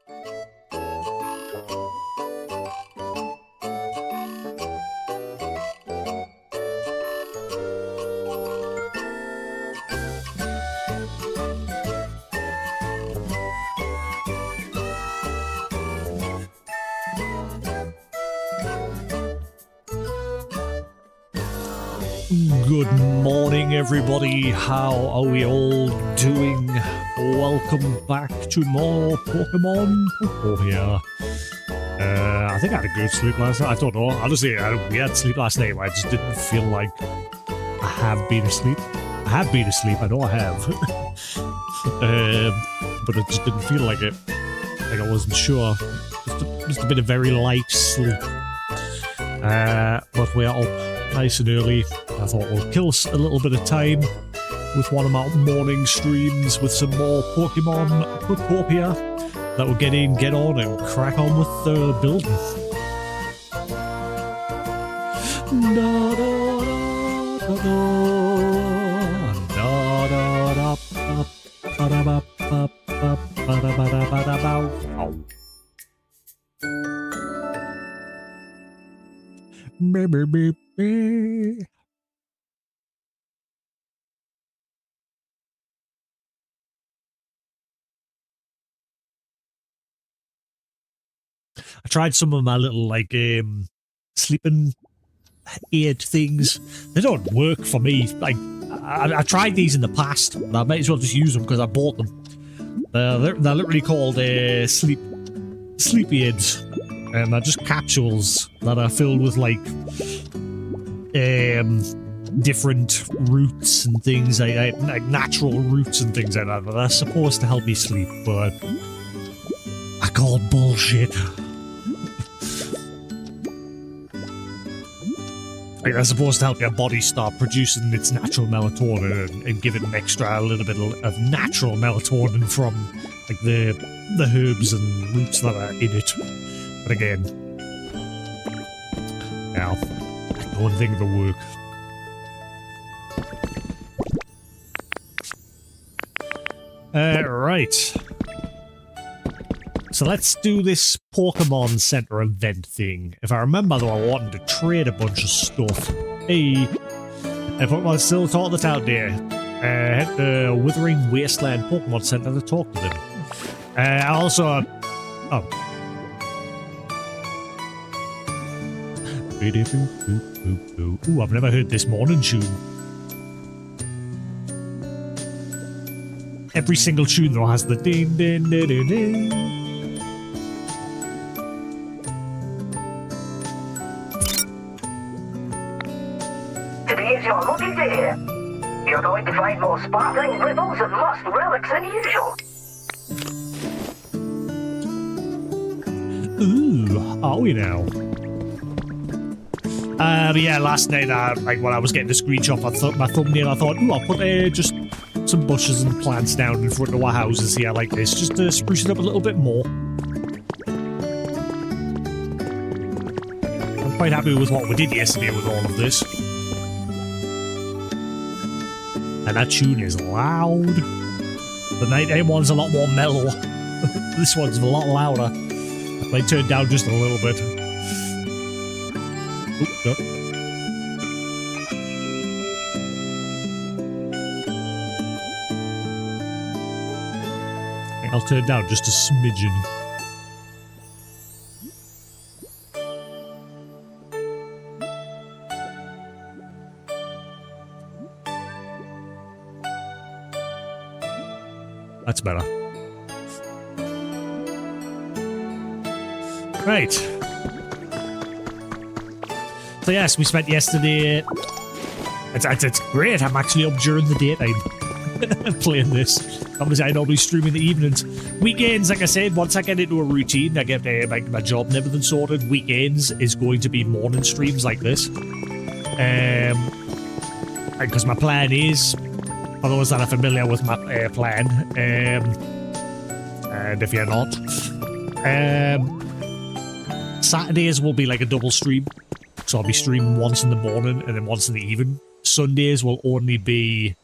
Good morning, everybody. How are we all doing? Welcome back to more Pokemon Pokopia. I think I had a good sleep last night. I don't know. Honestly, we had sleep last night. I just didn't feel like I have been asleep. I have been asleep. I know I have. But it just didn't feel like it. Like I wasn't sure. Just a bit of very light sleep. But we're up nice and early. I thought we'll kill a little bit of time with one of my morning streams with some more Pokemon Pokopia that will get in, get on, and crack on with the building. I tried some of my little, like, sleeping aid things. They don't work for me. Like, I tried these in the past, but I might as well just use them because I bought them. They're literally called sleep aids, and they're just capsules that are filled with, like, different roots and things, like natural roots and things like that. They're supposed to help me sleep, but I call bullshit. Like, they're supposed to help your body start producing its natural melatonin and give it an extra little bit of natural melatonin from, like, the herbs and roots that are in it. But again, now, I don't think it'll work. Right. So let's do this Pokemon Center event thing. If I remember, though, I wanted to trade a bunch of stuff. Hey, Pokemon still talk the town there. Head to Withering Wasteland Pokemon Center to talk to them. I also... Oh. Ooh, I've never heard this morning tune. Every single tune, though, has the ding, ding, ding, ding, ding. Today's your lucky day. You're going to find more sparkling riddles and lost relics than usual. Ooh, are we now? But yeah, last night, like when I was getting the screenshot of my thumbnail, I thought, ooh, I'll put just some bushes and plants down in front of our houses here like this, just to spruce it up a little bit more. I'm quite happy with what we did yesterday with all of this. And that tune is loud. The night aim one's a lot more mellow. This one's a lot louder. I might turn down just a little bit. Oop, no. I'll turn down just a smidgen. That's better. Right. So yes, we spent yesterday... It's great, I'm actually up during the daytime playing this. Obviously, I normally stream in the evenings. Weekends, like I said, once I get into a routine, I get my job and everything sorted, weekends is going to be morning streams like this. Because my plan is, for those that are familiar with my plan, and if you're not, Saturdays will be like a double stream. So I'll be streaming once in the morning and then once in the evening. Sundays will only be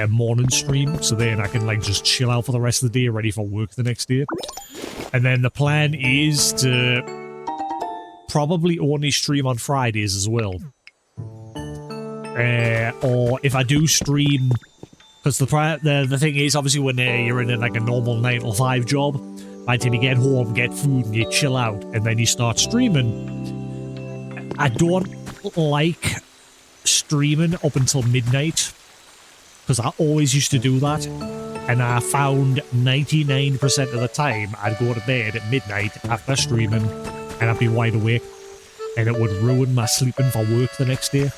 morning stream, so then I can like just chill out for the rest of the day, ready for work the next day. And then the plan is to probably only stream on Fridays as well. Or if I do stream, because the thing is, obviously when you're in like a normal 9 to 5 job, by the time you get home, get food, and you chill out, and then you start streaming. I don't like streaming up until midnight, because I always used to do that, and I found 99% of the time I'd go to bed at midnight after streaming, and I'd be wide awake, and it would ruin my sleeping for work the next day.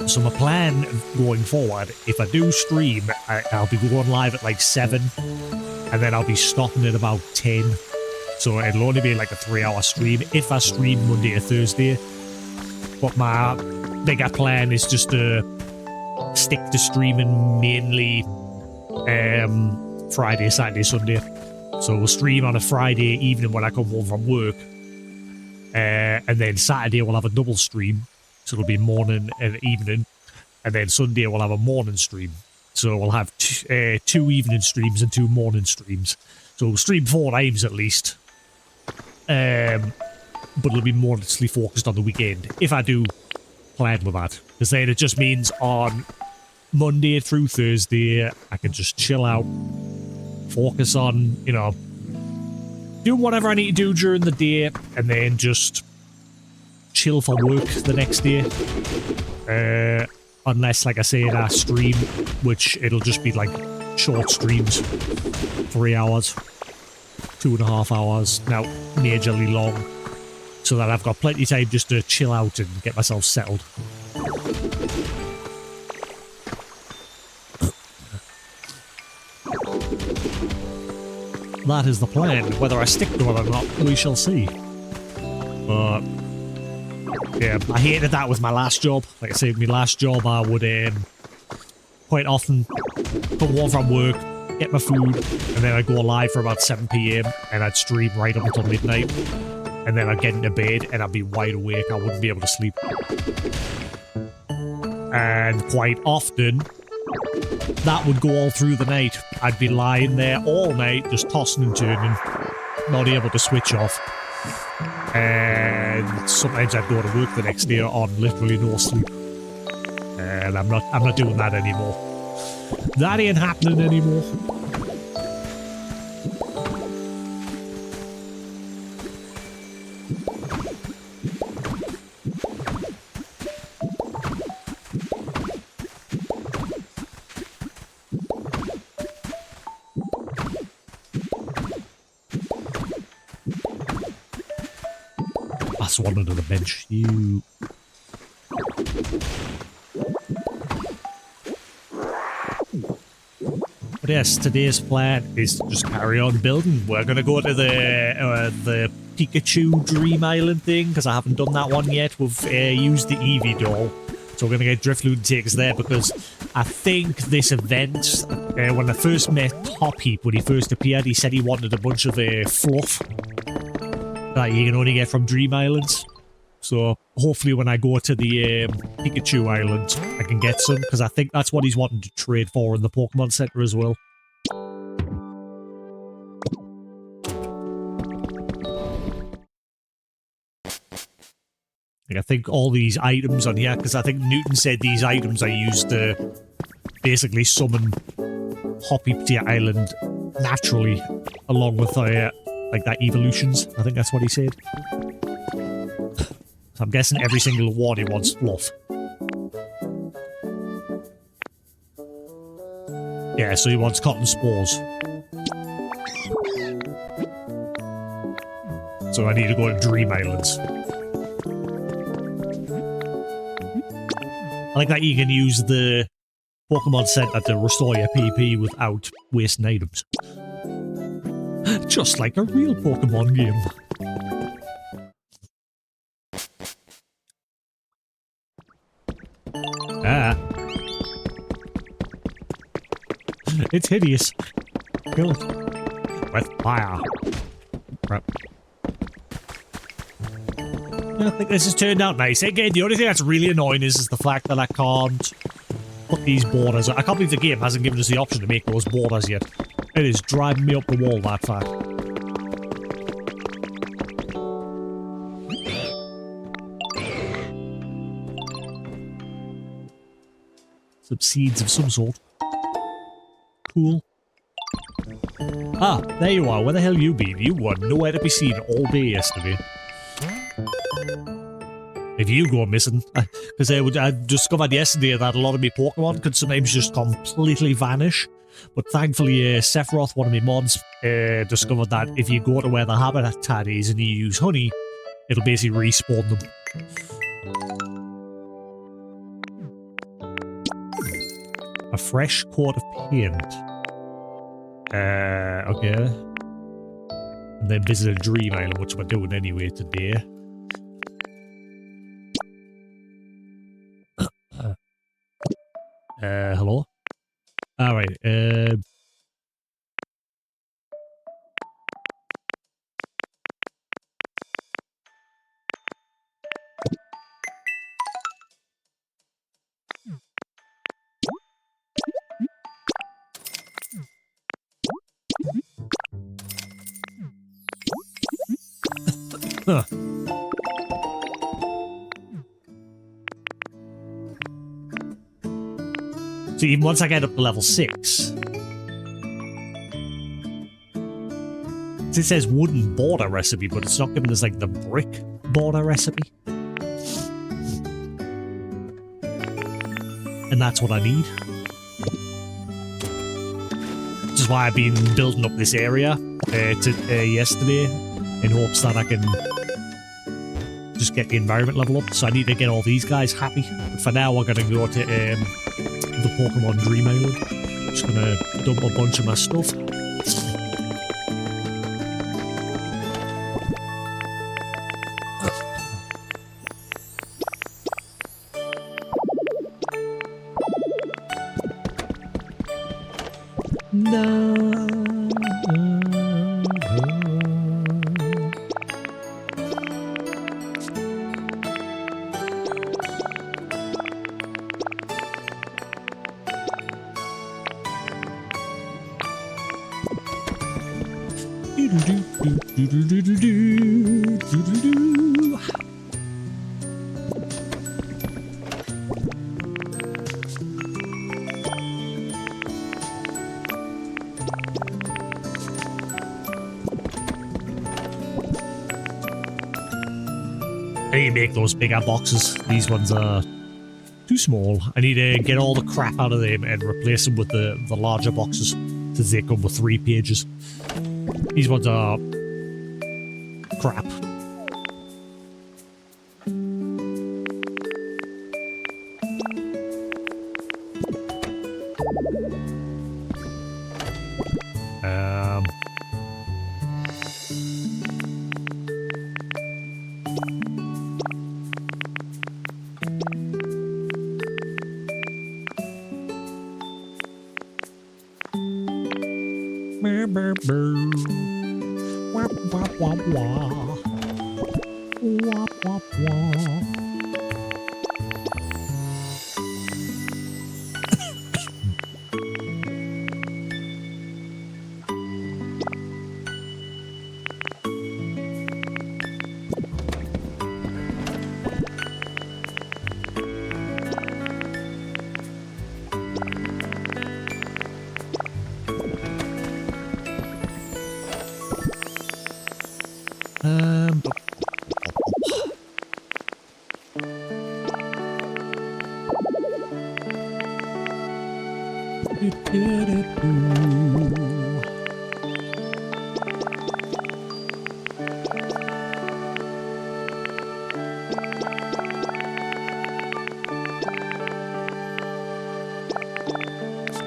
So my plan going forward, if I do stream, I'll be going live at like 7, and then I'll be stopping at about 10. So it'll only be like a 3-hour stream if I stream Monday to Thursday. But my bigger plan is just to stick to streaming mainly Friday, Saturday, Sunday. So we'll stream on a Friday evening when I come home from work. And then Saturday we'll have a double stream. So it'll be morning and evening. And then Sunday we'll have a morning stream. So we'll have 2 evening streams and 2 morning streams. So we'll stream 4 times at least. But it'll be mostly focused on the weekend, if I do plan with that. Because then it just means on Monday through Thursday, I can just chill out, focus on, you know, doing whatever I need to do during the day, and then just chill for work the next day. Unless, like I said, I stream, which it'll just be like short streams, 3 hours, 2.5 hours, now majorly long, so that I've got plenty of time just to chill out and get myself settled. That is the plan. Whether I stick to it or not, we shall see. But yeah, I hated that with my last job. Like I said, my last job, I would quite often come home from work, get my food, and then I'd go live for about 7 PM, and I'd stream right up until midnight, and then I'd get into bed, and I'd be wide awake. I wouldn't be able to sleep. And quite often, that would go all through the night. I'd be lying there all night, just tossing and turning, not able to switch off. And sometimes I'd go to work the next day on literally no sleep. And I'm not doing that anymore. That ain't happening anymore. That's one under the bench. You. But yes, today's plan is to just carry on building. We're going to go to the Pikachu Dream Island thing, because I haven't done that one yet. We've used the Eevee doll. So we're going to get Driftloon and take us there, because I think this event, when I first met Top Heap, when he first appeared, he said he wanted a bunch of fluff that you can only get from Dream Islands. So hopefully when I go to the Pikachu Island, I can get some, because I think that's what he's wanting to trade for in the Pokemon Center as well. Like, I think all these items on here, because I think Newton said these items are used to basically summon Hoppy to your island naturally, along with like that evolutions. I think that's what he said. So I'm guessing every single one he wants fluff. Yeah, so he wants cotton spores. So I need to go to Dream Islands. I like that you can use the Pokemon Center to restore your PP without wasting items. Just like a real Pokemon game. Ah. It's hideous. Kill it. With fire. Crap. I think this has turned out nice. Again, the only thing that's really annoying is the fact that I can't put these borders. I can't believe the game hasn't given us the option to make those borders yet. It is driving me up the wall, that fact. Some seeds of some sort. Cool. Ah, there you are. Where the hell you been? You were nowhere to be seen all day yesterday. If you go missing, because I discovered yesterday that a lot of my Pokemon could sometimes just completely vanish. But thankfully, Sephiroth, one of my mods, discovered that if you go to where the habitat is and you use honey, it'll basically respawn them. A fresh coat of paint. Okay. And then visit a dream island, which we're doing anyway today. Hello? Alright, huh. So even once I get up to level 6, it says wooden border recipe, but it's not giving us like the brick border recipe. And that's what I need. Which is why I've been building up this area yesterday in hopes that I can just get the environment level up. So I need to get all these guys happy. But for now, we're going to go to the Pokemon Dream Island. Just going to dump a bunch of my stuff. I need to make those bigger boxes. These ones are too small. I need to get all the crap out of them and replace them with the larger boxes, since they come with 3 pages. These ones are crap.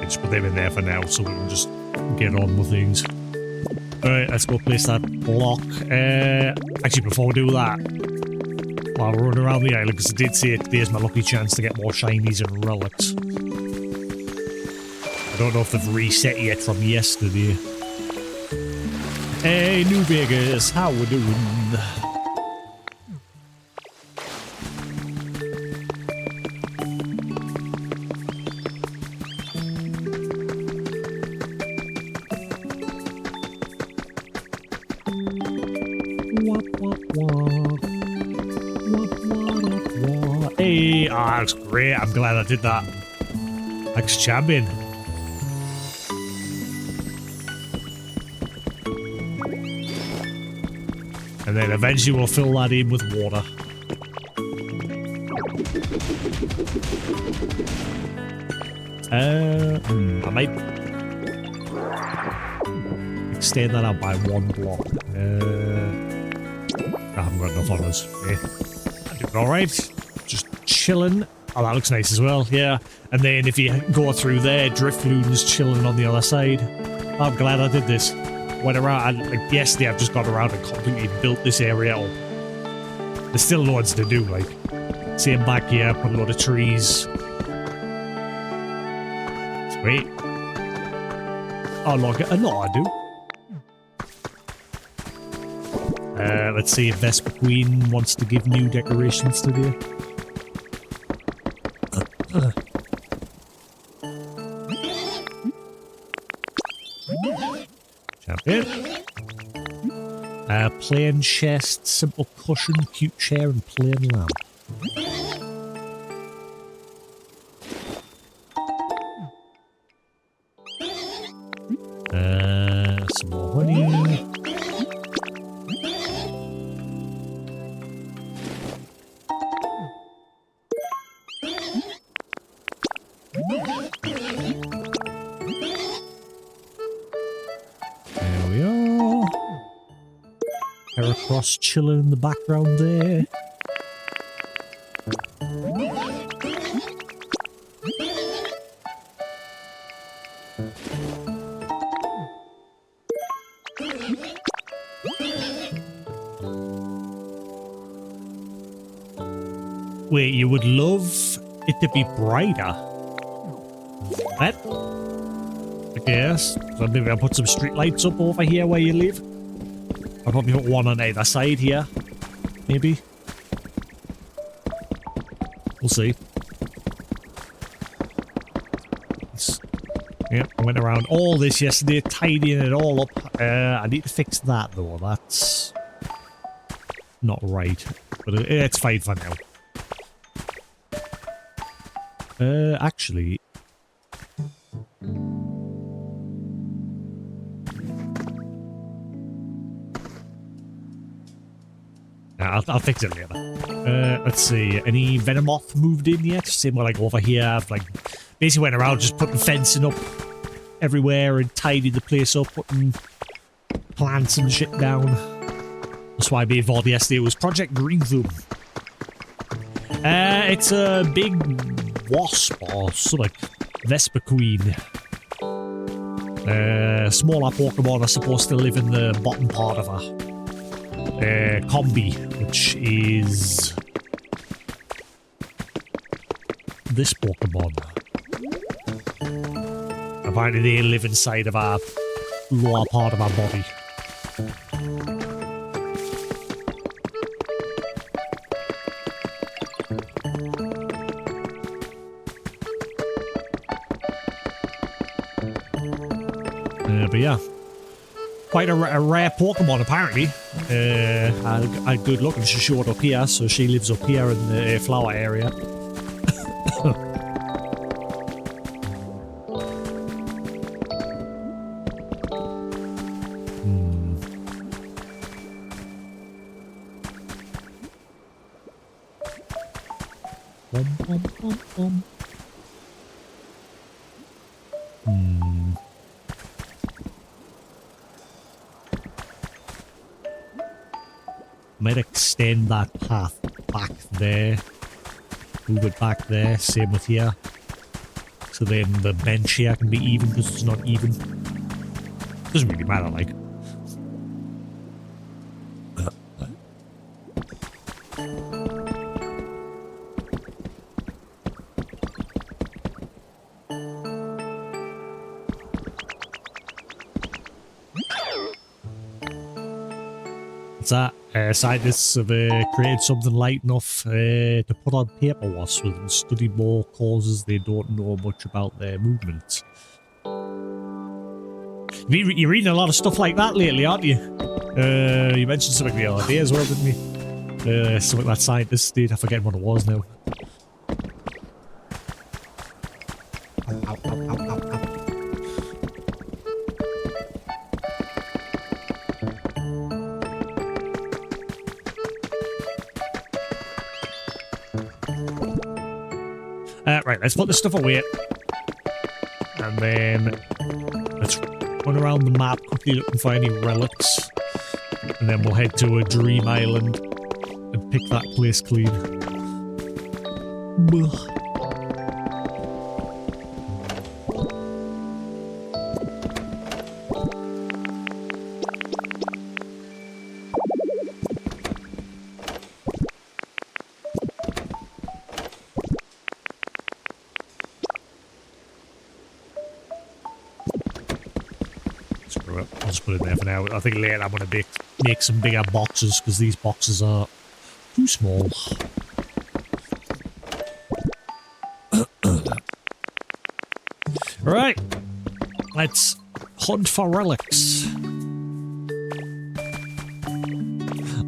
Just put them in there for now so we can just get on with things. Alright, let's go place that block. Actually, before we do that, while we're running around the island, because I did say today's my lucky chance to get more shinies and relics. I don't know if they've reset yet from yesterday. Hey, New Vegas, how we doing? Hey, that's great. I'm glad I did that. Ex-champion. And then eventually we'll fill that in with water. I might extend that out by 1 block. I haven't got enough on us. Alright. Just chilling. Oh, that looks nice as well, yeah. And then if you go through there, Drift Loon's chilling on the other side. I'm glad I did this. Went around, like yesterday I've just got around and completely built this area up. There's still loads to do, like. Same back here, put a load of trees. Sweet. Oh, look, no, I do. Let's see if Vespa Queen wants to give new decorations today. Champion. Plain chest, simple cushion, cute chair, and plain lamp. Some more honey. There we are. Heracross chilling in the background there. Wait, you would love it to be brighter? That? I guess. So maybe I'll put some street lights up over here where you live. I'll probably put one on either side here. Maybe. We'll see. Yep, I went around all this yesterday, tidying it all up. I need to fix that though. That's not right. But it's fine for now. Actually... I'll fix it later. Let's see. Any Venomoth moved in yet? Same way, like over here. I've like basically went around just putting fencing up everywhere and tidied the place up, putting plants and shit down. That's why I made VOD yesterday. It was Project Green Thumb. It's a big wasp or sort of like Vespa Queen. Smaller Pokemon are supposed to live in the bottom part of her. Combi, which is this Pokemon. Apparently they live inside of our lower part of our body. But yeah, quite a rare Pokemon apparently. I good look and she showed up here, so she lives up here in the flower area. Might extend that path back there, move it back there, same with here, so then the bench here can be even because it's not even. Doesn't really matter, like. That scientists have created something light enough to put on paper wasps and study more causes they don't know much about their movements. You're reading a lot of stuff like that lately, aren't you? You mentioned something the other day as well, didn't you? Something that scientists did. I forget what it was now. Ow, ow. ow, ow, ow. Right, let's put this stuff away. And then let's run around the map quickly looking for any relics. And then we'll head to a dream island and pick that place clean. Buh. Screw it. I'll just put it there for now. I think later I'm going to make some bigger boxes because these boxes are too small. Right, let's hunt for relics.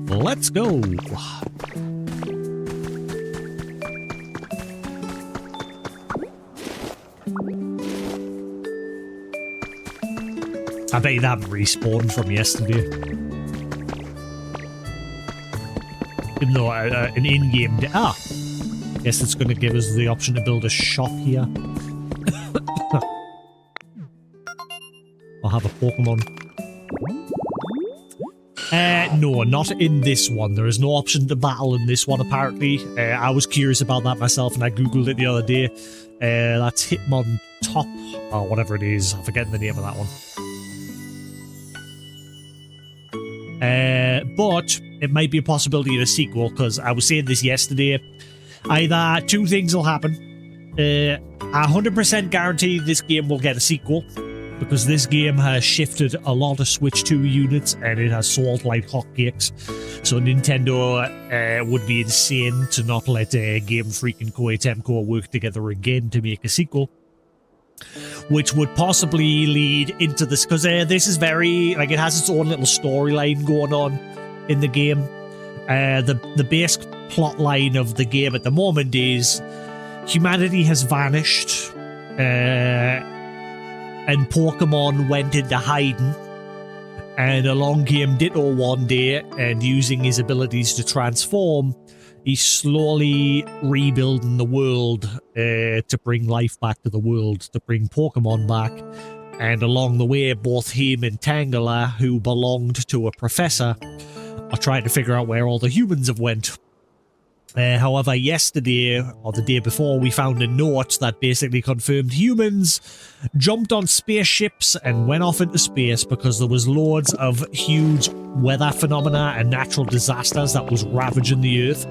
Let's go. I bet you that respawned from yesterday. Even though an in-game... Guess it's going to give us the option to build a shop here. I'll have a Pokemon. No, not in this one. There is no option to battle in this one, apparently. I was curious about that myself, and I googled it the other day. That's Hitmontop, or whatever it is. I'm forgetting the name of that one. But it might be a possibility of a sequel, because I was saying this yesterday. Either two things will happen. I 100% guarantee this game will get a sequel, because this game has shifted a lot of Switch 2 units, and it has sold like hotcakes. So Nintendo would be insane to not let Game Freak and Koei Tecmo work together again to make a sequel. Which would possibly lead into this, because this is very, like, it has its own little storyline going on in the game. The base plot line of the game at the moment is humanity has vanished, and Pokemon went into hiding, and along came Ditto one day, and using his abilities to transform, he's slowly rebuilding the world to bring life back to the world, to bring Pokemon back. And along the way, both him and Tangela, who belonged to a professor, are trying to figure out where all the humans have went. However, yesterday, or the day before, we found a note that basically confirmed humans jumped on spaceships and went off into space because there was loads of huge weather phenomena and natural disasters that was ravaging the Earth.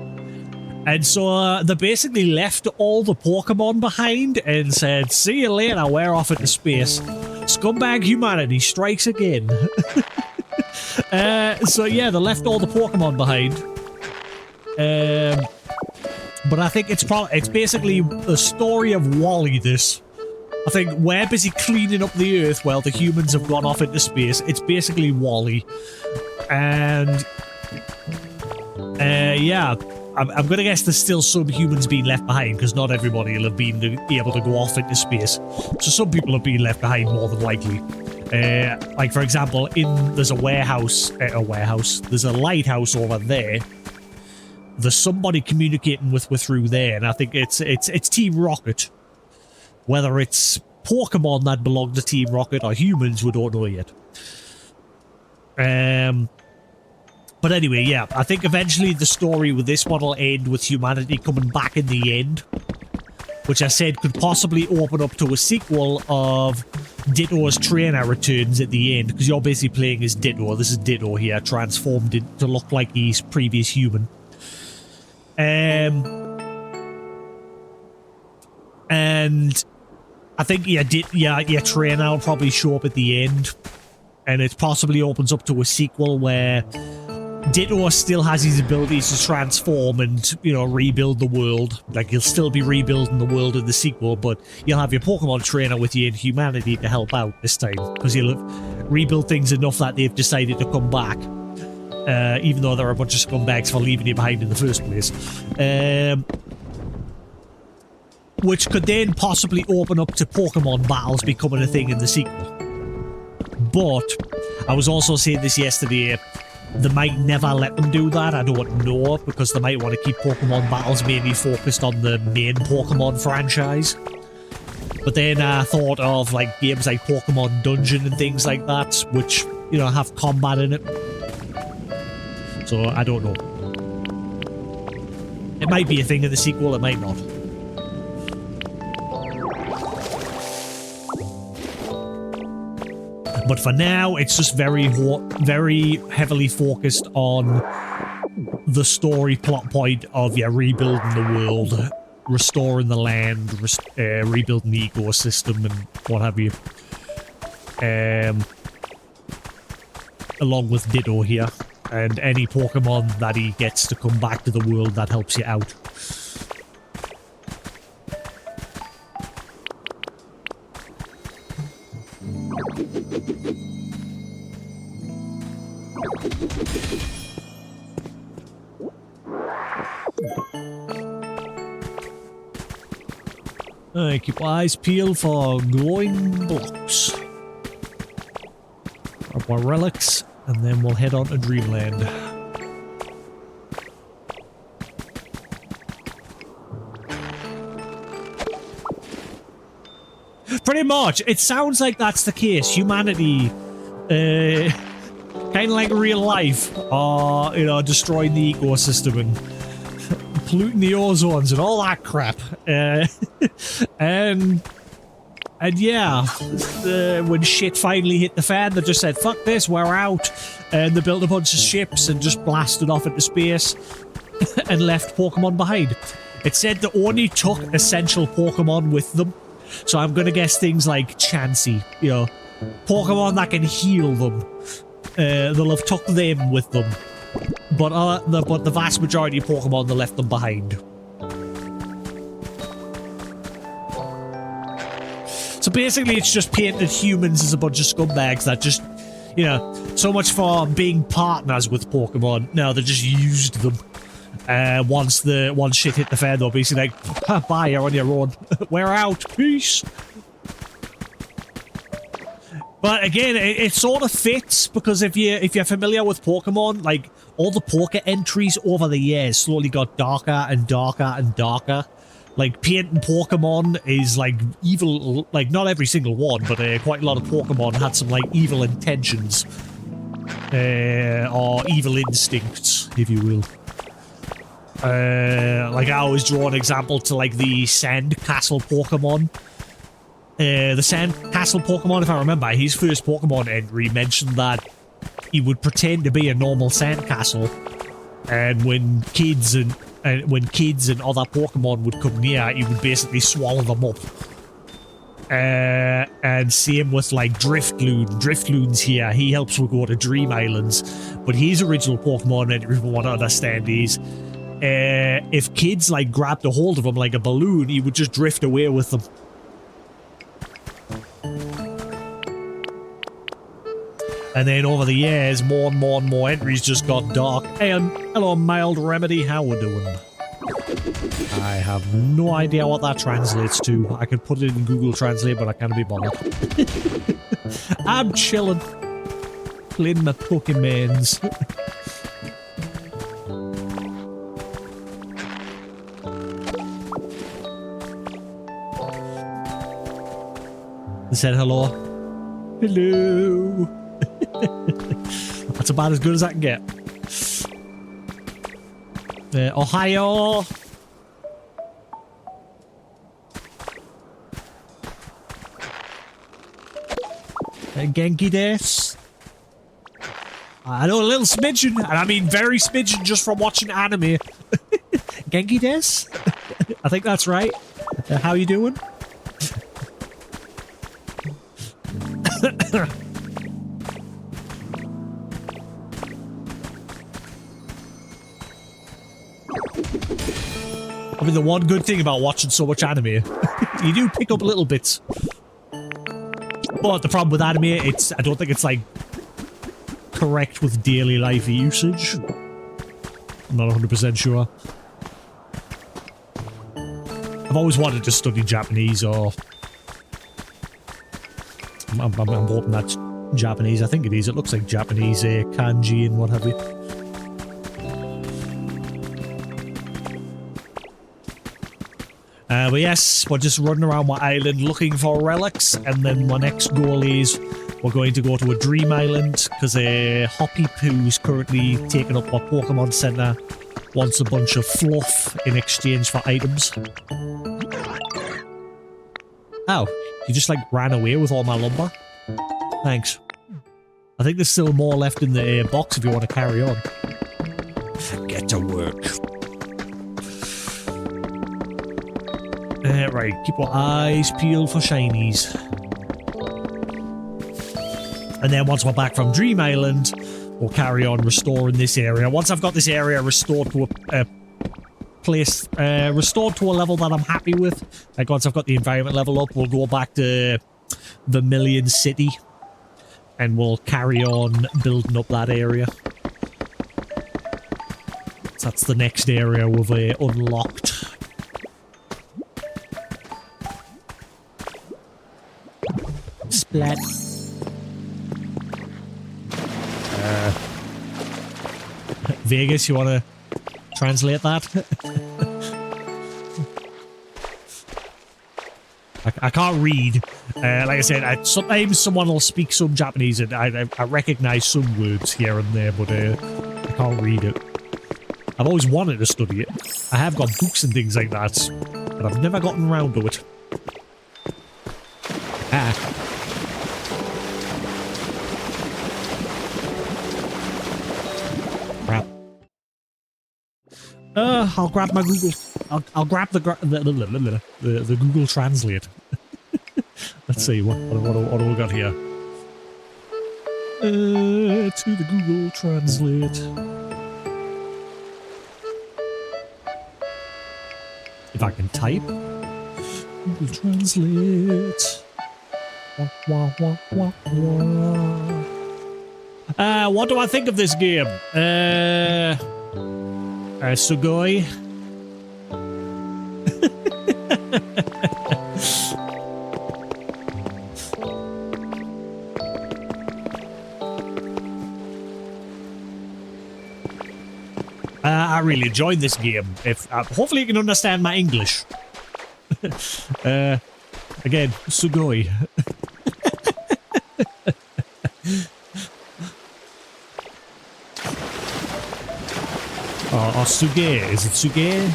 And so they basically left all the Pokemon behind and said, see you later, we're off into space. Scumbag humanity strikes again. So yeah, they left all the Pokemon behind. But I think it's basically the story of Wall-E, this. I think we're busy cleaning up the Earth while the humans have gone off into space. It's basically Wall-E. And yeah, I'm going to guess there's still some humans being left behind, because not everybody will have been able to go off into space. So some people have been left behind more than likely. Like, for example, there's a there's a lighthouse over there. There's somebody communicating with through there, and I think it's Team Rocket. Whether it's Pokemon that belong to Team Rocket or humans, we don't know yet. But anyway, yeah, I think eventually the story with this one will end with humanity coming back in the end, which I said could possibly open up to a sequel of Ditto's trainer returns at the end, because you're basically playing as Ditto. This is Ditto here, transformed to look like his previous human. And I think your trainer will probably show up at the end, and it possibly opens up to a sequel where Ditto still has his abilities to transform and, you know, rebuild the world. Like, he'll still be rebuilding the world in the sequel, but you'll have your Pokemon trainer with you in humanity to help out this time, because he'll rebuild things enough that they've decided to come back. Even though there are a bunch of scumbags for leaving you behind in the first place. which could then possibly open up to Pokemon battles becoming a thing in the sequel. But I was also saying this yesterday, they might never let them do that, I don't know, because they might want to keep Pokemon battles mainly focused on the main Pokemon franchise. But then I thought of like games like Pokemon Dungeon and things like that, which, you know, have combat in it. So I don't know. It might be a thing in the sequel, it might not. But for now, it's just very heavily focused on the story plot point of, yeah, rebuilding the world, restoring the land, rebuilding the ecosystem and what have you. Along with Ditto here. And any Pokemon that he gets to come back to the world that helps you out. Keep your eyes peeled for glowing blocks. Grab more relics, and then we'll head on to Dreamland. Pretty much, it sounds like that's the case. Humanity, kind of like real life, are, you know, destroying the ecosystem and polluting the ozones and all that crap. And yeah, when shit finally hit the fan, they just said, fuck this, we're out. And they built a bunch of ships and just blasted off into space and left Pokemon behind. It said they only took essential Pokemon with them. So I'm going to guess things like Chansey, you know, Pokemon that can heal them. They'll have took them with them. But the vast majority of Pokemon, they left them behind. So basically, it's just painted humans as a bunch of scumbags that just, you know, so much for being partners with Pokemon. No, they just used them. Once shit hit the fan, they'll basically like, bye, you're on your own. We're out. Peace. But again, it sort of fits, because if you're familiar with Pokemon, like, all the Poké entries over the years slowly got darker and darker and darker. Like, painting Pokemon is, like, evil, like, not every single one, but quite a lot of Pokemon had some, like, evil intentions. Or evil instincts, if you will. Like, I always draw an example to, like, the Sandcastle Pokemon. The Sandcastle Pokemon, if I remember, his first Pokemon entry mentioned that he would pretend to be a normal sandcastle, and when kids and other Pokemon would come near, he would basically swallow them up. And same with like Driftloon. Driftloon's here. He helps us go to Dream Islands, but his original Pokemon entry, if you want to understand, is if kids like grabbed a hold of him like a balloon, he would just drift away with them. And then over the years, more and more entries just got dark. Hey, hello, Mild Remedy, how we doing? I have no idea what that translates to. I could put it in Google Translate, but I can't be bothered. I'm chilling. Playing my Pokemons. They said hello. Hello. That's about as good as I can get. Ohio. Genki desu. I know a little smidgen, and I mean very smidgen just from watching anime. Genki desu? I think that's right. How you doing? I mean, the one good thing about watching so much anime, you do pick up little bits. But the problem with anime, I don't think it's, like, correct with daily life usage. I'm not 100% sure. I've always wanted to study Japanese, or I'm hoping that's Japanese. I think it is. It looks like Japanese kanji and what have you. But yes, we're just running around my island looking for relics, and then my next goal is we're going to go to a dream island because Hoppy Poo's currently taking up my Pokemon Center, wants a bunch of fluff in exchange for items. Oh, you just like ran away with all my lumber? Thanks. I think there's still more left in the box if you want to carry on. Get to work. Right, keep our eyes peeled for shinies. And then once we're back from Dream Island, we'll carry on restoring this area. Once I've got this area restored to a place, restored to a level that I'm happy with, like once I've got the environment level up, we'll go back to Vermilion City and we'll carry on building up that area. So that's the next area we've unlocked. Splat. Vegas, you want to translate that? I can't read. Like I said, sometimes someone will speak some Japanese and I recognize some words here and there, but I can't read it. I've always wanted to study it. I have got books and things like that, but I've never gotten around to it. Ah. Crap. I'll grab my Google. I'll grab the Google Translate. Let's see what do we got here. To the Google Translate. If I can type. Google Translate. Wah, wah, wah, wah. What do I think of this game? Sugoi. I really enjoyed this game. If hopefully you can understand my English. Again, sugoi. Or suge. Is it suge? I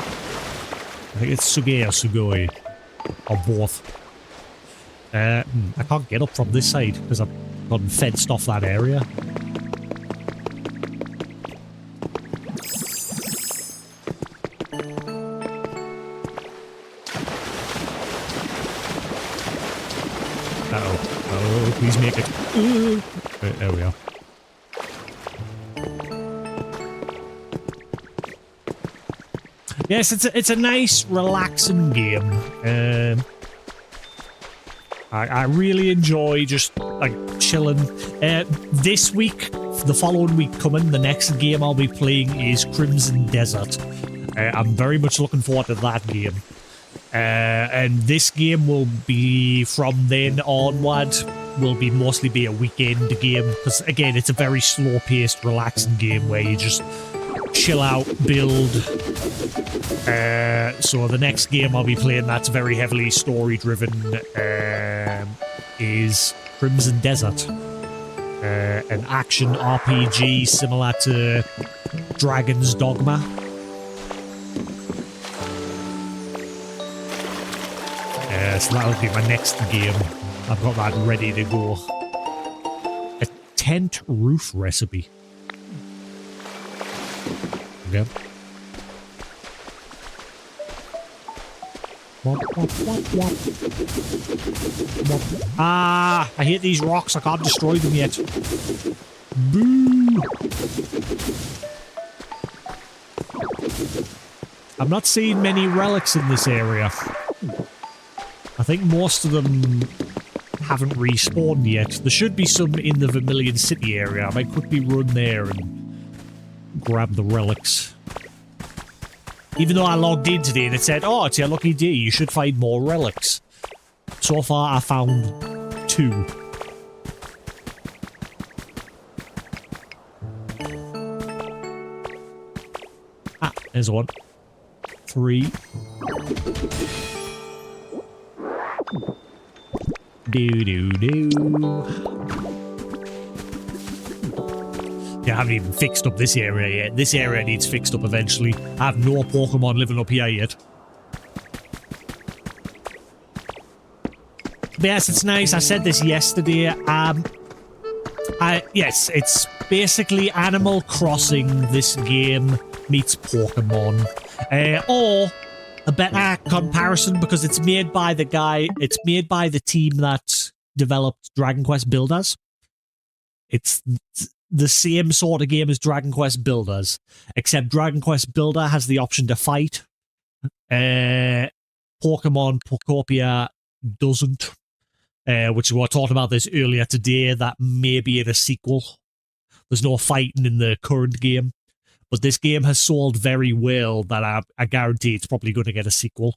think it's suge or sugoi. Or both. I can't get up from this side because I've gotten fenced off that area. Oh, please make it. There we are. Yes, it's a nice, relaxing game. I really enjoy just like chilling. This week, the following week coming, the next game I'll be playing is Crimson Desert. I'm very much looking forward to that game. And this game will be, from then onward, will be mostly be a weekend game. Because, again, it's a very slow-paced, relaxing game where you just chill out, build. So the next game I'll be playing that's very heavily story-driven is Crimson Desert. An action RPG similar to Dragon's Dogma. So that'll be my next game. I've got that ready to go. A tent roof recipe. Okay. Ah, I hate these rocks. I can't destroy them yet. Boo! I'm not seeing many relics in this area. I think most of them haven't respawned yet. There should be some in the Vermilion City area. I might quickly run there and grab the relics. Even though I logged in today and it said, oh, it's your lucky day, you should find more relics. So far, I found 2. Ah, there's 1. 3. Do. Yeah, I haven't even fixed up this area yet. This area needs fixed up eventually. I have no Pokemon living up here yet. But yes, it's nice. I said this yesterday. Yes, it's basically Animal Crossing, this game, meets Pokemon. Or a better comparison, because it's made by the team that developed Dragon Quest Builders. It's the same sort of game as Dragon Quest Builders, except Dragon Quest Builder has the option to fight. Pokemon Pokopia doesn't, which we were talking about this earlier today, that may be in a sequel. There's no fighting in the current game, but this game has sold very well that I guarantee it's probably going to get a sequel,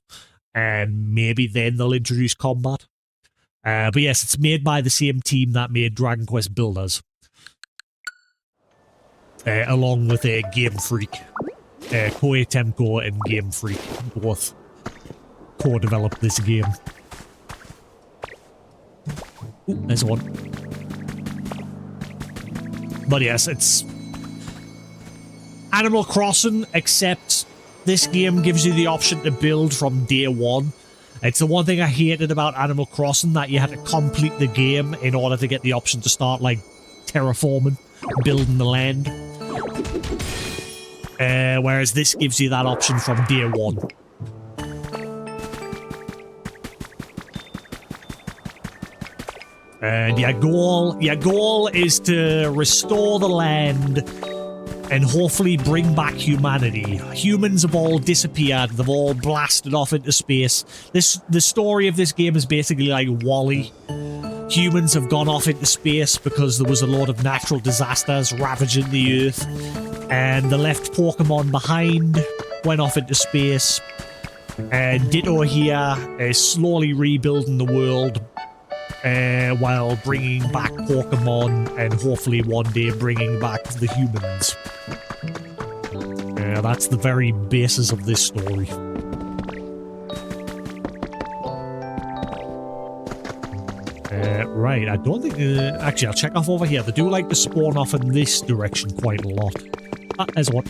and maybe then they'll introduce combat. But yes, it's made by the same team that made Dragon Quest Builders. Along with Game Freak. Koei Temco and Game Freak both co-developed this game. Ooh, there's 1. But yes, it's Animal Crossing, except this game gives you the option to build from day 1. It's the one thing I hated about Animal Crossing, that you had to complete the game in order to get the option to start, like, terraforming, building the land. Whereas this gives you that option from day 1. And your goal is to restore the land and hopefully bring back humanity. Humans have all disappeared. They've all blasted off into space. The story of this game is basically like WALL-E. Humans have gone off into space because there was a lot of natural disasters ravaging the Earth, and they left Pokemon behind, went off into space, and Ditto here is slowly rebuilding the world while bringing back Pokemon and hopefully one day bringing back the humans. That's the very basis of this story. Right, I don't think... actually, I'll check off over here. They do like to spawn off in this direction quite a lot. Ah, there's 1.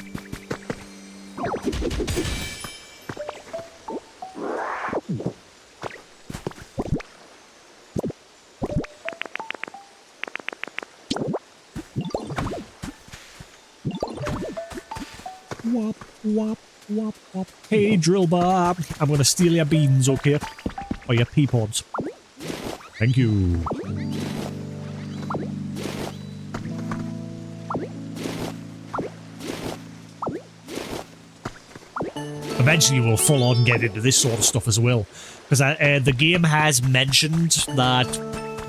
Wop, wop, wop, wop. Hey, Drill Bar. I'm gonna steal your beans, okay? Or your pea pods. Thank you. Eventually we'll full on get into this sort of stuff as well. Because the game has mentioned that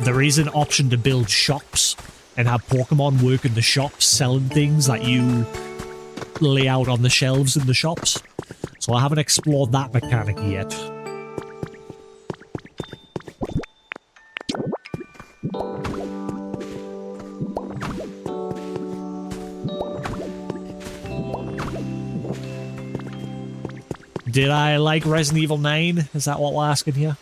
there is an option to build shops and have Pokemon work in the shops selling things that you lay out on the shelves in the shops. So I haven't explored that mechanic yet. Did I like Resident Evil 9? Is that what we're asking here?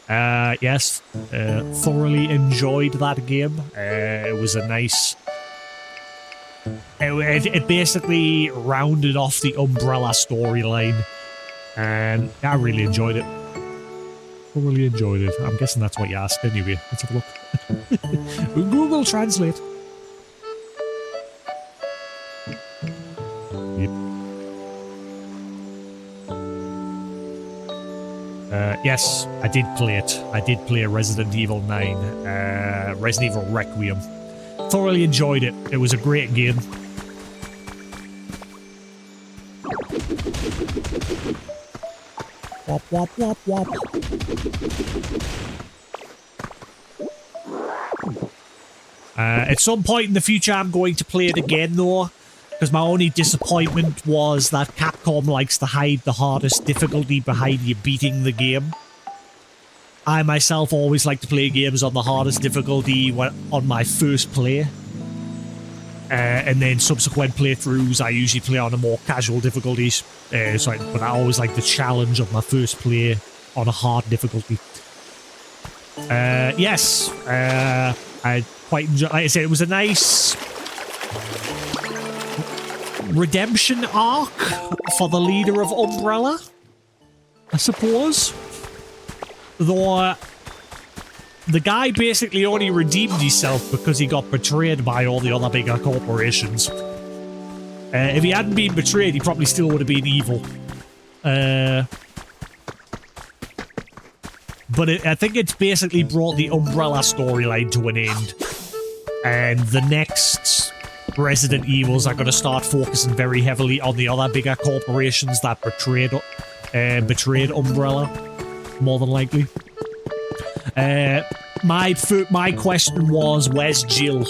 Yes. Thoroughly enjoyed that game. It was a nice... It basically rounded off the Umbrella storyline. And I really enjoyed it. Thoroughly enjoyed it. I'm guessing that's what you asked anyway. Let's have a look. Google Translate. Yes, I did play it. I did play Resident Evil 9, Resident Evil Requiem. Thoroughly enjoyed it. It was a great game. Wop, wop, wop, wop. At some point in the future, I'm going to play it again, though. because my only disappointment was that Capcom likes to hide the hardest difficulty behind you beating the game. I myself always like to play games on the hardest difficulty on my first play. And then subsequent playthroughs, I usually play on a more casual difficulties. But I always like the challenge of my first play on a hard difficulty. Yes, I quite enjoy. Like I said, it was a nice redemption arc for the leader of Umbrella, I suppose. Though the guy basically only redeemed himself because he got betrayed by all the other bigger corporations. If he hadn't been betrayed, he probably still would have been evil. But I think it's basically brought the Umbrella storyline to an end. And the next Resident Evils are going to start focusing very heavily on the other bigger corporations that betrayed Umbrella, more than likely. My question was, where's Jill?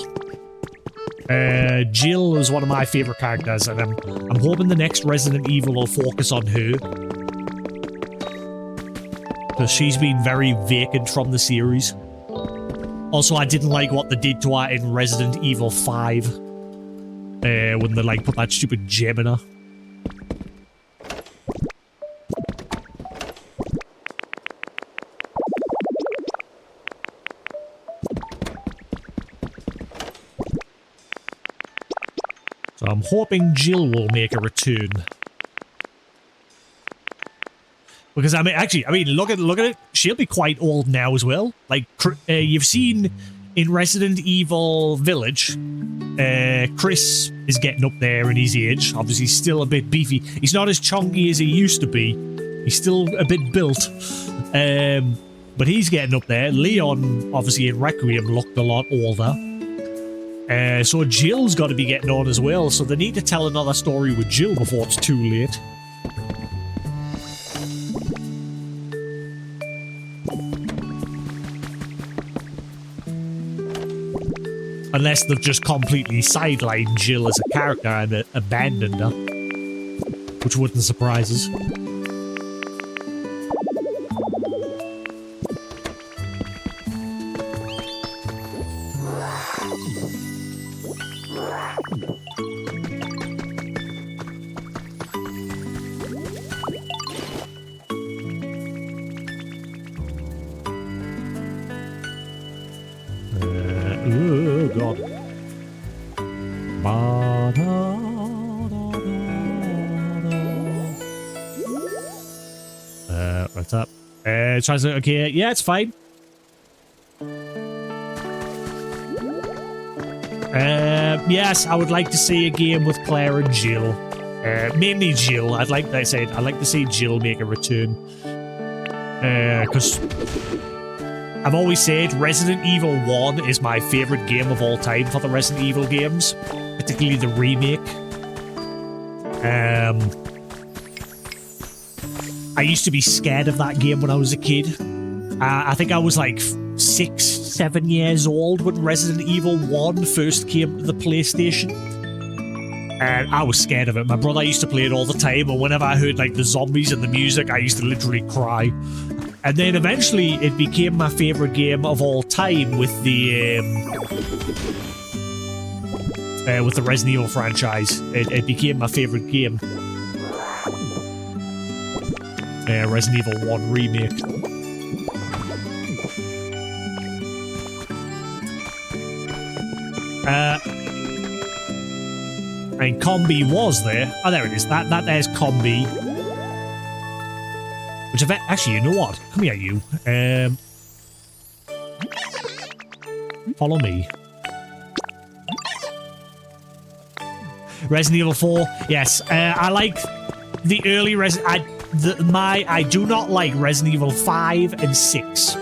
Jill is one of my favorite characters, and I'm hoping the next Resident Evil will focus on her. Because she's been very vacant from the series. Also, I didn't like what they did to her in Resident Evil 5. When they, like, put that stupid gem in her. So I'm hoping Jill will make a return. Because, I mean, look at it. She'll be quite old now as well. Like, you've seen in Resident Evil Village, Chris is getting up there in his age. Obviously, he's still a bit beefy. He's not as chunky as he used to be. He's still a bit built. But he's getting up there. Leon, obviously, in Requiem looked a lot older. So Jill's got to be getting on as well. So they need to tell another story with Jill before it's too late. Unless they've just completely sidelined Jill as a character and abandoned her. Which wouldn't surprise us. Oh, God. What's up? Tries to, okay, yeah, it's fine. Yes, I would like to see a game with Claire and Jill. Mainly Jill. I'd like to see Jill make a return. Because I've always said Resident Evil 1 is my favourite game of all time for the Resident Evil games, particularly the remake. I used to be scared of that game when I was a kid. I think I was like 6, 7 years old when Resident Evil 1 first came to the PlayStation. And I was scared of it. My brother used to play it all the time, and whenever I heard like the zombies and the music, I used to literally cry. And then eventually it became my favourite game of all time with the Resident Evil franchise. It became my favourite game. Resident Evil 1 Remake. And Combi was there. Oh, there it is. That there's Combi. Which actually, you know what? Come here, you. Follow me. Resident Evil 4. Yes, I like the early I do not like Resident Evil 5 and 6.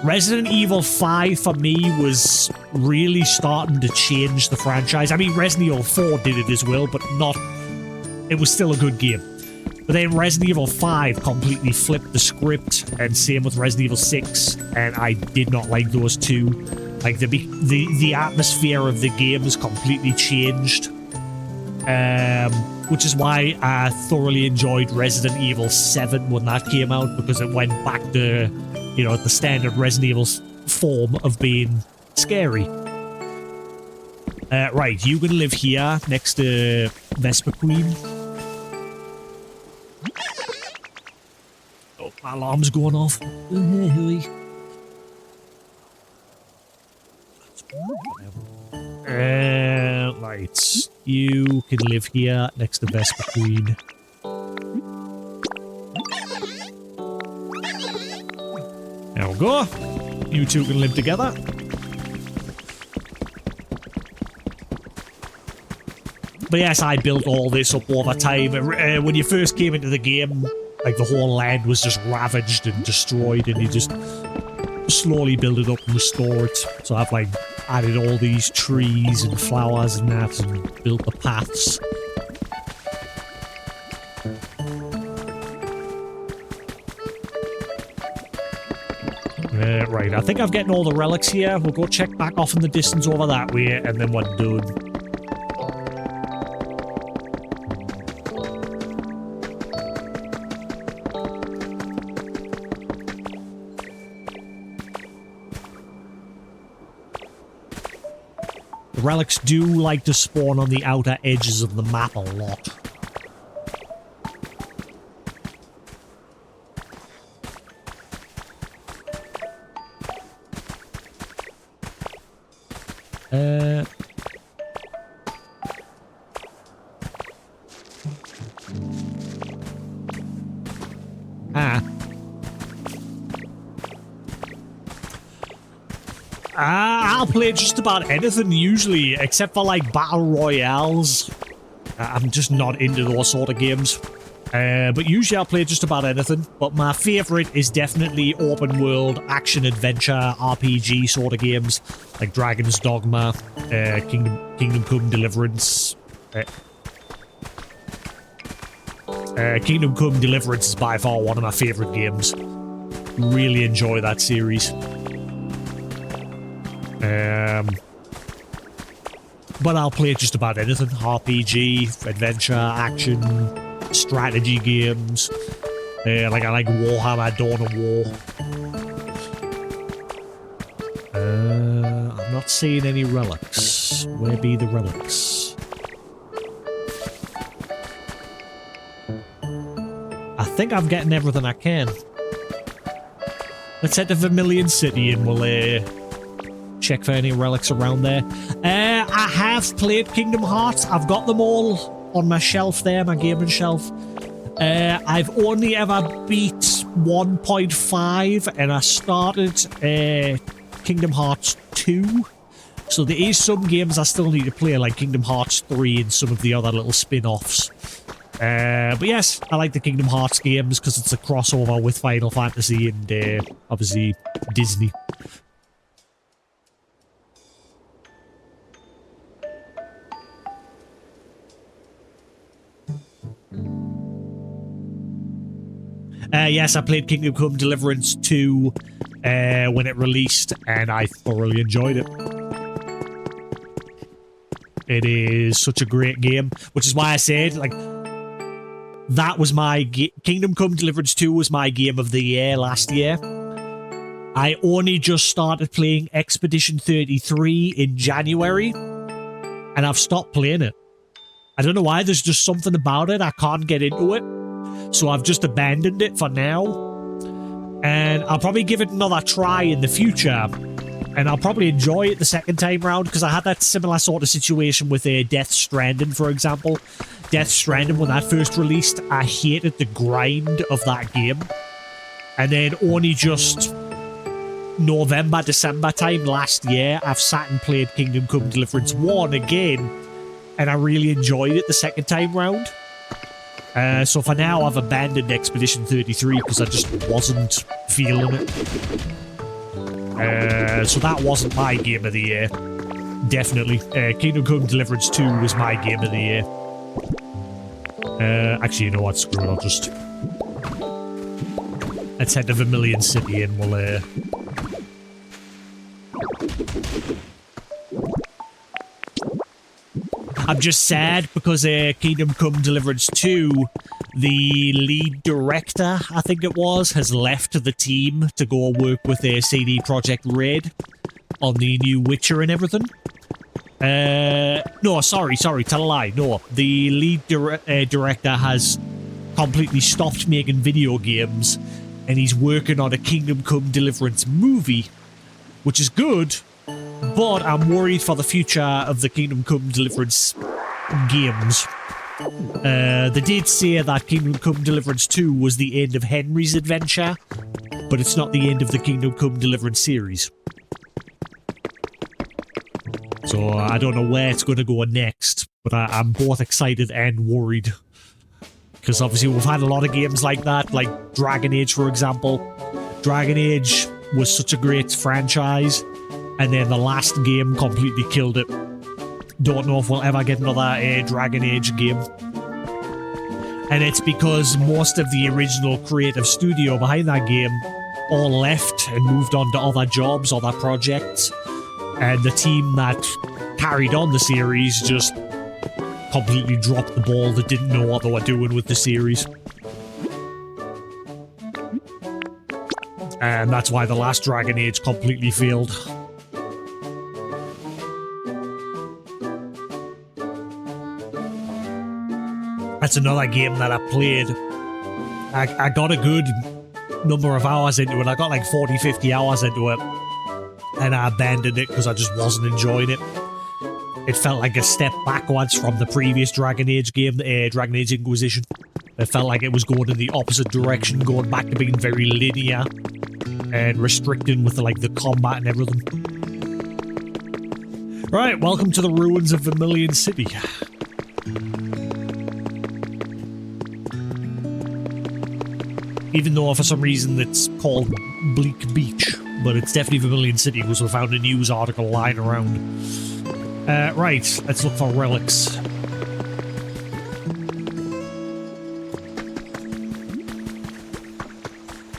Resident Evil 5 for me was really starting to change the franchise. I mean, Resident Evil 4 did it as well, but not... It was still a good game. But then Resident Evil 5 completely flipped the script, and same with Resident Evil 6, and I did not like those two. Like, the atmosphere of the games completely changed. which is why I thoroughly enjoyed Resident Evil 7 when that came out, because it went back to, you know, the standard Resident Evil form of being scary. Right, you can live here next to Vesper Queen. Oh, my alarm's going off. Right, you can live here next to Vesper Queen. There we go. You two can live together. But yes, I built all this up over time. When you first came into the game, like, the whole land was just ravaged and destroyed, and you just slowly build it up and restore it. So I've, like, added all these trees and flowers and that, and built the paths. Right, I think I'm getting all the relics here. We'll go check back off in the distance over that way, and then we're done. The relics do like to spawn on the outer edges of the map a lot. I'll play just about anything usually, except for like battle royales. I'm just not into those sort of games. But usually I'll play just about anything. But my favourite is definitely open world action adventure RPG sort of games, like Dragon's Dogma, Kingdom Come Deliverance. Kingdom Come Deliverance is by far one of my favourite games. Really enjoy that series. But I'll play just about anything. RPG, adventure, action, strategy games. Like I like Warhammer Dawn of War. I'm not seeing any relics. Where be the relics? I think I'm getting everything I can. Let's head to Vermilion City and we'll check for any relics around there. I have played Kingdom Hearts. I've got them all on my shelf there, my gaming shelf. I've only ever beat 1.5 and I started Kingdom Hearts 2. So there is some games I still need to play, like Kingdom Hearts 3 and some of the other little spin-offs. But yes, I like the Kingdom Hearts games because it's a crossover with Final Fantasy and obviously Disney. Yes, I played Kingdom Come Deliverance 2 when it released, and I thoroughly enjoyed it. It is such a great game, which is why I said, like, that was my... Kingdom Come Deliverance 2 was my game of the year last year. I only just started playing Expedition 33 in January, and I've stopped playing it. I don't know why, there's just something about it, I can't get into it. So I've just abandoned it for now. And I'll probably give it another try in the future. And I'll probably enjoy it the second time round, because I had that similar sort of situation with Death Stranding, for example. Death Stranding, when that first released, I hated the grind of that game. And then only just November, December time last year, I've sat and played Kingdom Come Deliverance 1 again. And I really enjoyed it the second time round. So for now, I've abandoned Expedition 33 because I just wasn't feeling it. So that wasn't my game of the year. Definitely. Kingdom Come Deliverance 2 was my game of the year. Actually, you know what? Screw it. I'll just... Let's head to Vermilion City and we'll... I'm just sad because Kingdom Come Deliverance 2, the lead director, I think it was, has left the team to go work with CD Projekt Red on the new Witcher and everything. No, sorry, tell a lie. No, the lead director has completely stopped making video games and he's working on a Kingdom Come Deliverance movie, which is good, but I'm worried for the future of the Kingdom Come Deliverance games. They did say that Kingdom Come Deliverance 2 was the end of Henry's adventure, but it's not the end of the Kingdom Come Deliverance series. So I don't know where it's going to go next, but I'm both excited and worried. Because obviously we've had a lot of games like that, like Dragon Age, for example. Dragon Age was such a great franchise, and then the last game completely killed it. Don't know if we'll ever get another Dragon Age game. And it's because most of the original creative studio behind that game all left and moved on to other jobs, other projects. And the team that carried on the series just completely dropped the ball. They didn't know what they were doing with the series. And that's why the last Dragon Age completely failed. That's another game that I played. I got a good number of hours into it. I got like 40, 50 hours into it. And I abandoned it because I just wasn't enjoying it. It felt like a step backwards from the previous Dragon Age game, Dragon Age Inquisition. It felt like it was going in the opposite direction, going back to being very linear and restricting with the combat and everything. Right, welcome to the ruins of Vermilion City. Even though for some reason it's called Bleak Beach, but it's definitely Vermilion City because we found a news article lying around. Right, let's look for relics.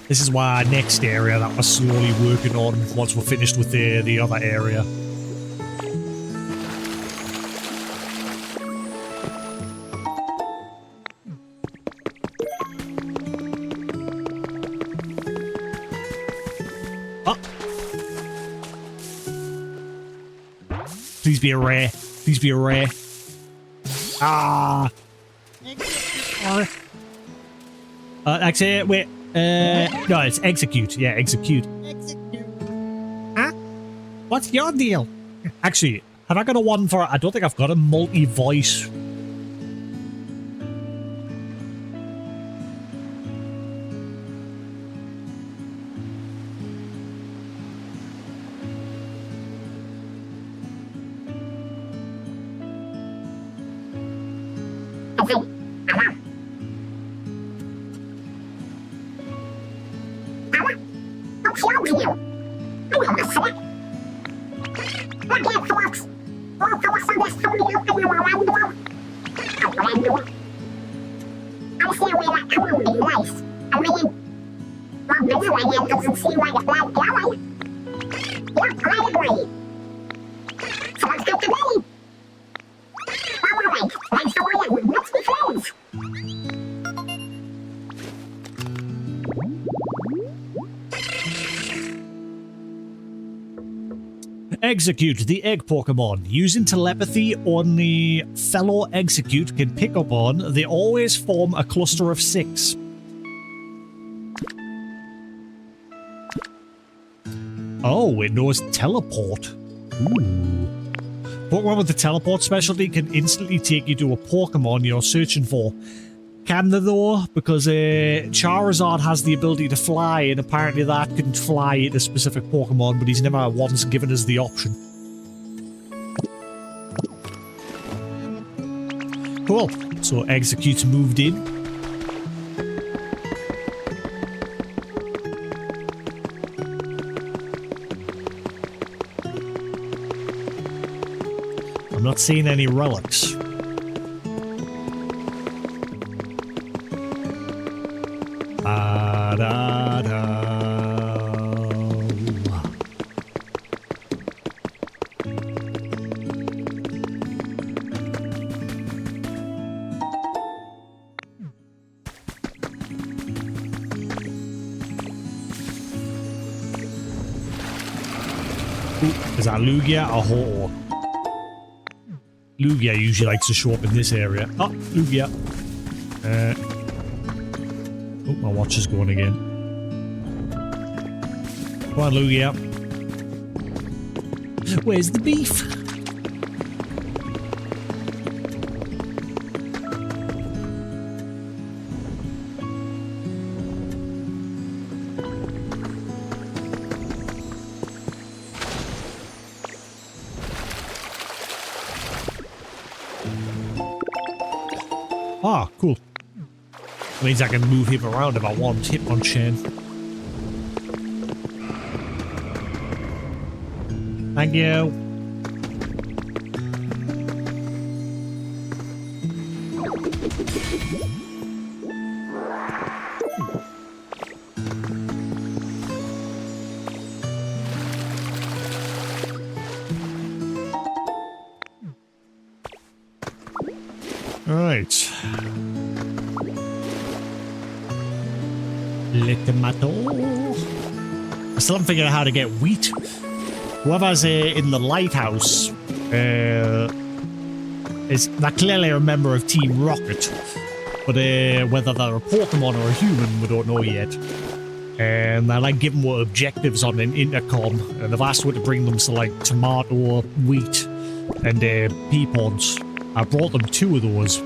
This is our next area that we're slowly working on once we're finished with the other area. Please be a rare. Please be a rare. Ah! Actually, wait. No, it's execute. Yeah, execute. Execute. Huh? What's your deal? Actually, have I got a one for... I don't think I've got a multi-voice. Execute, the egg Pokemon. Using telepathy only fellow Execute can pick up on, they always form a cluster of 6. Oh, it knows teleport. Ooh. Pokemon with the teleport specialty can instantly take you to a Pokemon you're searching for. Can they though? Because Charizard has the ability to fly, and apparently that can fly into specific Pokemon, but he's never once given us the option. Cool. So Execute's moved in. I'm not seeing any relics. Is that Lugia or Ho-Oh? Lugia usually likes to show up in this area. Oh, Lugia. Oh, my watch is going again. Come on, Lugia. Where's the beef? Ah, cool. Means I can move him around if I want. Hit on chain. Thank you. All right. Le tomato. I still haven't figured out how to get wheat. Whoever's in the lighthouse is clearly a member of Team Rocket, but whether they're a Pokemon or a human, we don't know yet. And I like give them what objectives on an intercom, and I've asked what to bring them, so like tomato, wheat, and pea pods. I brought them 2 of those.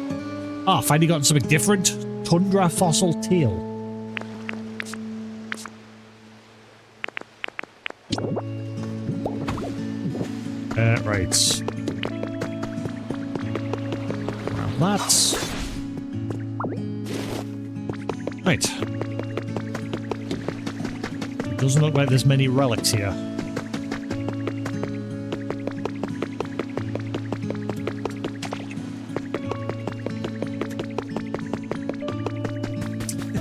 Ah, finally gotten something different. Tundra Fossil Tail. Right. That's... Right. It doesn't look like there's many relics here.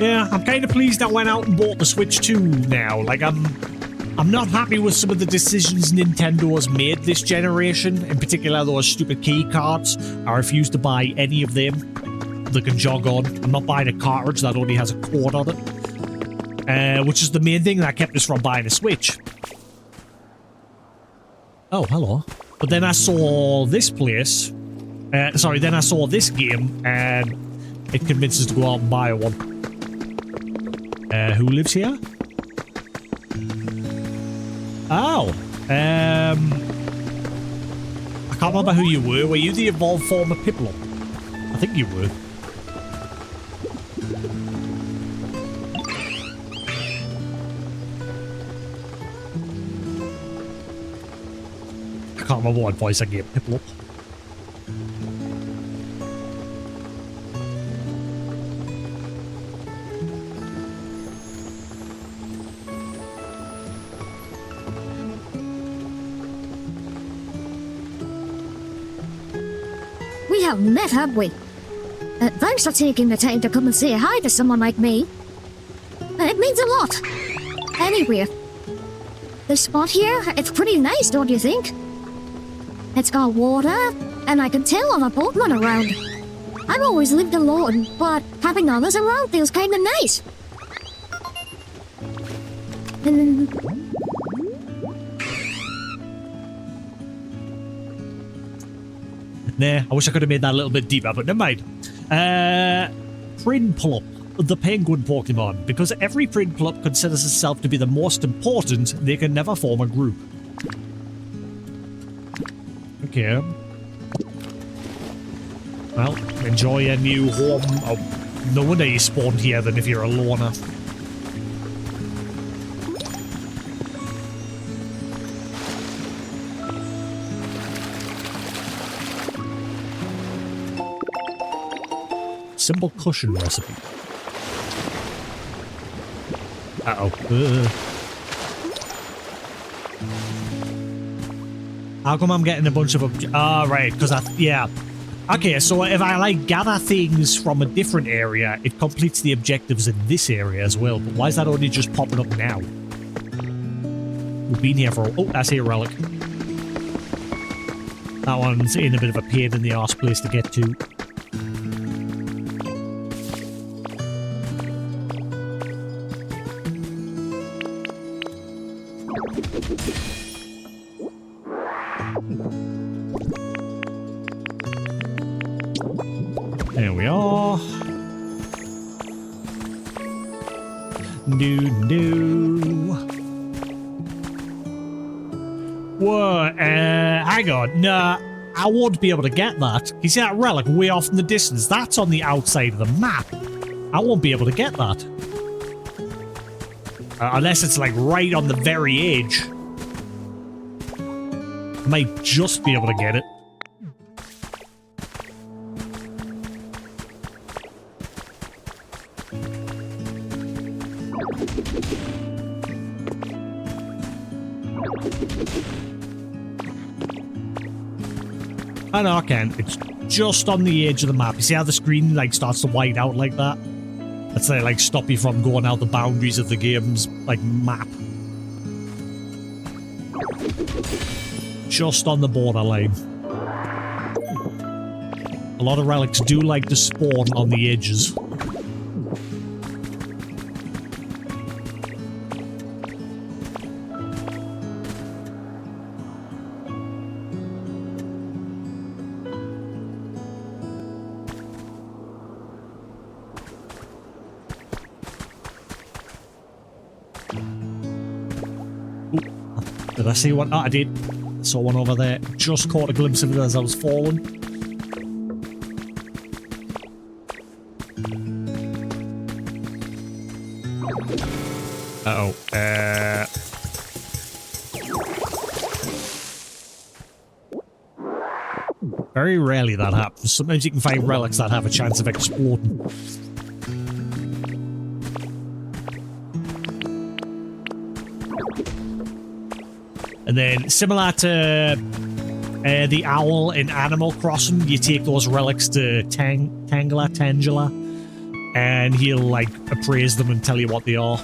Yeah, I'm kind of pleased I went out and bought the Switch 2 now. Like, I'm not happy with some of the decisions Nintendo has made this generation, in particular those stupid key cards. I refuse to buy any of them that can jog on. I'm not buying a cartridge that only has a cord on it. Which is the main thing that kept us from buying a Switch. Oh, hello. But then I saw this place. Sorry, then I saw this game, and it convinced us to go out and buy one. Who lives here? Oh, I can't remember who you were. Were you the evolved form of Piplup? I think you were. I can't remember what voice I gave Piplup. We haven't met, have we? Thanks for taking the time to come and say hi to someone like me. It means a lot. Anyway, this spot here, it's pretty nice, don't you think? It's got water, and I can tell other boatmen around. I've always lived alone, but having others around feels kind of nice. Nah, I wish I could have made that a little bit deeper, but never mind. Prinplup, the penguin Pokemon. Because every Prinplup considers itself to be the most important, they can never form a group. Okay. Well, enjoy your new home. Oh, no wonder you spawned here then if you're a loner. Simple cushion recipe. Uh-oh. How come I'm getting a bunch of... right, because yeah. Okay, so if I, like, gather things from a different area, it completes the objectives in this area as well. But why is that only just popping up now? We've been here for... Oh, that's a relic. That one's in a bit of a pain in the arse place to get to. There we are. No. Whoa, hang on. Nah, I won't be able to get that. You see that relic way off in the distance? That's on the outside of the map. I won't be able to get that. Unless it's like right on the very edge. I might just be able to get it. I know I can. It's just on the edge of the map. You see how the screen like starts to white out like that? That's like stop you from going out the boundaries of the game's like map. Just on the borderline. A lot of relics do like to spawn on the edges. Did I see one? Oh, I did. I saw one over there. Just caught a glimpse of it as I was falling. Uh-oh. Very rarely that happens. Sometimes you can find relics that have a chance of exploding. And then, similar to the owl in Animal Crossing, you take those relics to Tangela, and he'll, like, appraise them and tell you what they are.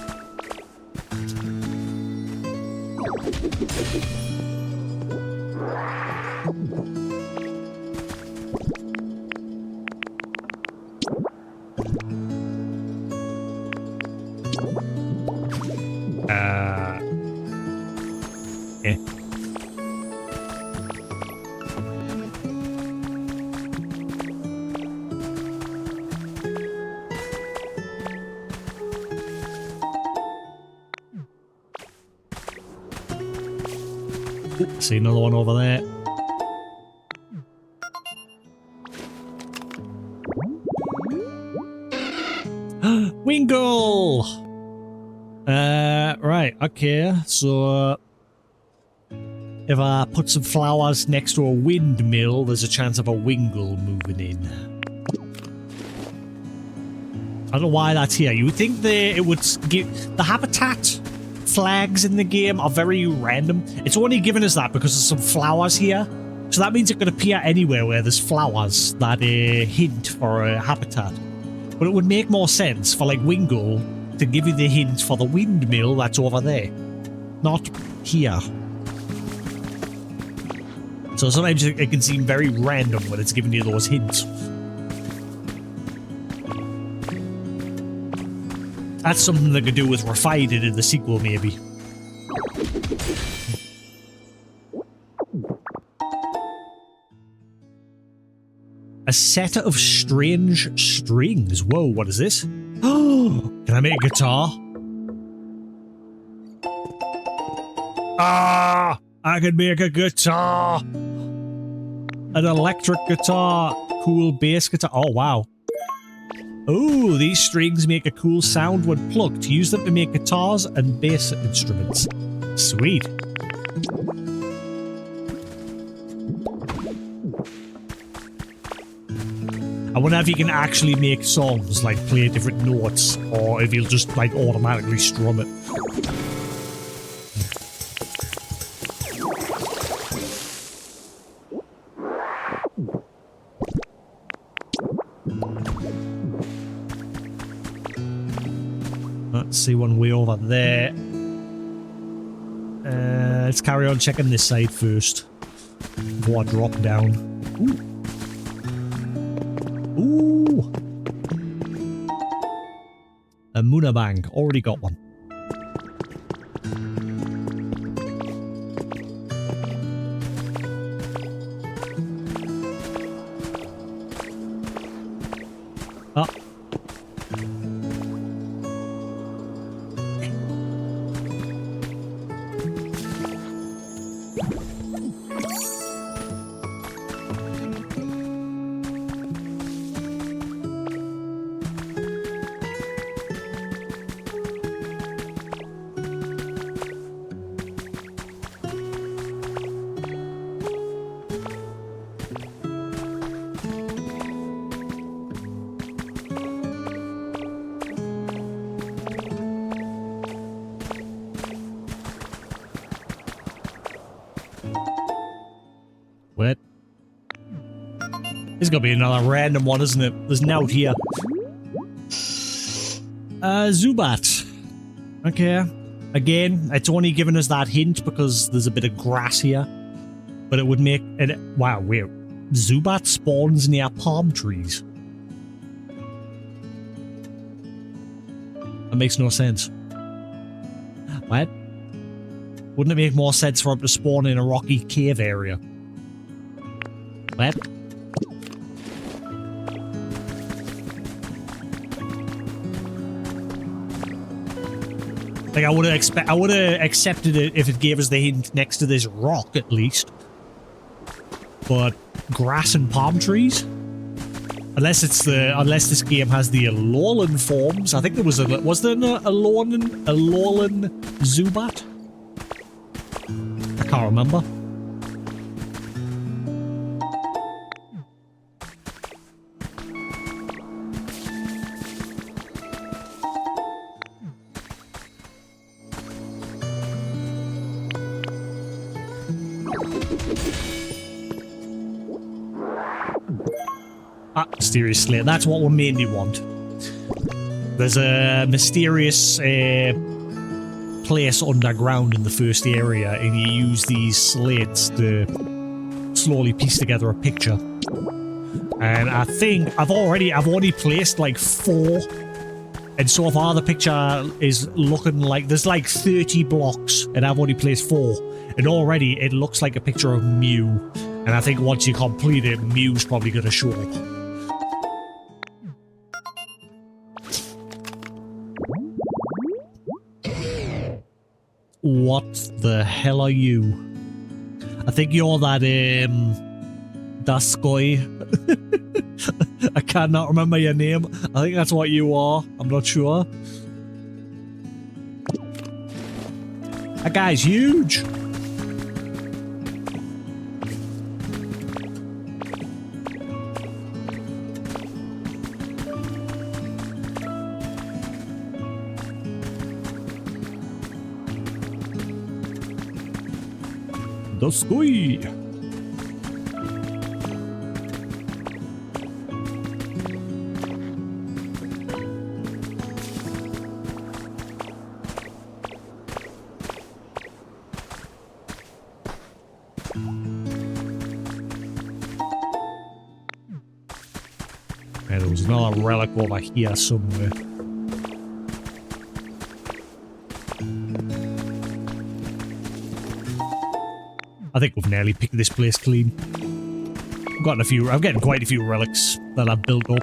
See another one over there. Wingle! Right, okay, so if I put some flowers next to a windmill, there's a chance of a wingle moving in. I don't know why that's here. You would think it would give the habitat flags in the game are very random. It's only given us that because there's some flowers here. So that means it could appear anywhere where there's flowers that hint for a habitat. But it would make more sense for like Wingle to give you the hint for the windmill that's over there. Not here. So sometimes it can seem very random when it's giving you those hints. That's something they could do with refine it in the sequel, maybe. A set of strange strings. Whoa, what is this? Oh, can I make a guitar? Ah, I can make a guitar. An electric guitar. Cool bass guitar. Oh, wow. Oh, these strings make a cool sound when plucked. Use them to make guitars and bass instruments. Sweet. I wonder if you can actually make songs, like play different notes, or if you'll just like automatically strum it. Let's see one way over there. Let's carry on checking this side first before I drop down. Ooh. A Munabang. Already got one. Oh. What? There's gonna be another random one, isn't it? There's a note here. Zubat. Okay. Again, it's only giving us that hint because there's a bit of grass here. But it would make it. Wow, weird. Zubat spawns near palm trees. That makes no sense. What? Wouldn't it make more sense for him to spawn in a rocky cave area? What? Like I would have accepted it if it gave us the hint next to this rock at least. But grass and palm trees? Unless this game has the Alolan forms. I think there was there an Alolan Zubat? I can't remember. Ah, mysterious slate. That's what we mainly want. There's a mysterious place underground in the first area, and you use these slates to slowly piece together a picture. And I think I've already placed like 4, and so far the picture is looking like there's like 30 blocks, and I've only placed 4, and already it looks like a picture of Mew. And I think once you complete it, Mew's probably going to show up. What the hell are you? I think you're that Daskoy. I cannot remember your name. I think that's what you are. I'm not sure. That guy's huge. Daskoy. There was another relic over here somewhere. I think we've nearly picked this place clean. I'm getting quite a few relics that I've built up.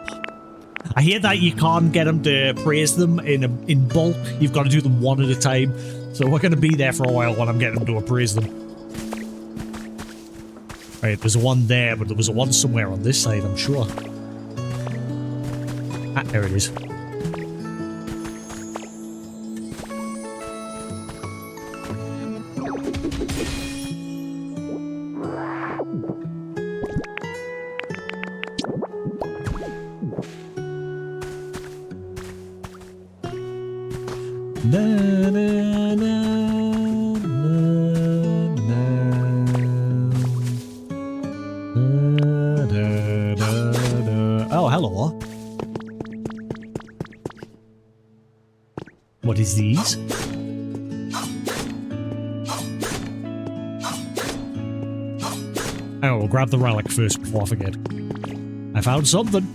I hear that you can't get them to praise them in bulk. You've got to do them one at a time. So we're going to be there for a while when I'm getting them to appraise them. Right, there's one there, but there was one somewhere on this side, I'm sure. Ah, there it is. Oh, hello. What is these? Oh, we'll grab the relic first before I forget. I found something.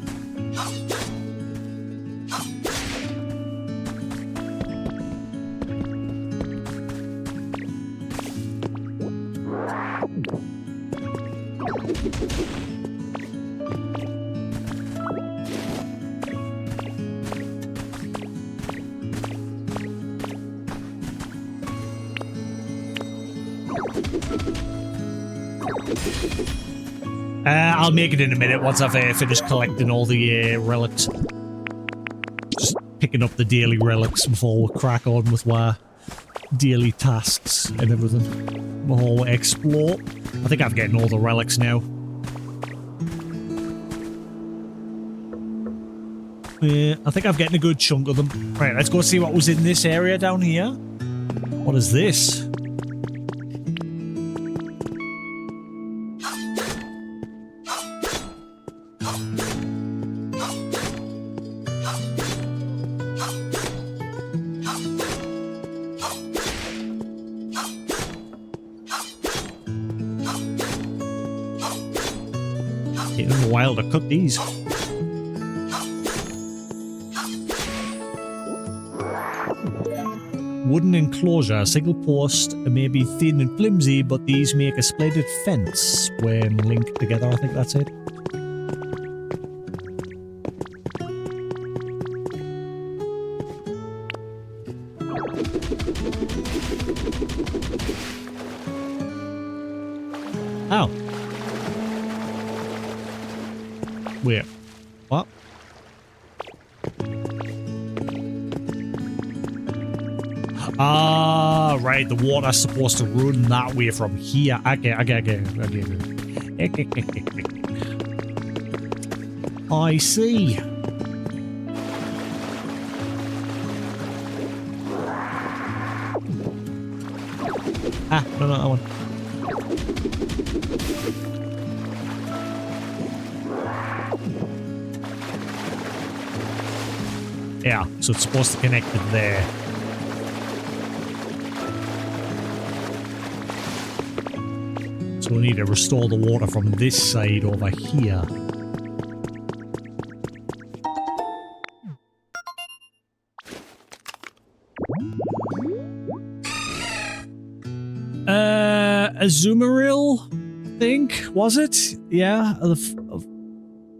I'll make it in a minute once I've finished collecting all the relics. Just picking up the daily relics before we crack on with our daily tasks and everything. Before we explore. I think I'm getting all the relics now. Yeah, I think I'm getting a good chunk of them. Right, let's go see what was in this area down here. What is this? Taking a while to cook these. Wooden enclosure, single post, may be thin and flimsy, but these make a splendid fence when linked together. I think that's it. Oh. Wait. What? Ah, right. The water's supposed to run that way from here. Okay. I see. Ah, no, that one. Yeah, so it's supposed to connect it there. So we need to restore the water from this side over here. Azumarill, I think, was it? Yeah,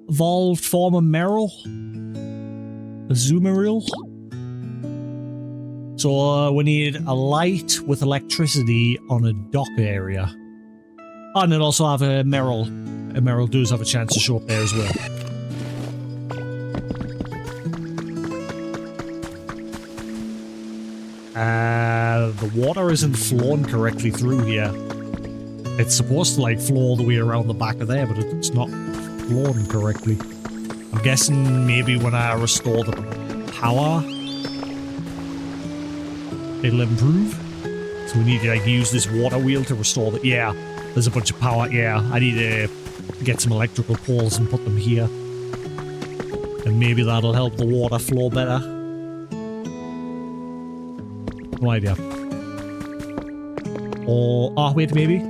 evolved form of Meryl. Azumarill. So we need a light with electricity on a dock area. Oh, and then also have a Meryl. A Meryl does have a chance to show up there as well. The water isn't flowing correctly through here. It's supposed to like flow all the way around the back of there, but it's not flowing correctly. I'm guessing maybe when I restore the power, it'll improve. So we need to like use this water wheel to restore the... Yeah, there's a bunch of power. Yeah, I need to get some electrical poles and put them here. And maybe that'll help the water flow better. No idea. Or... Oh, wait, maybe?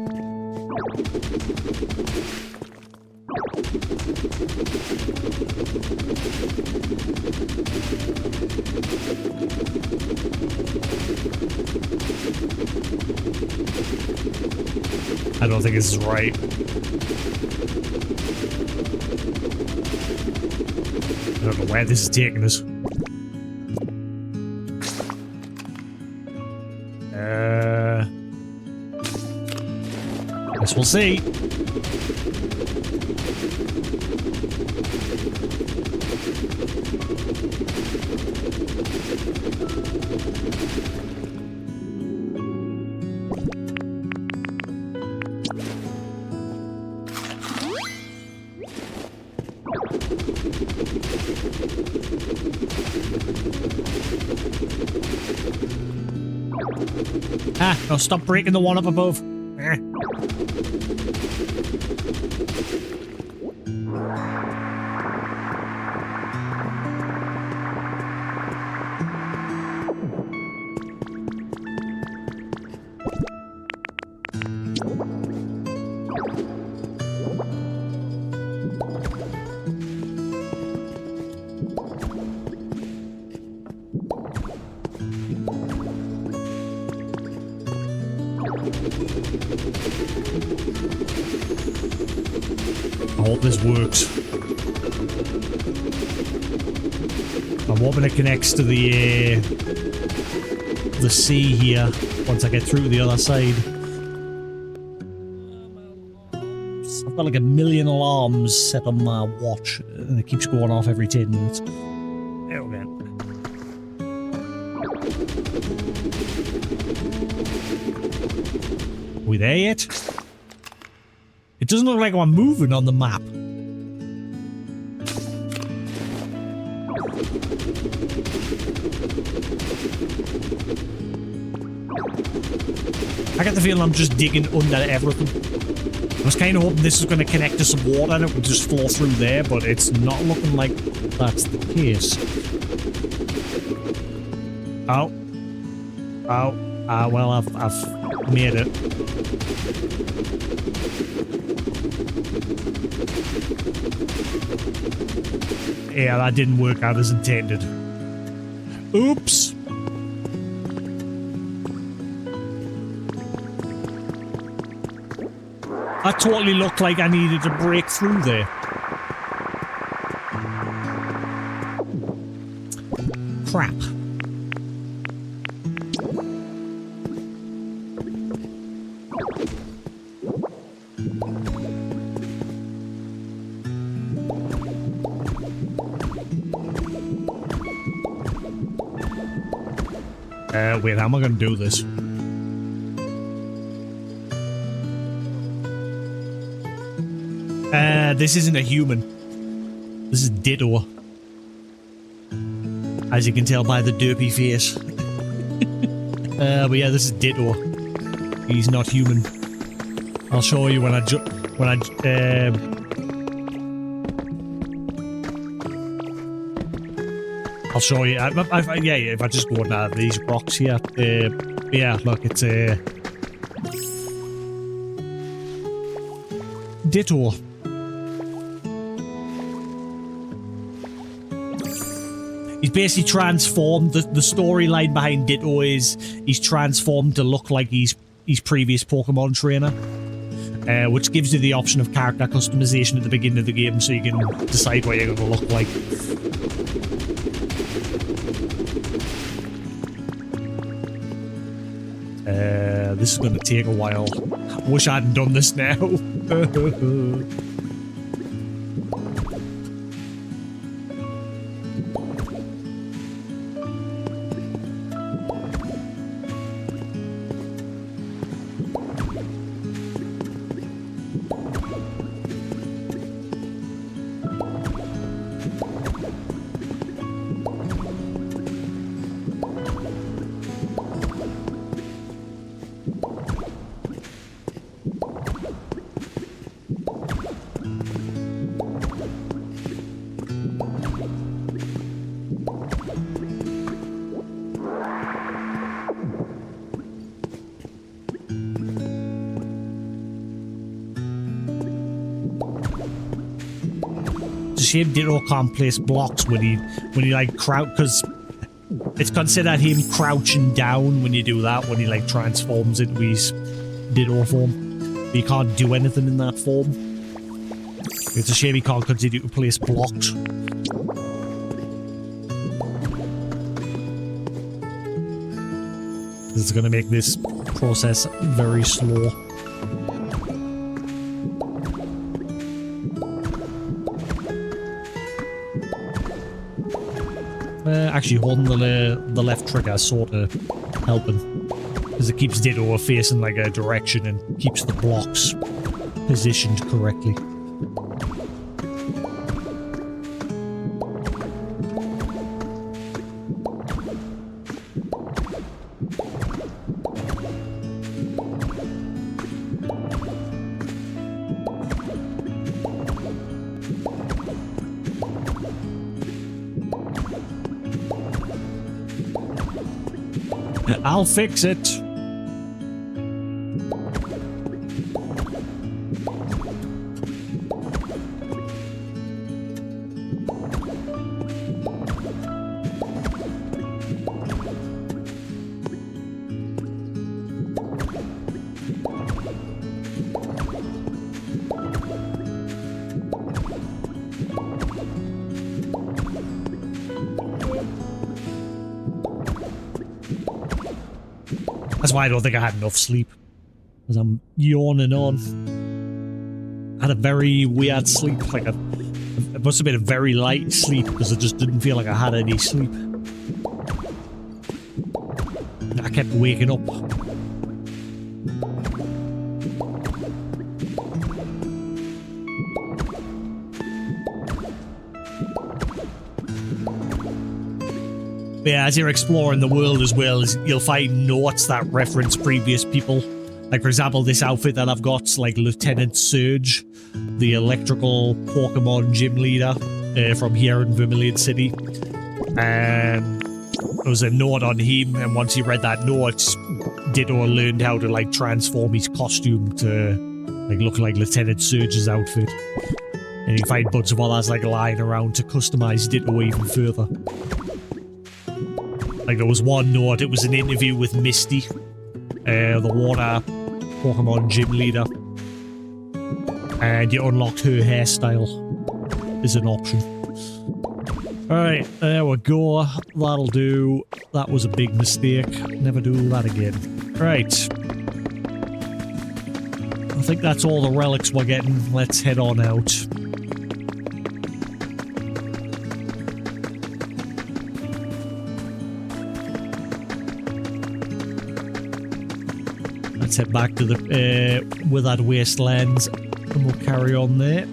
I don't think this is right. I don't know where this is taking us. Guess we'll see. Ah, no, stop breaking the one up above. Eh. I hope this works. I'm hoping it connects to the sea here once I get through to the other side. got like a million alarms set on my watch, and it keeps going off every 10 minutes. There we go. Are we there yet? It doesn't look like I'm moving on the map. I get the feeling I'm just digging under everything. I was kind of hoping this was going to connect to some water and it would just flow through there, but it's not looking like that's the case. Oh. Oh. Well, I've made it. Yeah, that didn't work out as intended. Oops. That totally looked like I needed to break through there. Crap. Wait, how am I going to do this? This isn't a human. This is Ditto. As you can tell by the derpy face. But yeah, this is Ditto. He's not human. I'll show you when I'll show you. Yeah, if I just go under these rocks here. Yeah, look, it's Ditto. He's basically transformed. The storyline behind Ditto is he's transformed to look like his previous Pokemon trainer, which gives you the option of character customization at the beginning of the game, so you can decide what you're going to look like. This is going to take a while. I wish I hadn't done this now. Shame Ditto can't place blocks when he like crouch, because it's considered him crouching down when you do that, when he like transforms into his Ditto form. But he can't do anything in that form. It's a shame he can't continue to place blocks. This is going to make this process very slow. Actually, holding the left trigger is sort of helping, because it keeps Ditto facing like a direction and keeps the blocks positioned correctly. I'll fix it. That's why I don't think I had enough sleep, because I'm yawning on. had a very weird sleep, like it must have been a very light sleep because I just didn't feel like I had any sleep. I kept waking up. But yeah, as you're exploring the world as well, you'll find notes that reference previous people. Like, for example, this outfit that I've got's like Lieutenant Surge, the electrical Pokemon gym leader from here in Vermilion City. And there was a note on him, and once he read that note, Ditto learned how to like transform his costume to like look like Lieutenant Surge's outfit. And you find bunch of others like lying around to customize Ditto even further. Like there was one note, it was an interview with Misty, the water Pokemon gym leader. And you unlocked her hairstyle as an option. Alright, there we go. That'll do. That was a big mistake. Never do that again. Right. I think that's all the relics we're getting. Let's head on out. Let's head back to the Withered Wastelands and we'll carry on there.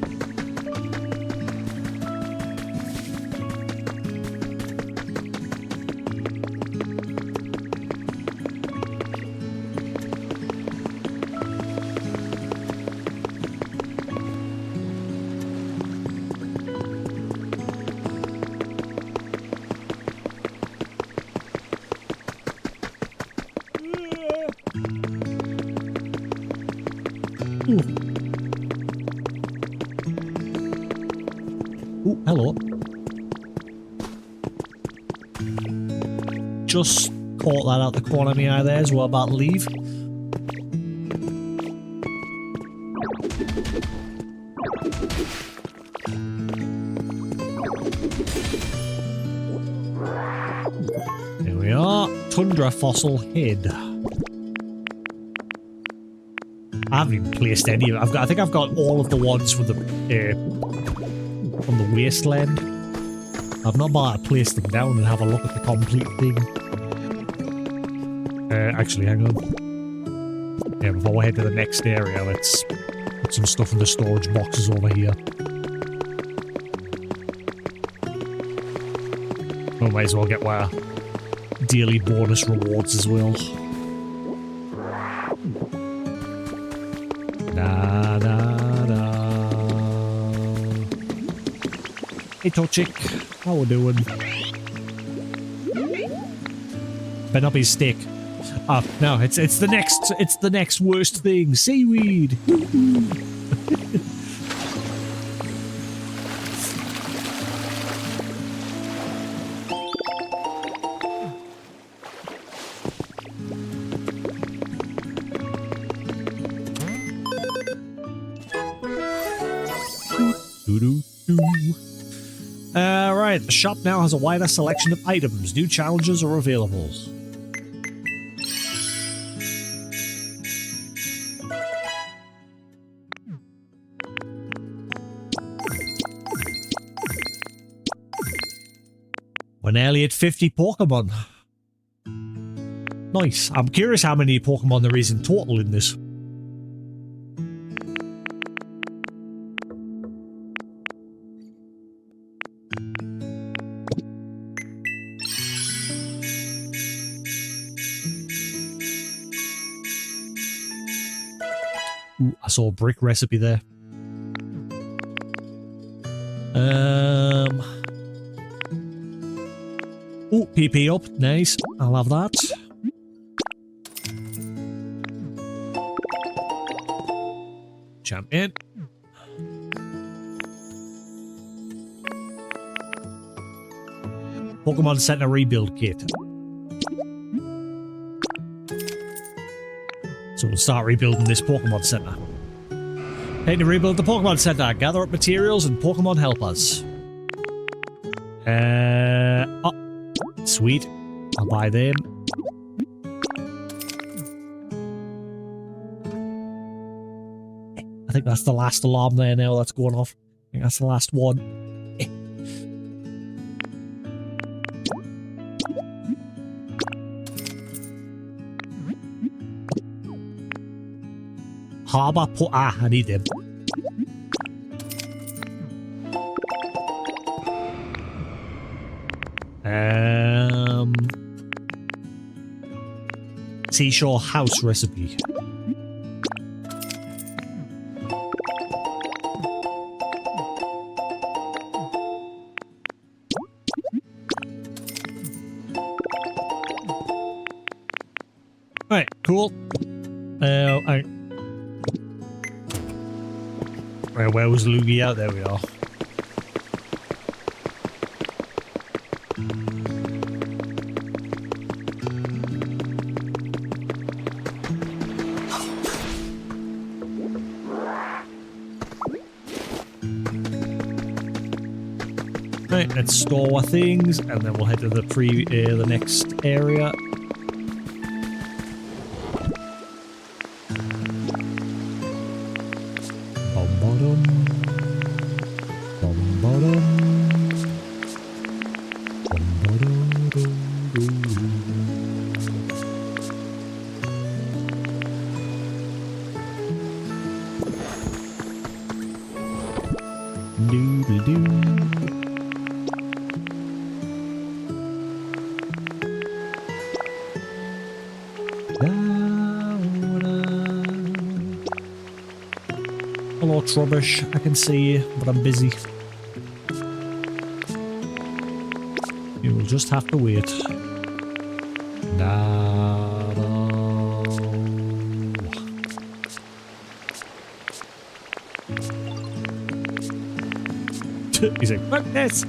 Ooh, hello. Just caught that out the corner of my eye there as we're about to leave. Here we are. Tundra Fossil Head. I haven't even placed any of it. I think I've got all of the ones from the wasteland. I've not bothered to place them down and have a look at the complete thing. Actually, hang on. Yeah, before we head to the next area, let's put some stuff in the storage boxes over here. We might as well get our daily bonus rewards as well. Da da da. Hey Tochik, how we doing? Better not be a stick. Ah, no, it's the next worst thing. Seaweed. Right, the shop now has a wider selection of items. New challenges are available. We're nearly at 50 Pokemon. Nice. I'm curious how many Pokemon there is in total in this. Ooh, I saw a brick recipe there. Ooh, PP up. Nice. I'll have that. Champion. Pokemon Center Rebuild Kit. So we'll start rebuilding this Pokemon Center. Hey, to rebuild the Pokemon Center, gather up materials and Pokemon help us. Oh, sweet. I'll buy them. think that's the last alarm there now that's going off. I think that's the last one. Harbour put I need them. Seashore house recipe. Right, cool. Where was Luigi out? There we are. Right, let's store our things, and then we'll head to the next area. Hello, Trubbish. I can see you, but I'm busy. You will just have to wait. He's like, fuck this!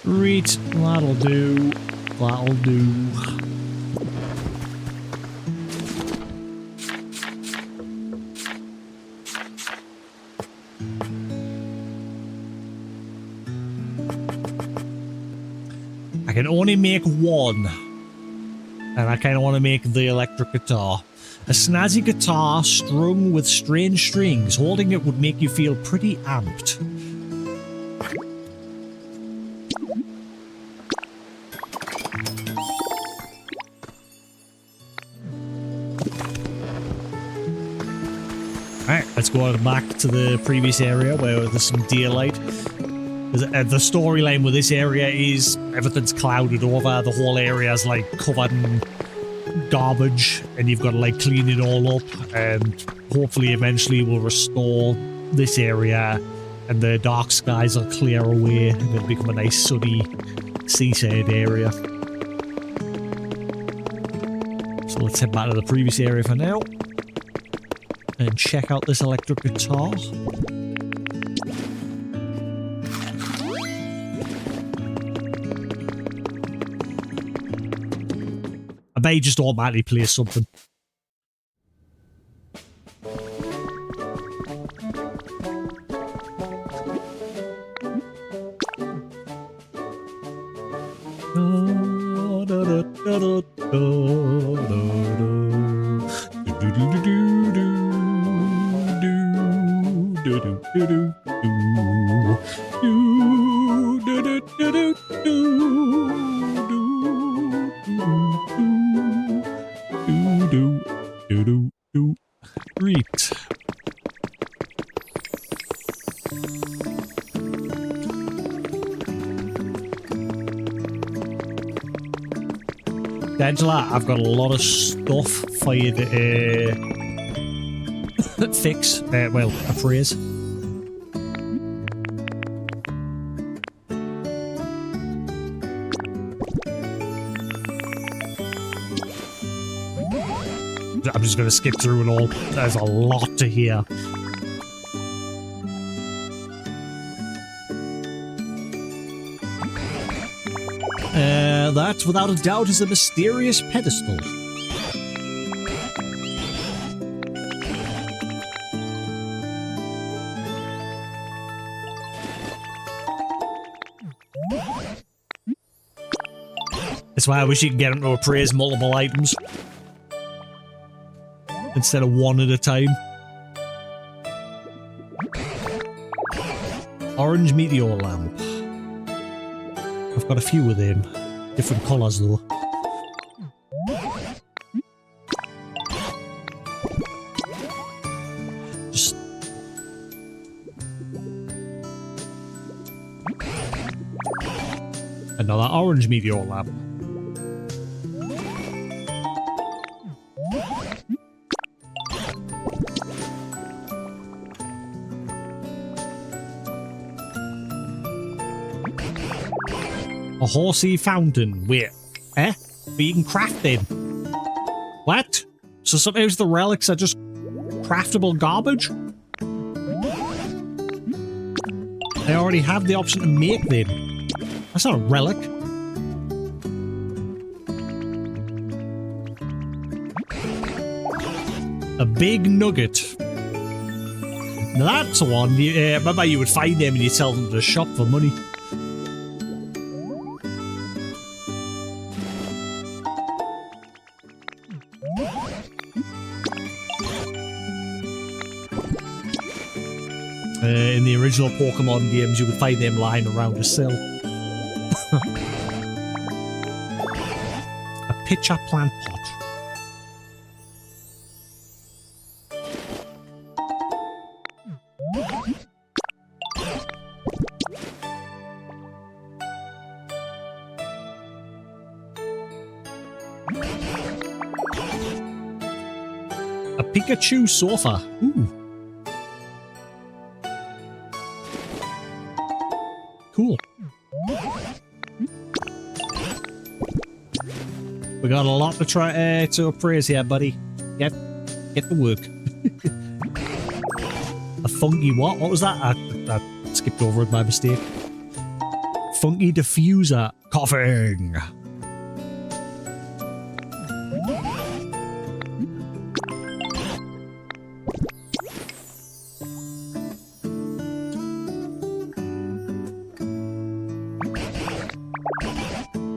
Reach, that'll do. That'll do. I can only make one, and I kind of want to make the electric guitar. A snazzy guitar strung with strange strings. Holding it would make you feel pretty amped. Alright, let's go back to the previous area where there's some daylight. The storyline with this area is everything's clouded over. The whole area is like covered in garbage, and you've got to like clean it all up, and hopefully eventually we'll restore this area and the dark skies will clear away and it'll become a nice sunny seaside area. So let's head back to the previous area for now and check out this electric guitar. I bet he just automatically plays something. Great. Angela, I've got a lot of stuff for you to fix. Well, appraise. I'm just going to skip through it all. There's a lot to hear. That, without a doubt, is a mysterious pedestal. That's why I wish you could get them to appraise multiple items instead of one at a time. Orange meteor lamp. I've got a few of them. Different colours though. Just another orange meteor lamp. A horsey fountain. Wait. Eh? But you can craft them. What? So sometimes the relics are just craftable garbage? I already have the option to make them. That's not a relic. A big nugget. Now that's one. Remember you would find them and you'd sell them to the shop for money. In the original Pokemon games, you would find them lying around to sell. A pitcher plant pot. A Pikachu sofa. Ooh. Cool. We got a lot to try to appraise here, buddy. Get to work. A funky what? What was that? I skipped over it by mistake. Funky diffuser. Coughing.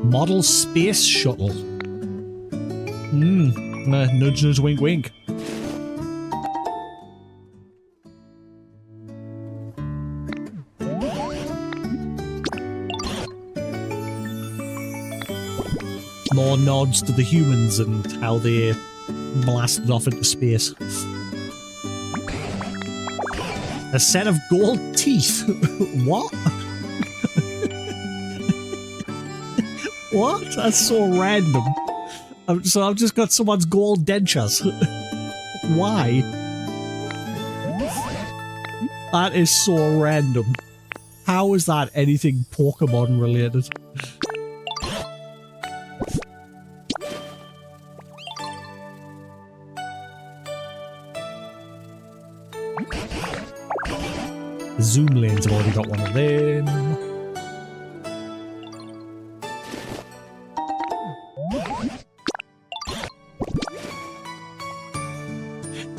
Model space shuttle. Nudge nudge wink wink. More nods to the humans and how they blasted off into space. A set of gold teeth. What? What? That's so random. So I've just got someone's gold dentures. Why? That is so random. How is that anything Pokemon related? Zoom lanes have already got one of them.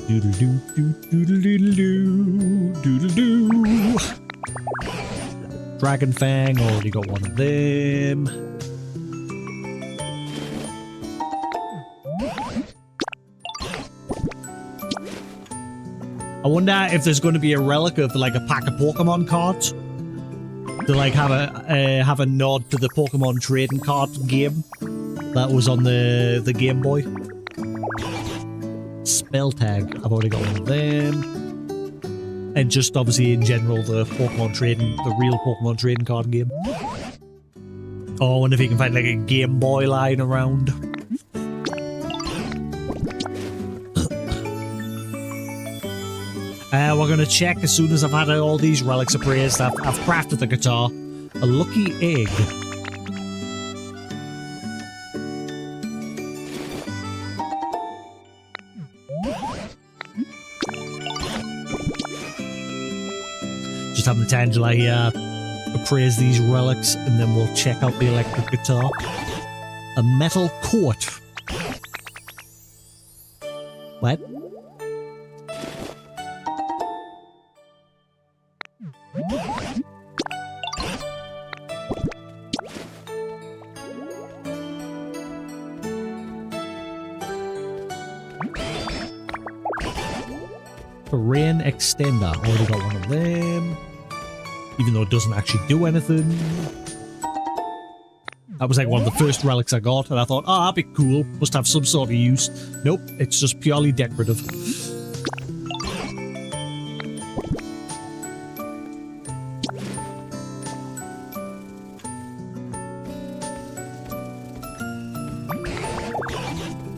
Doodle-doo, doodle-doodle-doo, doodle-doo. Dragon Fang, already got one of them. I wonder if there's going to be a relic of like a pack of Pokemon cards to like have a nod to the Pokemon trading card game that was on the Game Boy. Spell tag, I've already got one of them. And just obviously in general the real Pokemon trading card game. Oh, I wonder if you can find like a Game Boy lying around. We're gonna check as soon as I've had all these relics appraised. I've crafted the guitar. A lucky egg. just having the time to like appraise these relics, and then we'll check out the electric guitar. A metal coat. What? Terrain extender. Already got one of them. Even though it doesn't actually do anything. That was like one of the first relics I got, and I thought, oh, that'd be cool. Must have some sort of use. Nope, it's just purely decorative.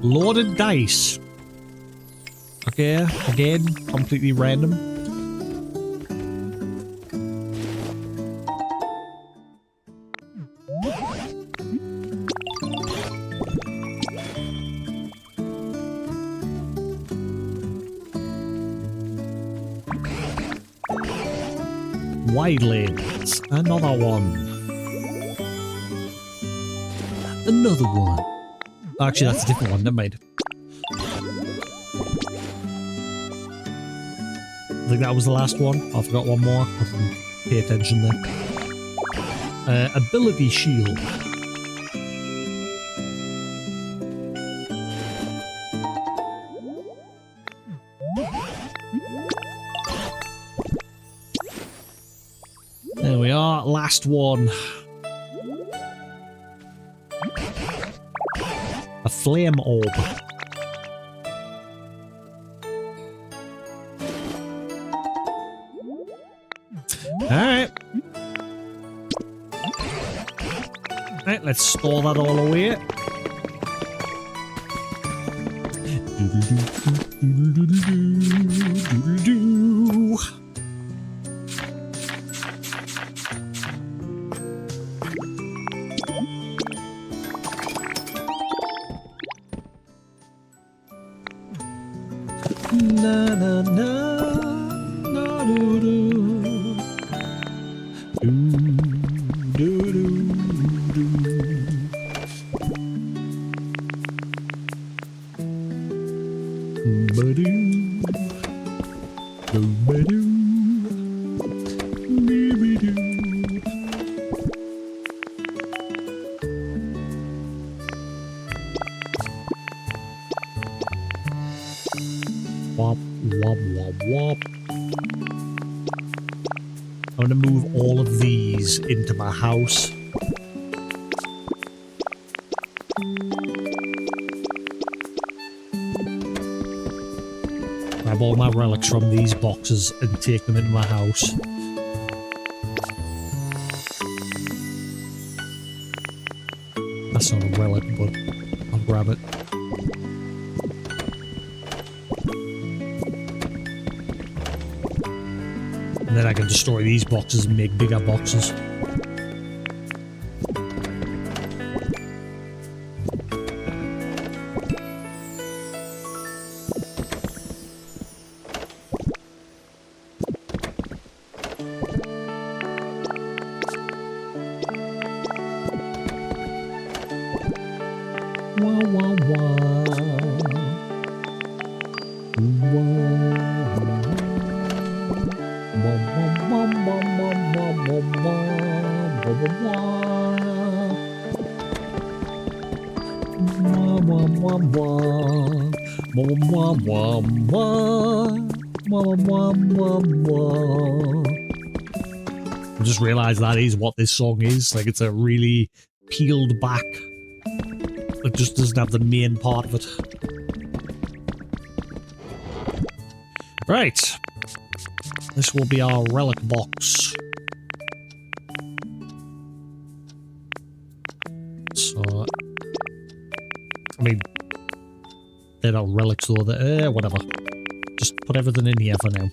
Loaded dice. Okay, again, completely random. Wildlands. Another one. Another one. Actually, that's a different one. Never mind. I think that was the last one. I forgot one more. I didn't pay attention there. Ability shield. There we are. Last one. A flame orb. Alright. Right, let's store that all away. Na na na na do do. Wop, wop, wop, wop. I'm going to move all of these into my house. Grab all my relics from these boxes and take them into my house. That's not a relic, but I'll grab it. And then I can destroy these boxes and make bigger boxes. Wah, wah, wah. I just realised that is what this song is. Like, it's a really peeled back. It just doesn't have the main part of it. Right. This will be our relic box. So, I mean, they're not relics though, they're, whatever. Just put everything in here for now.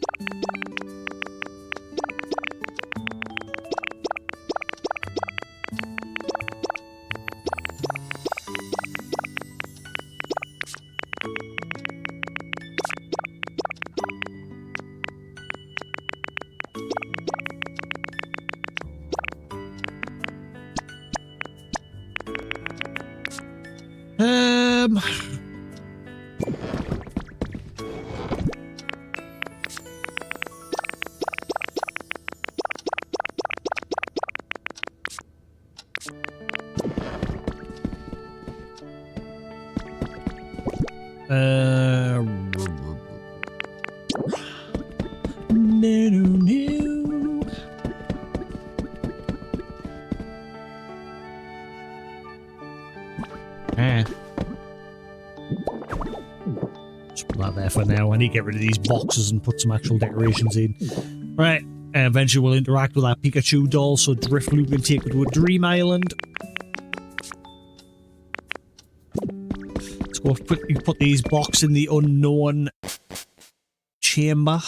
No. Just put that there for now. I need to get rid of these boxes and put some actual decorations in. Right. Eventually we'll interact with that Pikachu doll, so Driftloop can take it to a dream island. Let's go put these boxes in the unknown chamber.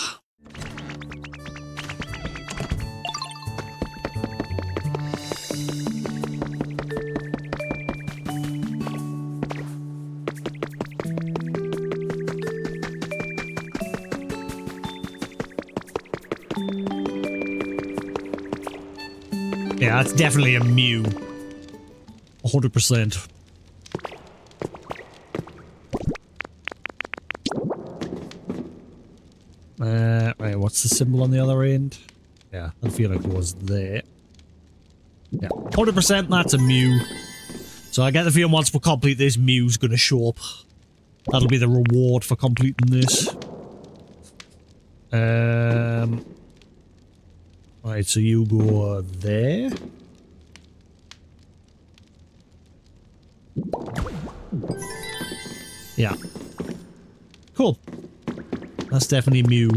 Yeah, that's definitely a Mew. 100%. Right, what's the symbol on the other end? Yeah, I feel like it was there. Yeah, 100% that's a Mew. So I get the feeling once we complete this, Mew's gonna show up. That'll be the reward for completing this. Right, so you go there. Yeah. Cool. That's definitely Mew.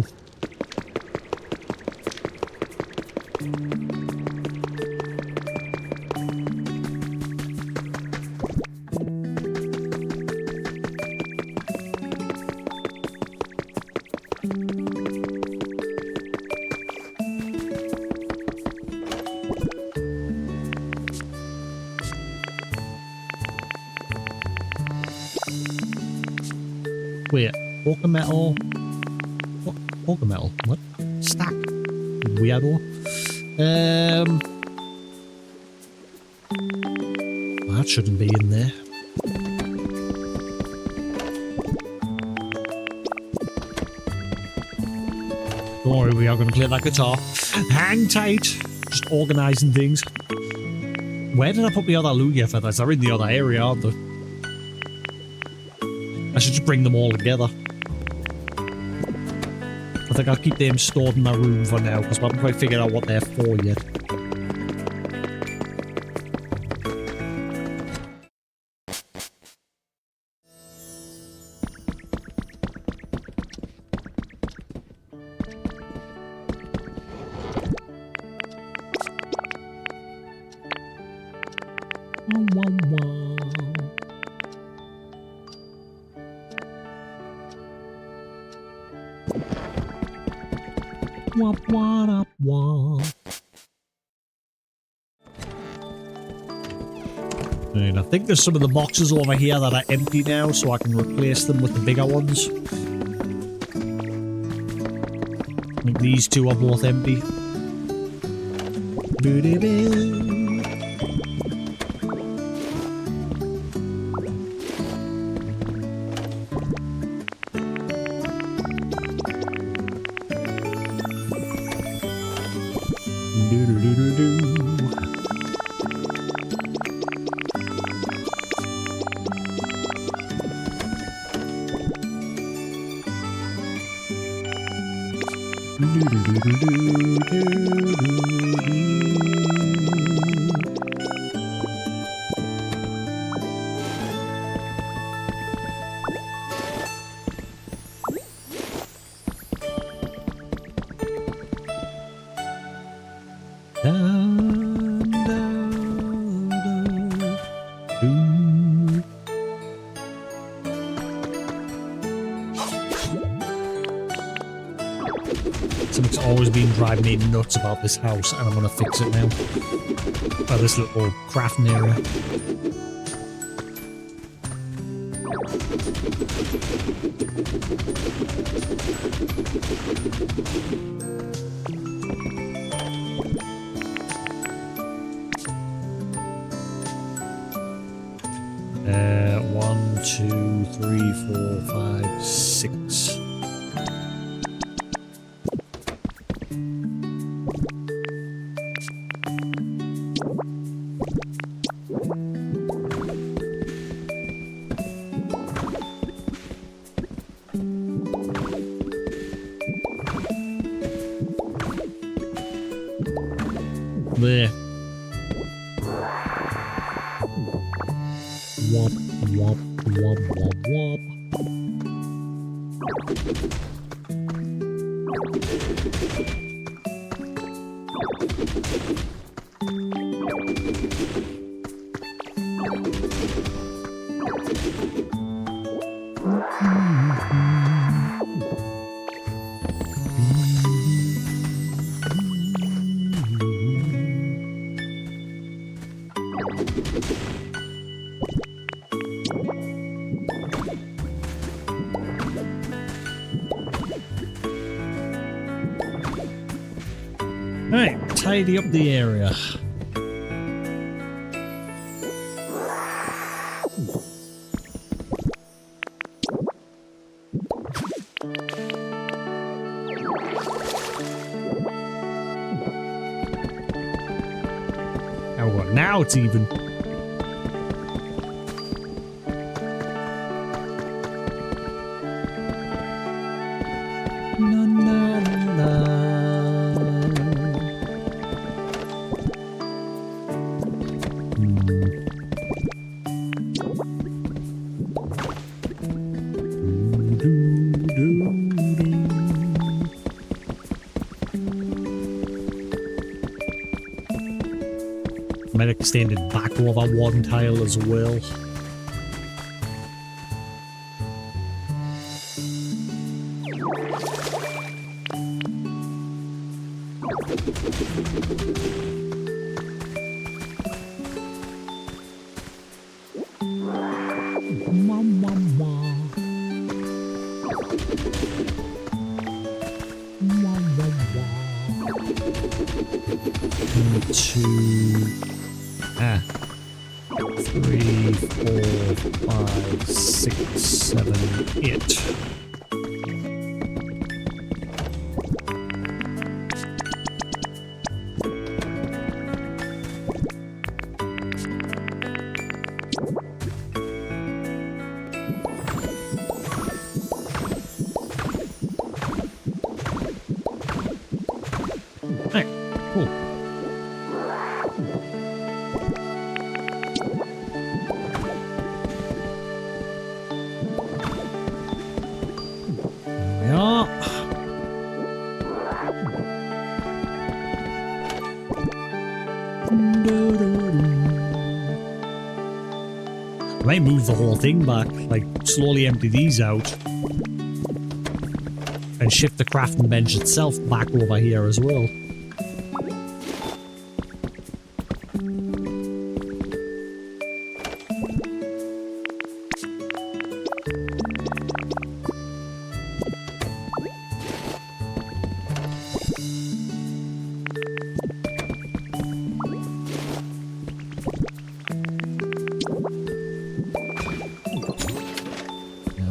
Wait, Pokemon? What? Pokemon? What? Stack? Weirdo. That shouldn't be in there. Don't worry, we are going to play that guitar. Hang tight. Just organising things. Where did I put the other Lugia feathers? They're in the other area, aren't they? I should just bring them all together. I think I'll keep them stored in my room for now, because I haven't quite figured out what they're for yet. And I think there's some of the boxes over here that are empty now, so I can replace them with the bigger ones. I think these two are both empty. Something's always been driving me nuts about this house, and I'm gonna fix it now. This little crafting area. One, 2, 3, 4, 5, 6. There. Wop, wop, wop, wop, wop. Right, tidy up the area. Oh, well, now it's even. Na, na, na. Might extend it back over one tile as well. Three, 4, 5, 6, 7, 8. Hey, cool. I might move the whole thing back, like slowly empty these out and shift the crafting bench itself back over here as well.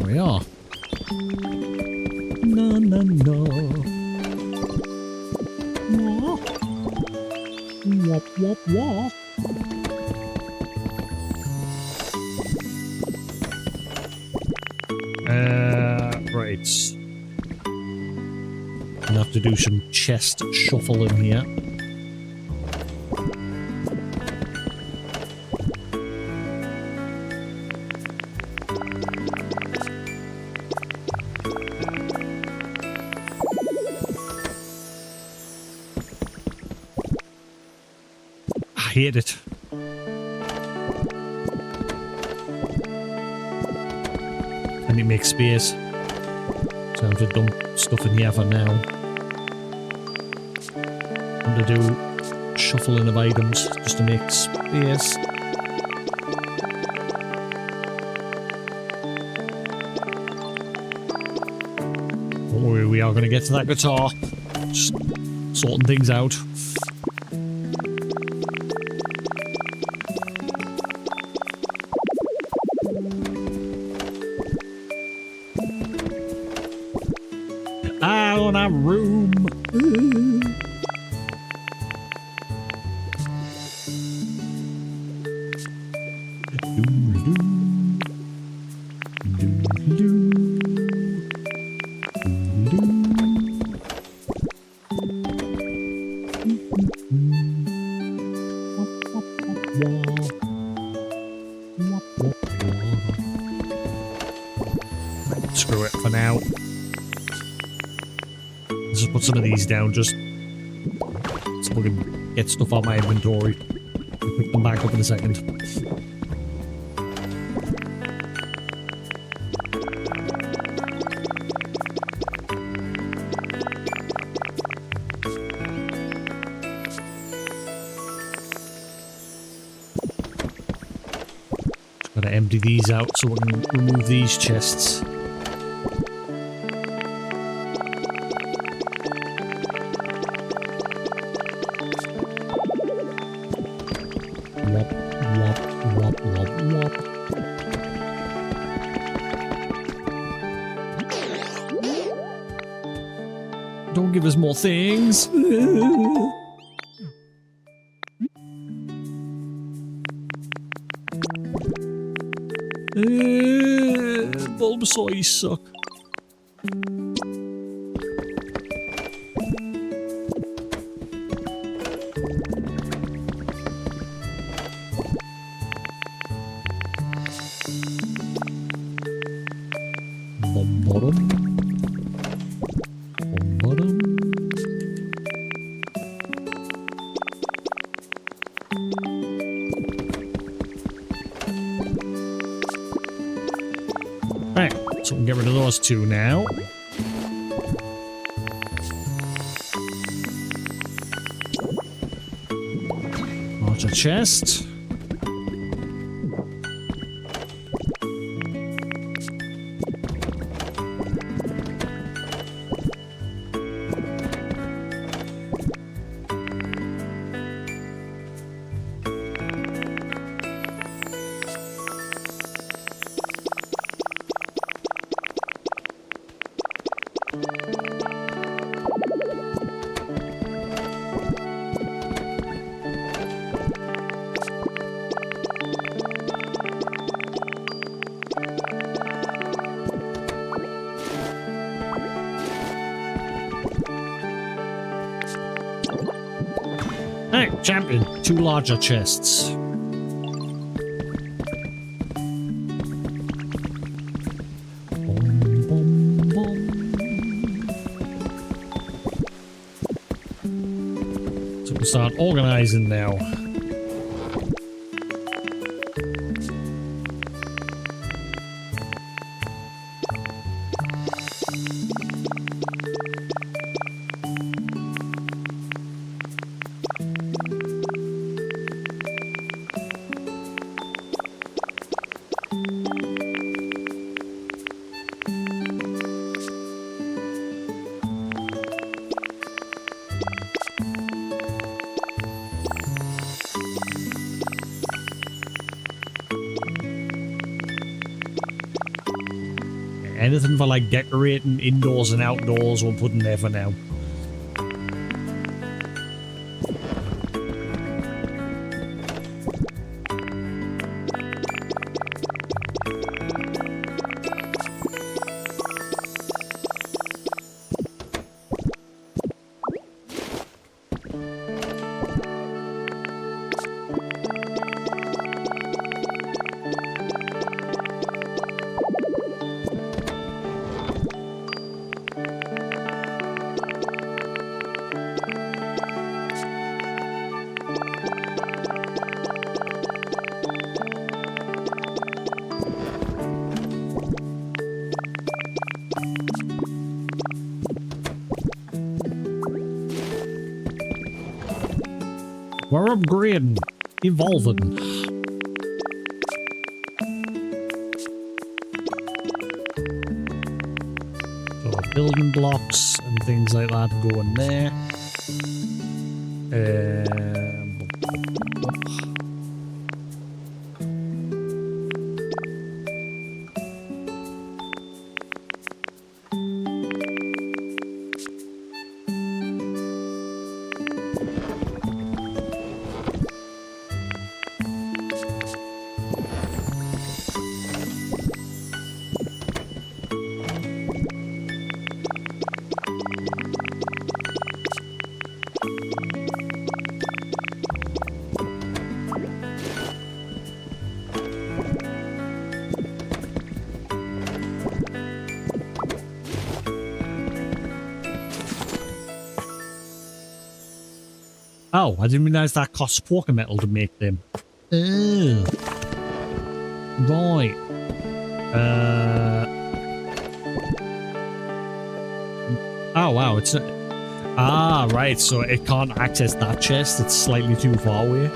We are. No, no, no. Wop, wop, wop. Right. Gonna have to do some chest shuffling here. I hate it. I need to make space. So I'm to dump stuff in here for now. I'm to do shuffling of items just to make space. Don't worry, we are going to get to that guitar. Just sorting things out. out of room. Screw it for now. Let's just put some of these down just so we can get stuff out my inventory. We'll pick them back up in a second. Just gotta empty these out so we can remove these chests. Don't give us more things. Bulbasaur, you suck. Right, so we can get rid of those two now. Larger chest. Alright, champion. Two larger chests. So we'll start organizing now. Anything for like decorating indoors and outdoors we'll put in there for now. We're upgrading, evolving. So building blocks and things like that go in there. Oh, I didn't realize that costs poker metal to make them. Oh. Right. Oh, wow. It's... Ah, right. So it can't access that chest. It's slightly too far away.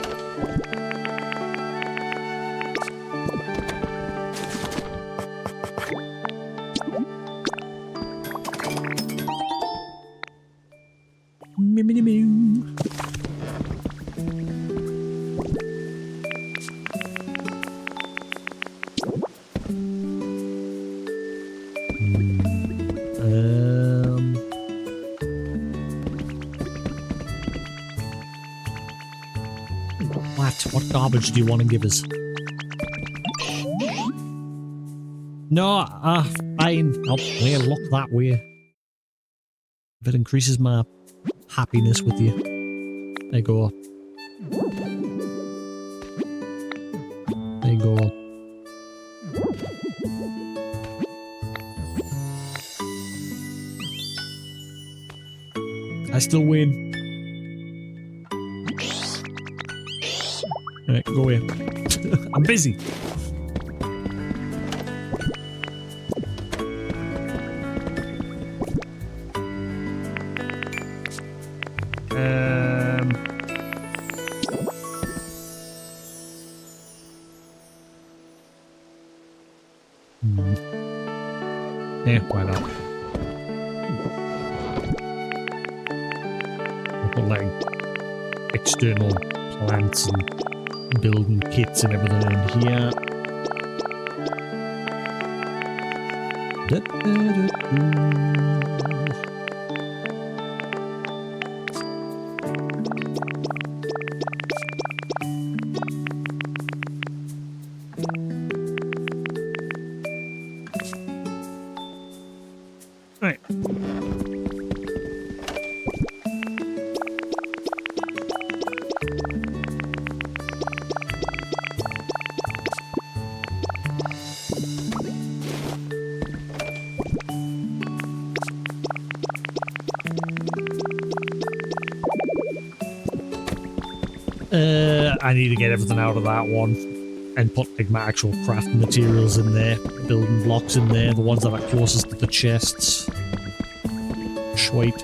What garbage do you want to give us? No, fine. I'll look that way. If it increases my happiness with you. There you go. There you go. I still win. Alright, go away. I'm busy. Yeah, why not? We'll put like external plants and building kits and everything in here. Right. I need to get everything out of that one and put like my actual crafting materials in there, building blocks in there, the ones that are closest to the chests. Sweet.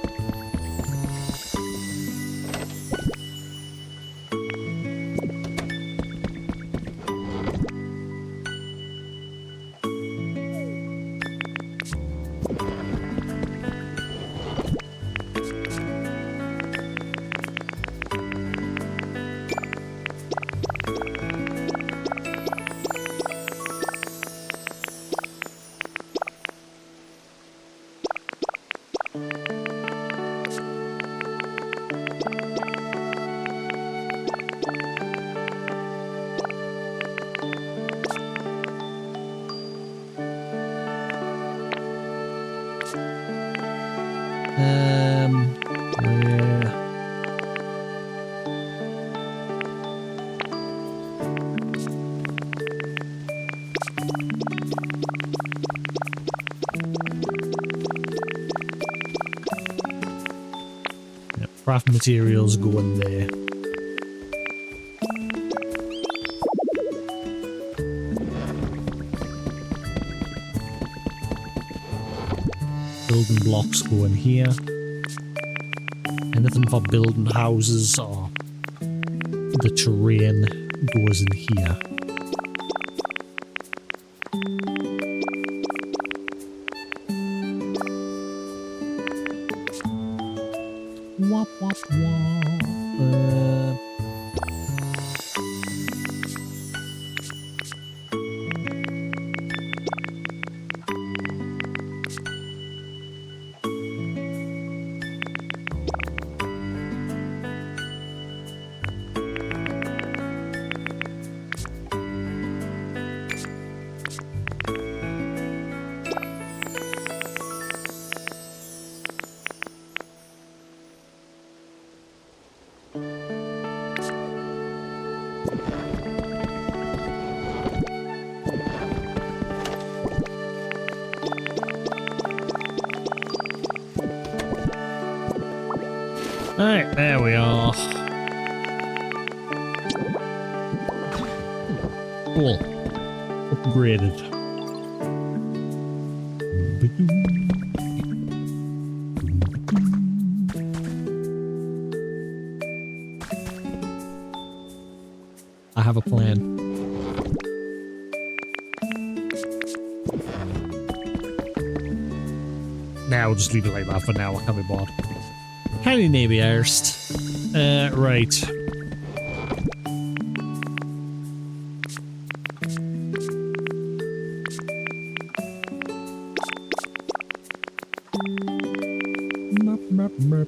Craft materials go in there. Building blocks go in here. Anything for building houses or the terrain goes in here. Wop, wop, wop. Alright, there we are. Cool. Upgraded. I have a plan. Now, just leave it like that for now. I can't be bothered. Howdy, maybe first. Right. Merp.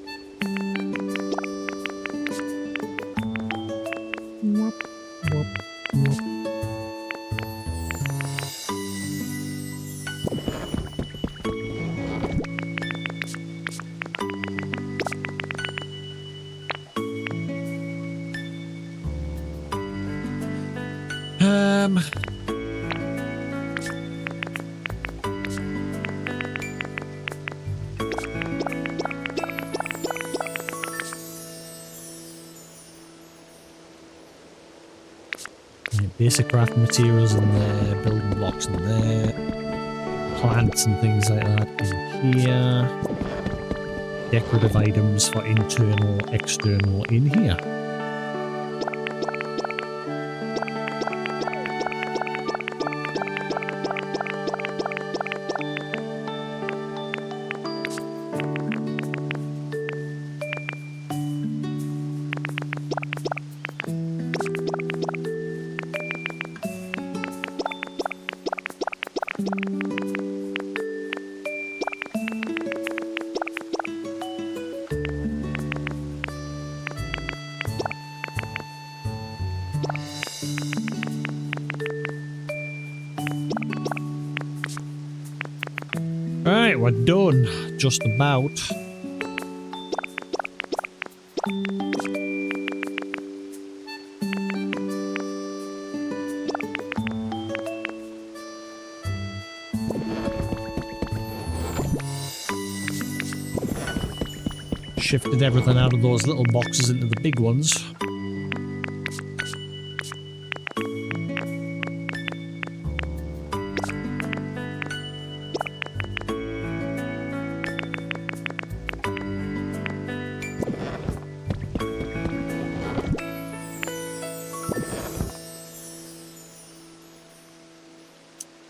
Basic craft materials in there, building blocks in there, plants and things like that in here, decorative items for internal, external in here. Right, we're done. Just about. Shifted everything out of those little boxes into the big ones.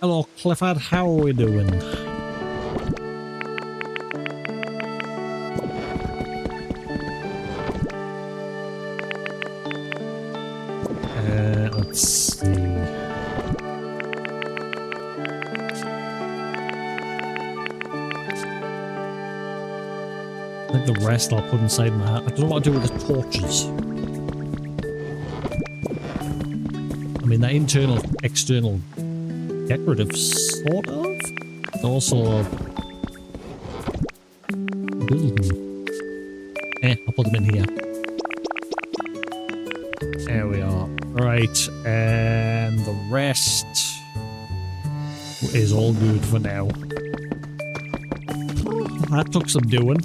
Hello, Clifford. How are we doing? Let's see. I think the rest I'll put inside my hat. I don't know what to do with the torches. I mean, that internal, external, decorative, sort of. Also, building. I'll put them in here. There we are. Right, and the rest is all good for now. That took some doing.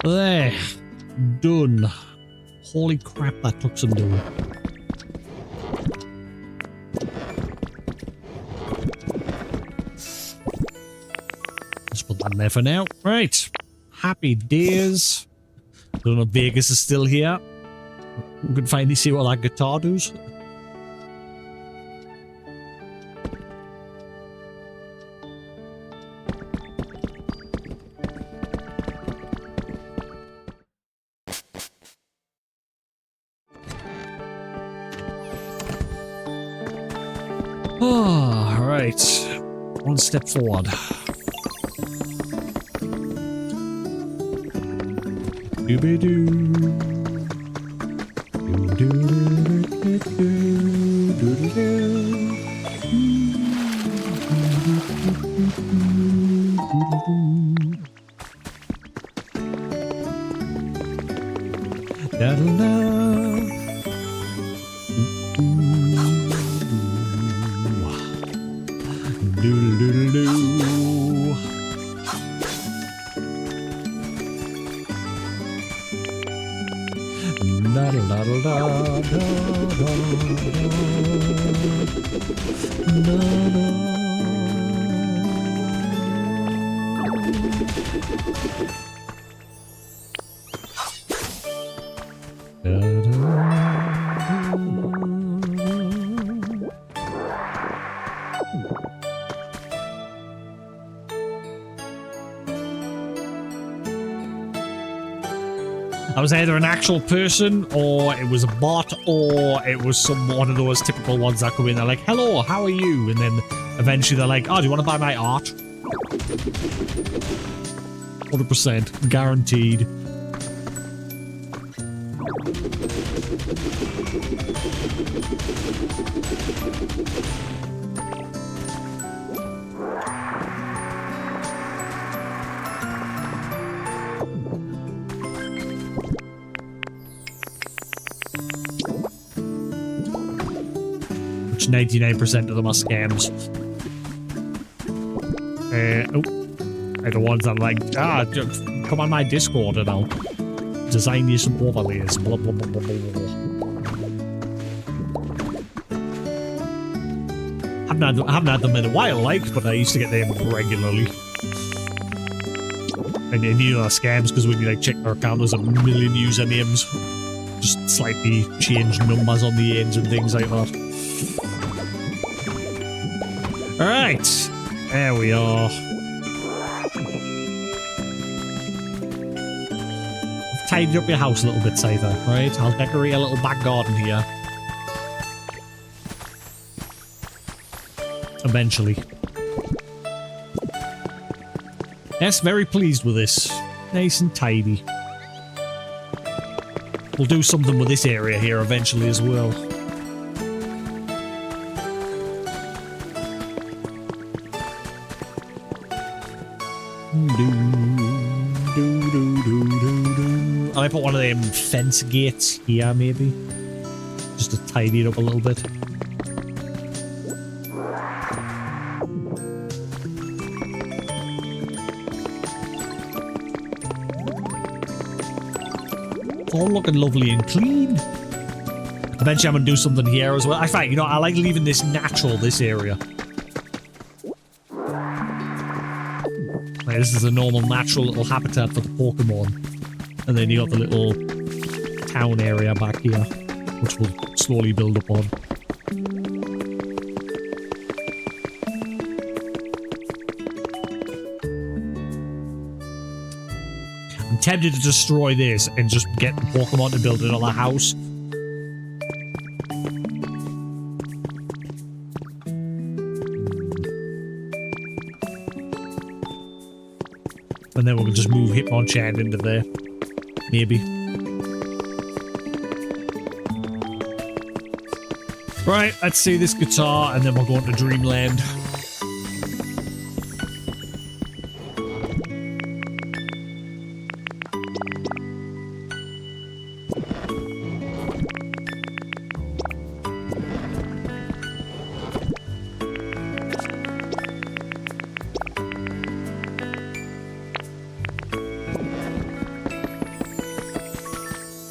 There. Done. Holy crap, that took some doing. Let's put that in there for now. Right. Happy days. Don't know if Vegas is still here. We can finally see what that guitar does. Oh, right. One step forward. Doo-be-doo. Doo-doo-doo-doo-doo-doo-doo-doo. Da da da. I was either an actual person, or it was a bot, or it was one of those typical ones that come in. They're like, "Hello, how are you?" And then eventually they're like, "Oh, do you want to buy my art?" 100% guaranteed. Which 99% of them are scams. They're the ones that are like, come on my Discord and I'll design you some overlays. Blah, blah, blah, blah, blah, blah. Haven't had them in a while, like, but I used to get them regularly. And you know they're scams because when you like check their account, there's a million usernames. Just slightly change numbers on the ends and things like that. Alright, there we are. I've tidied up your house a little bit, Scyther, right? I'll decorate a little back garden here. Eventually. Yes, very pleased with this. Nice and tidy. We'll do something with this area here eventually as well. I might put one of them fence gates here, maybe. Just to tidy it up a little bit. All looking lovely and clean. Eventually I'm going to do something here as well. I find, you know, I like leaving this natural, this area. Like, this is a normal, natural little habitat for the Pokemon. And then you got the little town area back here, which we'll slowly build up on. I'm tempted to destroy this and just get the Pokemon to build another house. And then we'll just move Hitmonchan into there. Maybe. Right, let's see this guitar and then we'll go into Dreamland.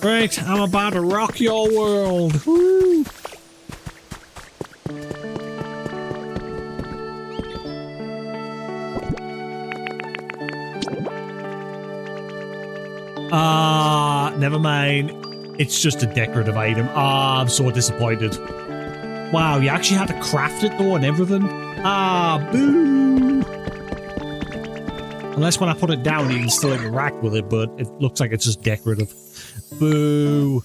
Right, I'm about to rock your world. Woo! Never mind. It's just a decorative item. I'm so disappointed. Wow, you actually had to craft it though and everything? Boo! Unless when I put it down you can still interact with it, but it looks like it's just decorative. Boo!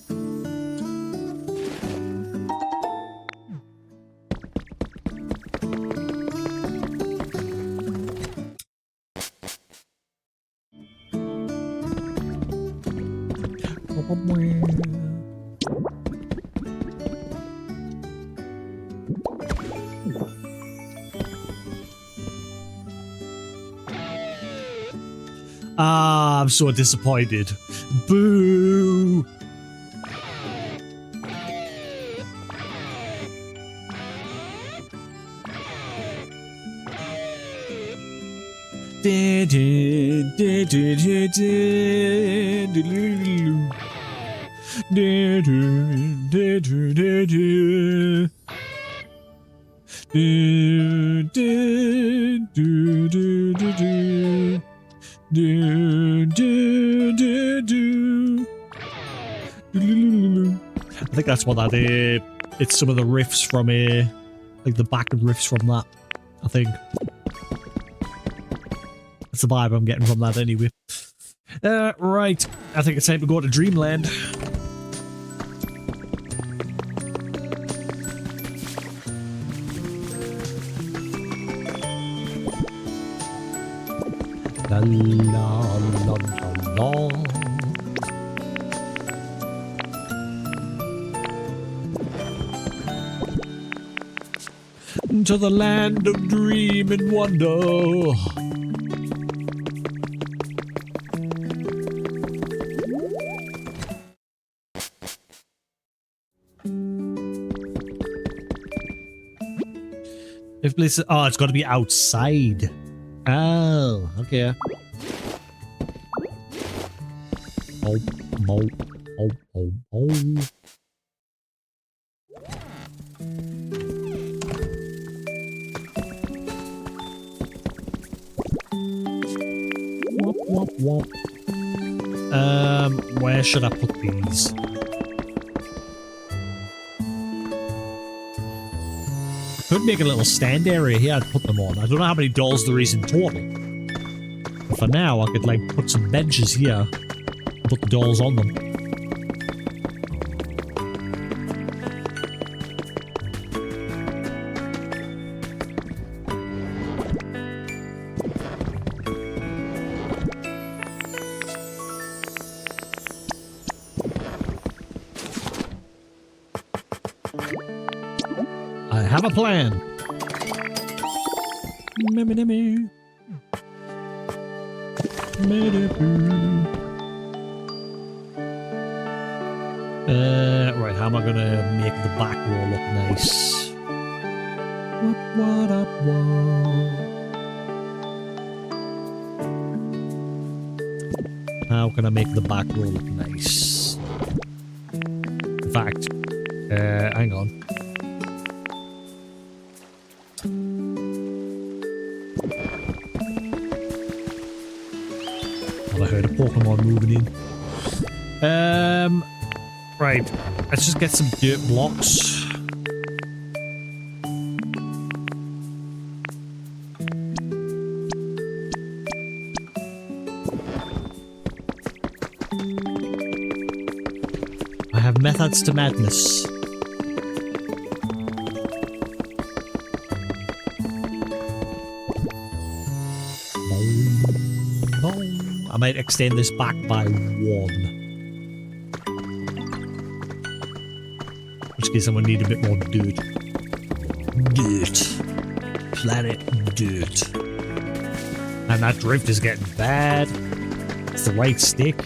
Ah, I'm so disappointed. Boo! I think that's what that is. It's some of the riffs from like the back and riffs from that, I think. That's the vibe I'm getting from that anyway. Right. I think it's time to go to Dreamland. La la la la la. To the land of dream and wonder. If place, oh, it's got to be outside. Oh, okay. Oh, oh, oh, oh, oh. Wop, wop, wop. Where should I put these? Could make a little stand area here and put them on. I don't know how many dolls there is in total. But for now, I could like put some benches here and put the dolls on them. I have a plan. Right, how am I gonna make the back wall look nice? How can I make the back wall look nice? In fact, hang on. I heard a Pokemon moving in. Right. Let's just get some dirt blocks. I have methods to madness. I might extend this back by 1. In which case I'm gonna need a bit more dirt. Dirt. Planet dirt. And that drift is getting bad. It's the right stick.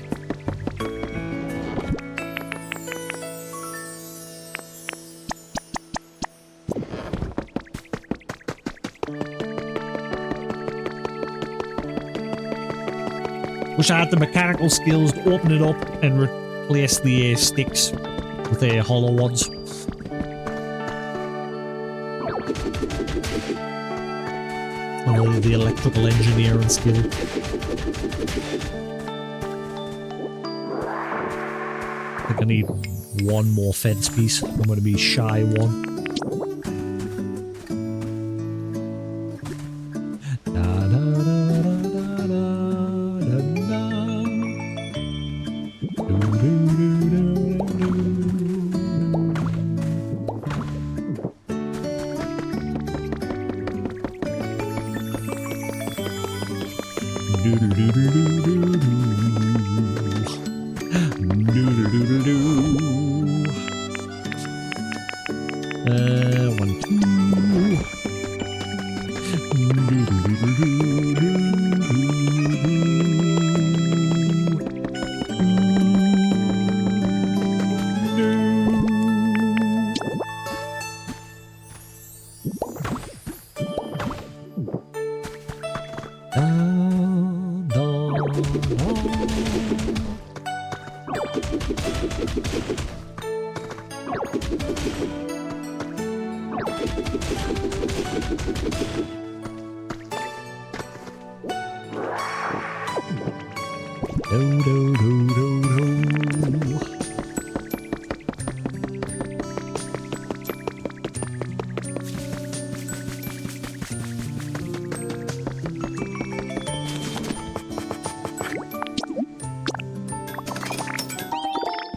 Wish I had the mechanical skills to open it up and replace the sticks with the hollow ones. The electrical engineering skill. I think I need 1 more fence piece. I'm going to be shy 1.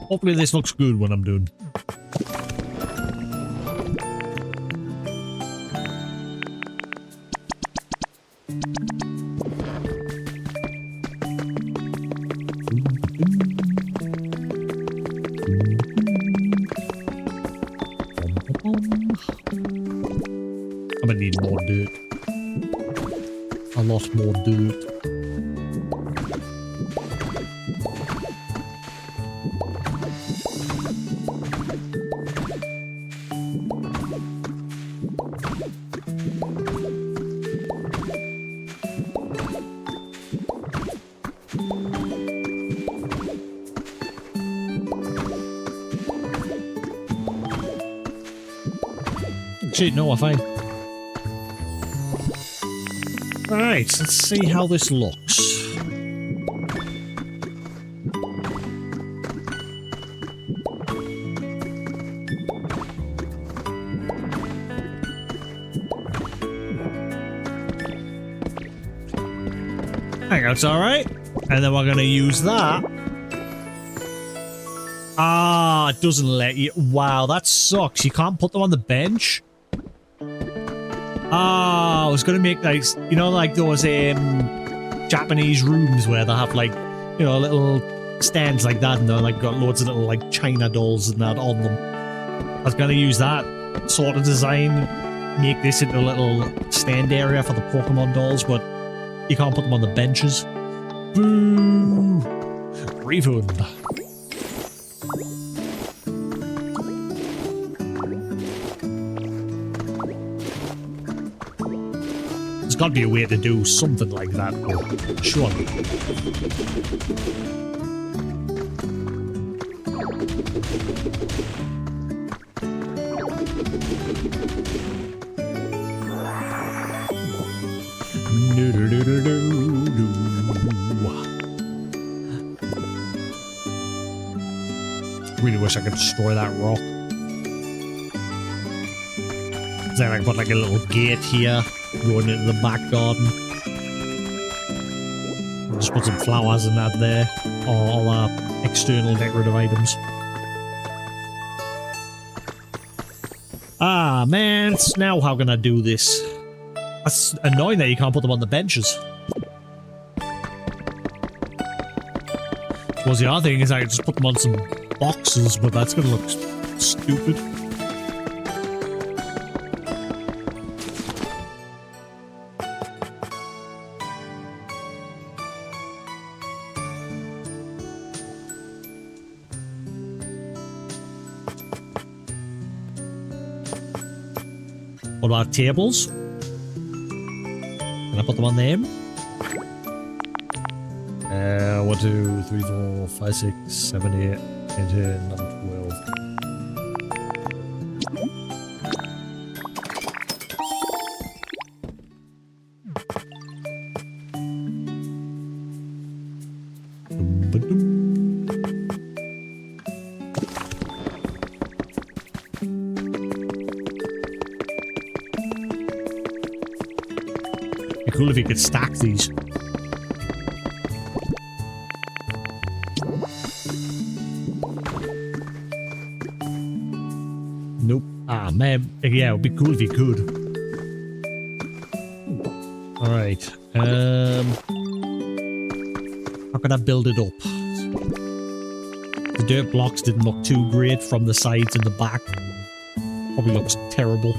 Hopefully this looks good when I'm doing. I'm gonna need more dirt. A lot more dirt. Shit, no, I'm fine. Right, let's see how this looks. I think that's alright. And then we're going to use that. Ah, it doesn't let you. Wow, that sucks. You can't put them on the bench. Ah, I was gonna make like, you know, like those Japanese rooms where they have like, you know, little stands like that, and they're like got loads of little like China dolls and that on them. I was gonna use that sort of design, make this into a little stand area for the Pokemon dolls, but you can't put them on the benches. Boo! Refund. There's got to be a way to do something like that, surely. Really wish I could destroy that rock. Then I can put like a little gate here, going into the back garden. Just put some flowers and that there, or all our external decorative items. Ah, man, it's now how can I do this? That's annoying that you can't put them on the benches. Well, the other thing is I could just put them on some boxes, but that's gonna look stupid. What about tables? Can I put them on them? 1, 2, 3, 4, 5, 6, 7, 8, 9, 10, 11, 12. Be cool if you could stack these. Nope. Ah, man. Yeah, it would be cool if you could. Alright. How can I build it up? The dirt blocks didn't look too great from the sides and the back. Probably looks terrible.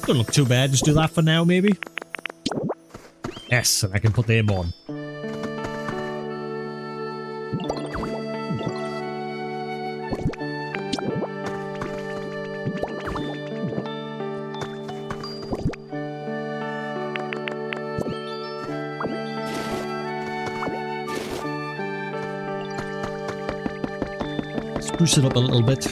Don't look too bad. Just do that for now, maybe. Yes, and I can put them on. Spruce it up a little bit.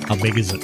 How big is it?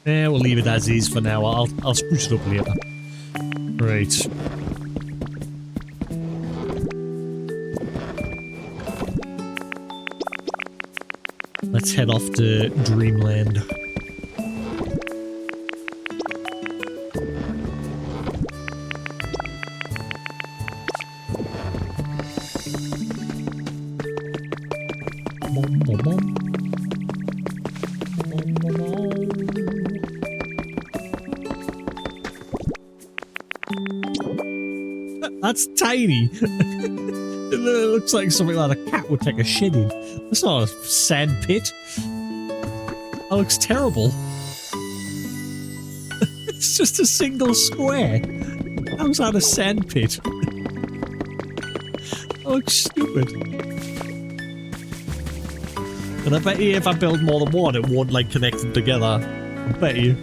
Yeah, we'll leave it as is for now. I'll spruce it up later. Right. Let's head off to Dreamland. Bom, bom, bom. That's tiny. It looks like something like a cat would take a shit in. That's not a sand pit. That looks terrible. It's just a single square. How's that a sand pit? That looks stupid. And I bet you if I build more than one, it won't like connect them together. I bet you.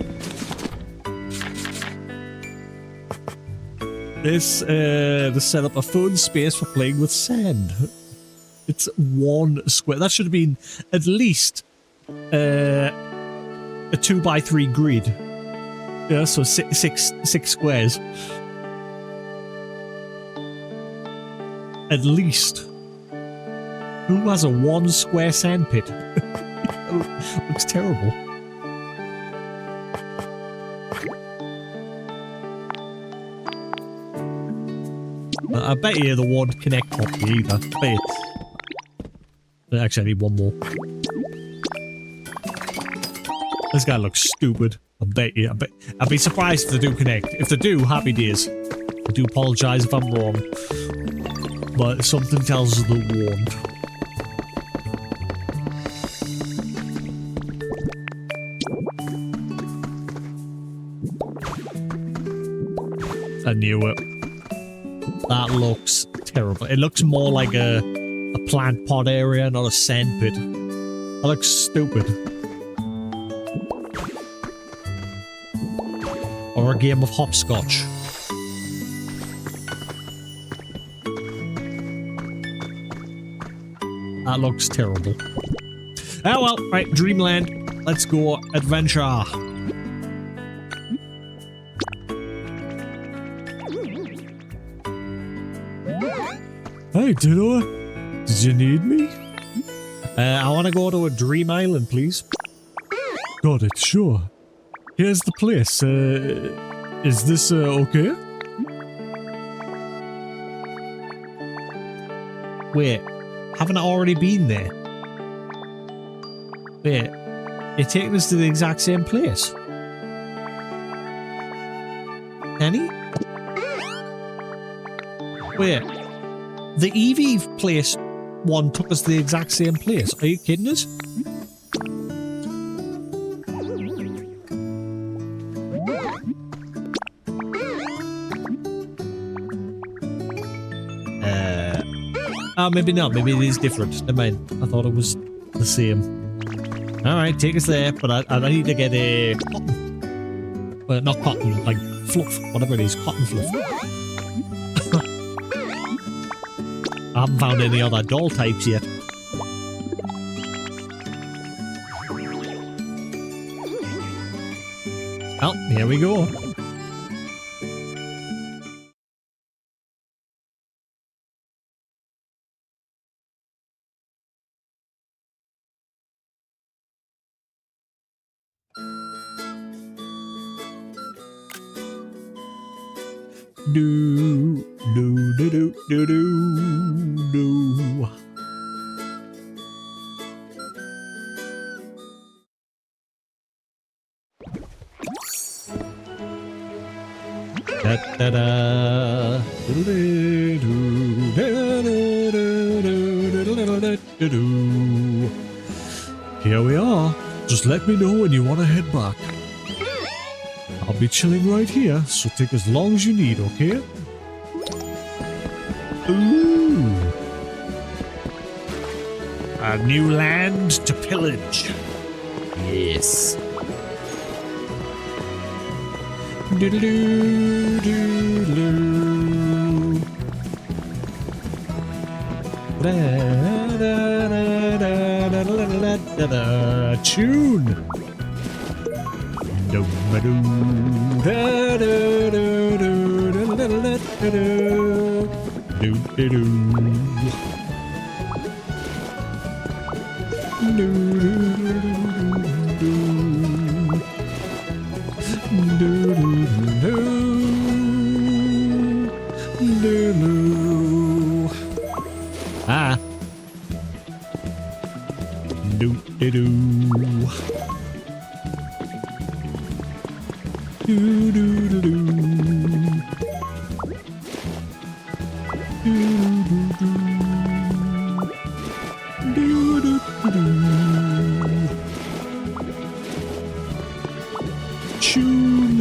This, to set up a fun space for playing with sand. It's one square. That should have been at least a 2x3 grid. Yeah, so six squares. At least. Who has a one square sand pit? Looks terrible. I bet you the one connect properly either. I bet you. Actually, I need one more. This guy looks stupid. I bet you. I'd be surprised if they do connect. If they do, happy days. I do apologise if I'm wrong. But something tells us they won't. I knew it. That looks terrible. It looks more like a plant pot area, not a sand pit. That looks stupid. Or a game of hopscotch. That looks terrible. Oh well, right, Dreamland. Let's go adventure. Hey, Ditto. Did you need me? I want to go to a dream island, please. Got it, sure. Here's the place. Is this, okay? Wait, haven't I already been there? Wait, you're taking us to the exact same place? Any? Wait, the Eevee place one took us to the exact same place. Are you kidding us? Maybe not. Maybe it is different. Never mind. I thought it was the same. Alright, take us there, but I need to get a cotton. Well, not cotton, like fluff. Whatever it is. Cotton fluff. I haven't found any other doll types yet. Oh, here we go. Do do do do do do do. Da da da. Do do do do do do do. Here we are. Just let me know when you want to head back. I'll be chilling right here, so take as long as you need, okay? Ooh! A new land to pillage. Yes. Doodaloo, doodaloo. Da da da da da da da da. Tune. Do ba do da do do do do do do do do. Ah. Do do do. Do do do do. Do do do. Do do do do. Tune.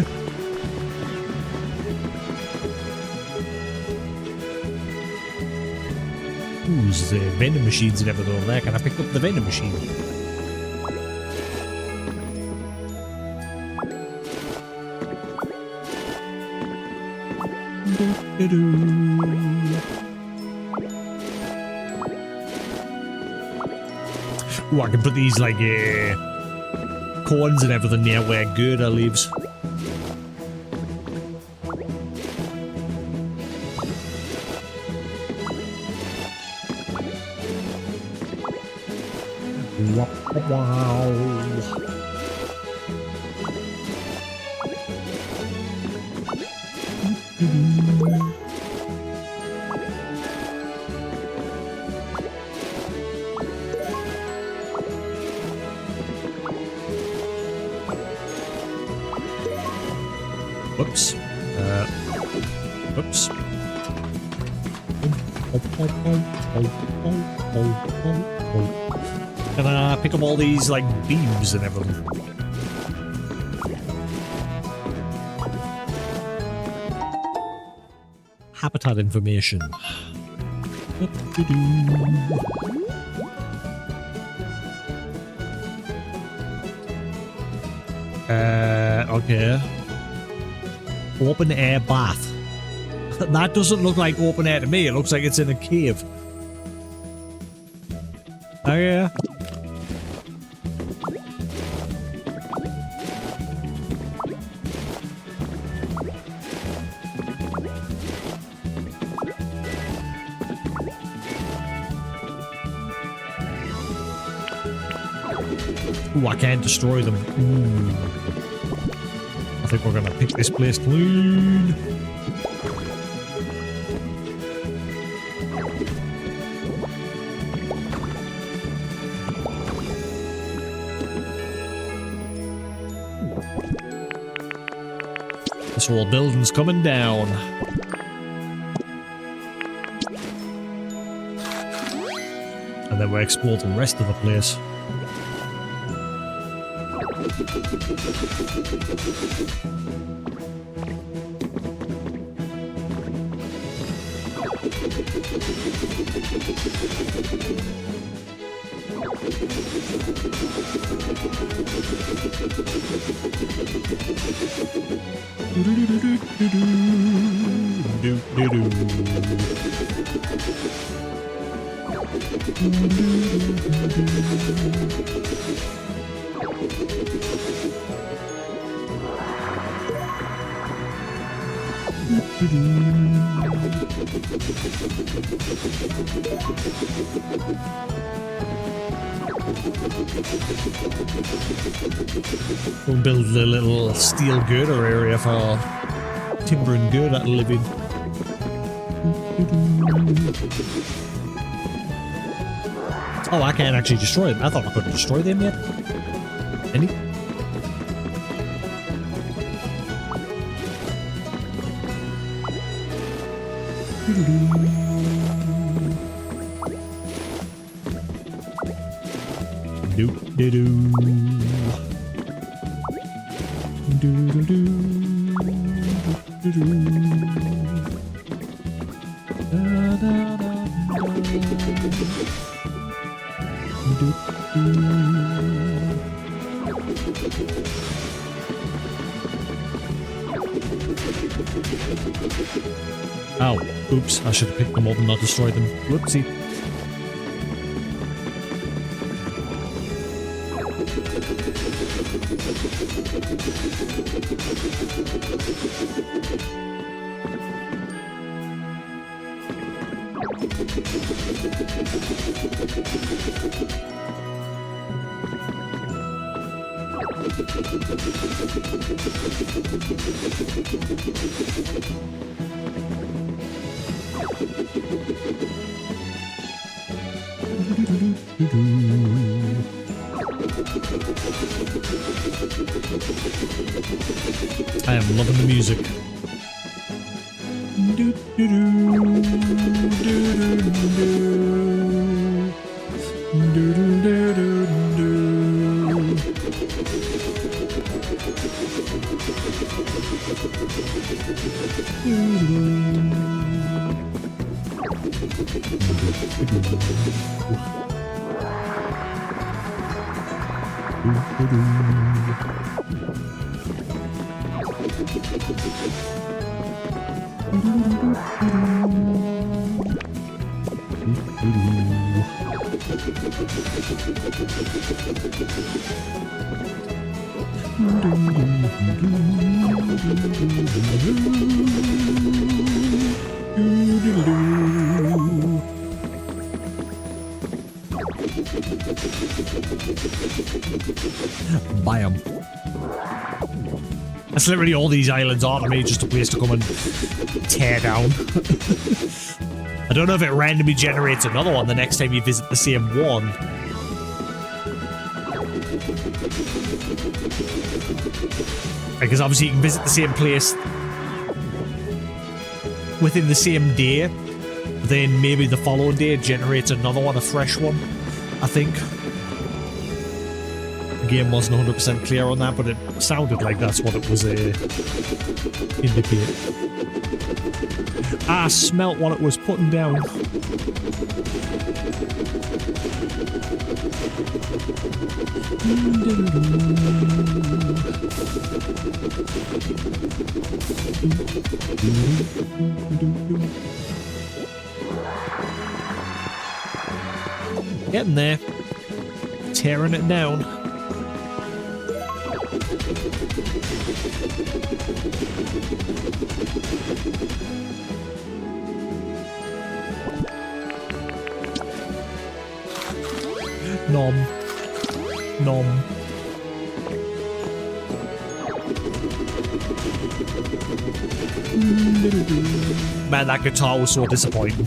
Ooh, there's vending machines and everything over there. Can I pick up the vending machine? Ooh, I can put these like coins and everything near where Gerda lives. Wow. Whoops. Whoops. Can I pick up all these, like, beams and everything? Habitat information. Okay. Open air bath. That doesn't look like open air to me. It looks like it's in a cave. Oh yeah. Ooh, I can't destroy them. Ooh. I think we're gonna pick this place clean. This whole building's coming down. And then we explore the rest of the place. We'll build a little steel girder area for timber and girder to live in. Oh, I can't actually destroy them. I thought I couldn't destroy them yet. Any? Oh, oops, I should have picked them up and not destroyed them. Whoopsie. I am loving the music. Bam. That's literally all these islands are to me, just a place to come and tear down. I don't know if it randomly generates another one the next time you visit the same one. Because obviously you can visit the same place within the same day, but then maybe the following day it generates another one, a fresh one, I think. The game wasn't 100% clear on that, but it sounded like that's what it was indicating. I smelt what it was putting down. Getting there. Tearing it down. Nom. Nom. Man, that guitar was so disappointing.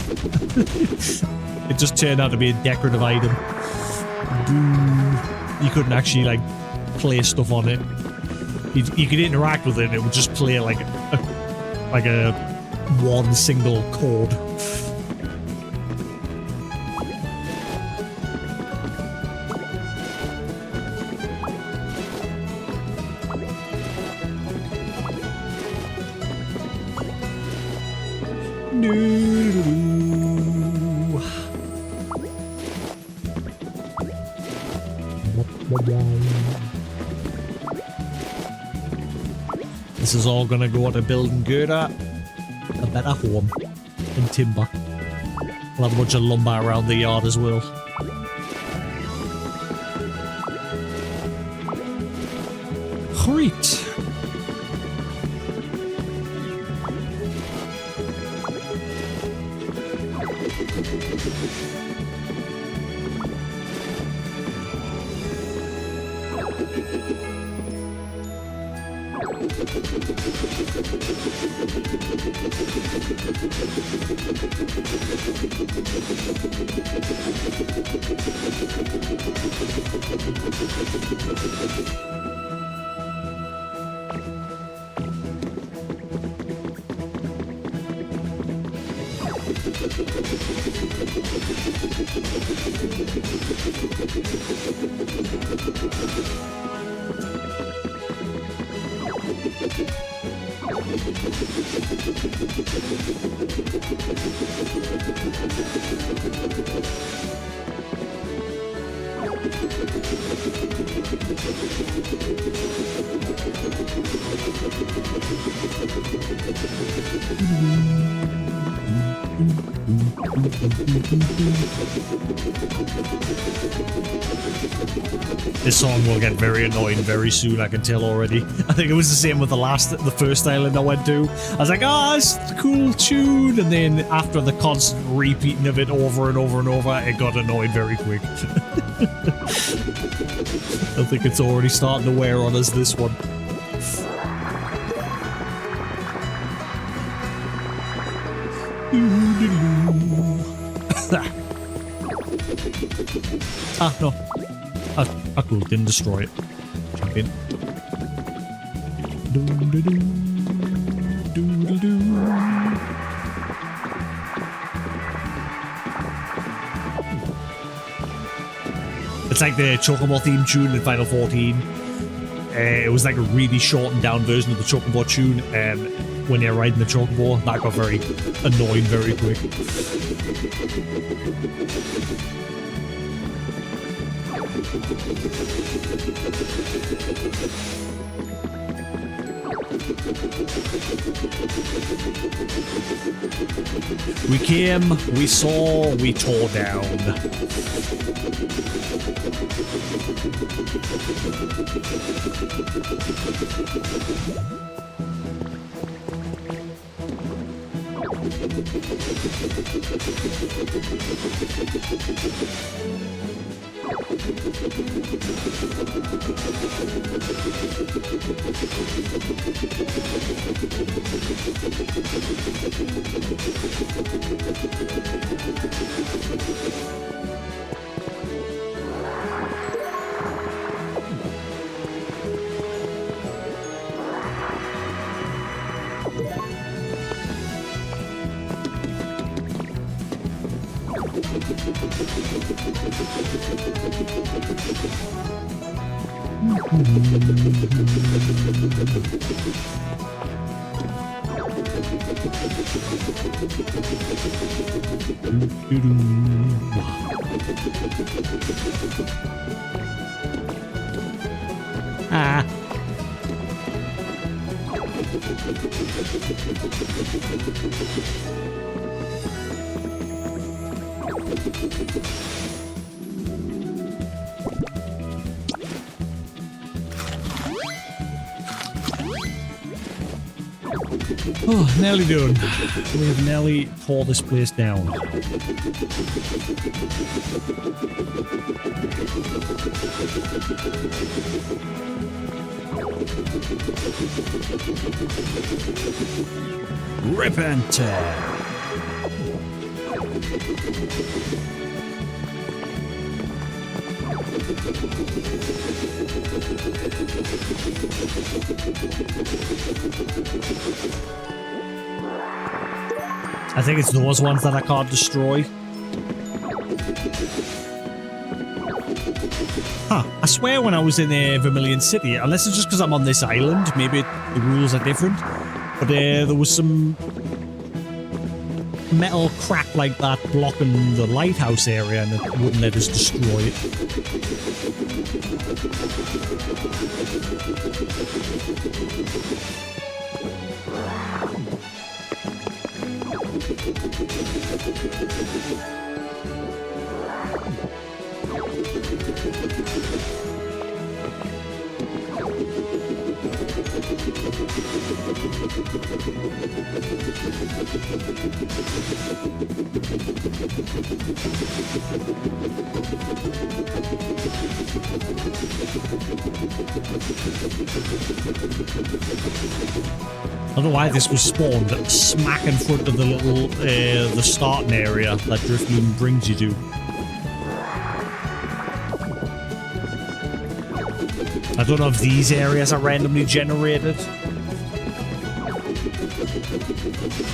It just turned out to be a decorative item. You couldn't actually, like, play stuff on it. You could interact with it and it would just play, like, a like a one single chord. This is all gonna go to building Gerda a better home and timber. We'll have a bunch of lumber around the yard as well. Great. This song will get very annoying very soon, I can tell already. I think it was the same with the first island I went to. I was like, oh, it's a cool tune, and then after the constant repeating of it over and over and over, it got annoying very quick. I think it's already starting to wear on us, this one. Ah, no. Ah, cool, didn't destroy it. Jump in. It's like the Chocobo theme tune in Final 14. It was like a really shortened down version of the Chocobo tune, and when you're riding the Chocobo, that got very annoying very quick. We came, we saw, we tore down. Ah. Oh, nearly done. We've nearly tore this place down. Rip and tear. I think it's those ones that I can't destroy. Huh, I swear when I was in Vermilion City, unless it's just because I'm on this island, maybe the rules are different, but there was some metal crack like that blocking the lighthouse area and it wouldn't let us destroy it. I don't know why this was spawned smack in front of the little, the starting area that Driftloon brings you to. I don't know if these areas are randomly generated.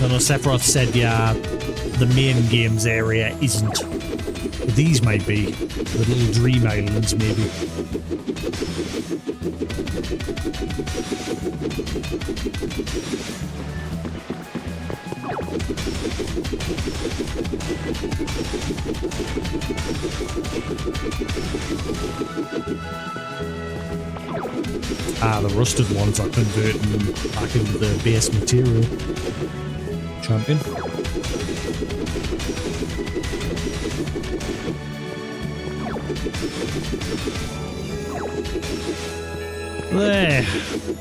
I know Sephiroth said, yeah, the main games area isn't. But these might be. The little dream islands, maybe. Ah, the rusted ones are converting back into the base material. Champion. There,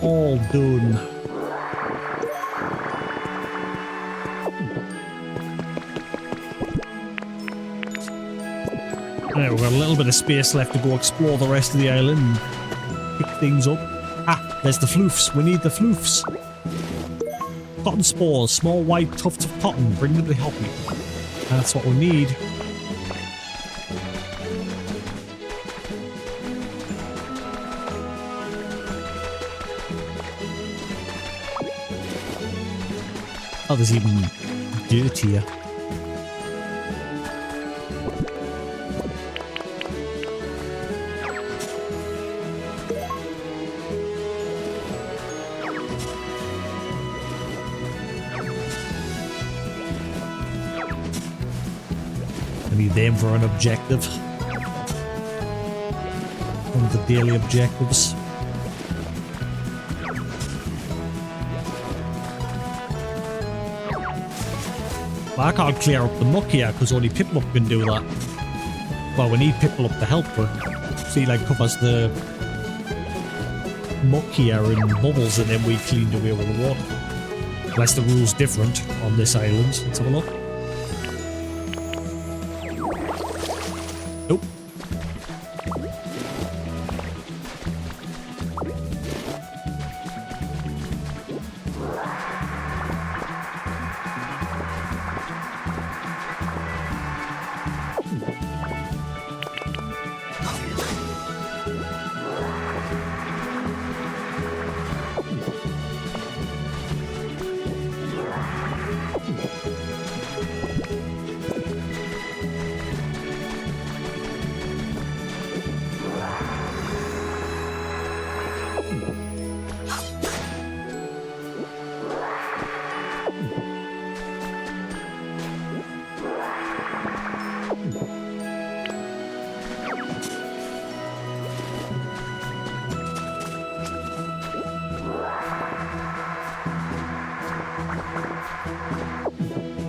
all done. Right, we've got a little bit of space left to go explore the rest of the island and pick things up. Ah, there's the floofs. We need the floofs. Cotton spores, small white tufts of cotton. Bring them to help me. That's what we need. Oh, there's even dirt here. I need them for an objective. One of the daily objectives. I can't clear up the muck here because only Piplup can do that. Well, we need Piplup to help her. See, like, covers the muck here in bubbles and then we cleaned away with the water. Unless the rule's different on this island. Let's have a look. Nope.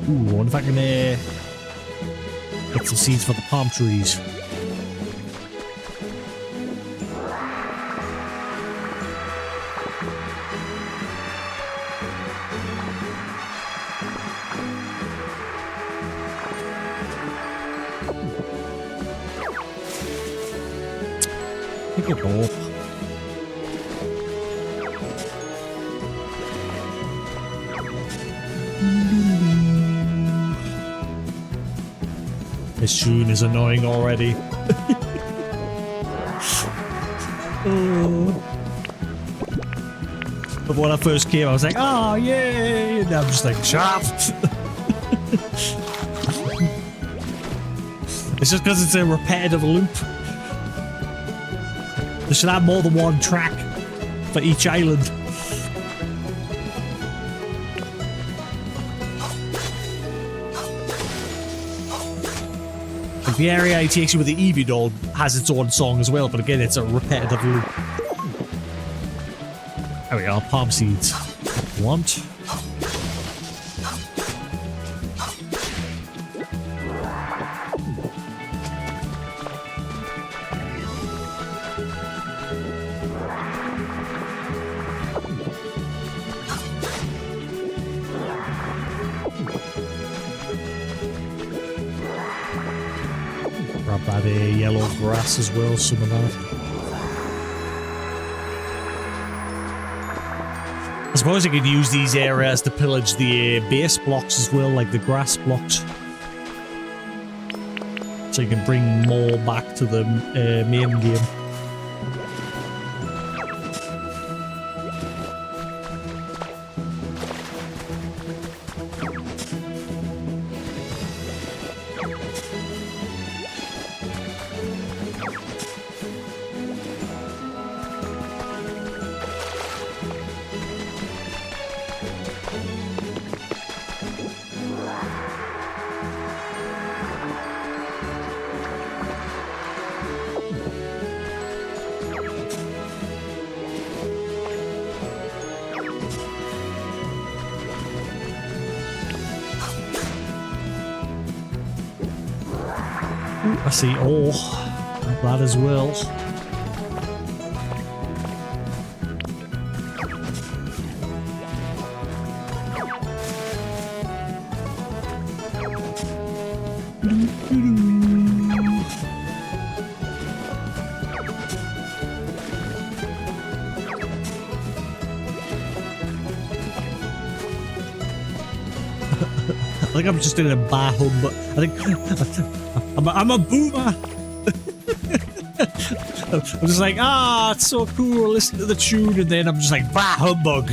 Ooh, I wonder if I can get some seeds for the palm trees. Pick it up. This tune is annoying already. But when I first came, I was like, oh, yay! And now I'm just like, shut up! It's just because it's a repetitive loop. They should have more than one track for each island. Like the area it takes you with the Eevee doll has its own song as well, but again, it's a repetitive loop. There we are, palm seeds. Want. Grab that yellow grass as well, some of that. I suppose you could use these areas to pillage the base blocks as well, like the grass blocks. So you can bring more back to the main game. I see ore, that as well. I think I'm just doing a bar hum, but I think I'm a boomer. I'm just like, it's so cool, listen to the tune, and then I'm just like, bah humbug.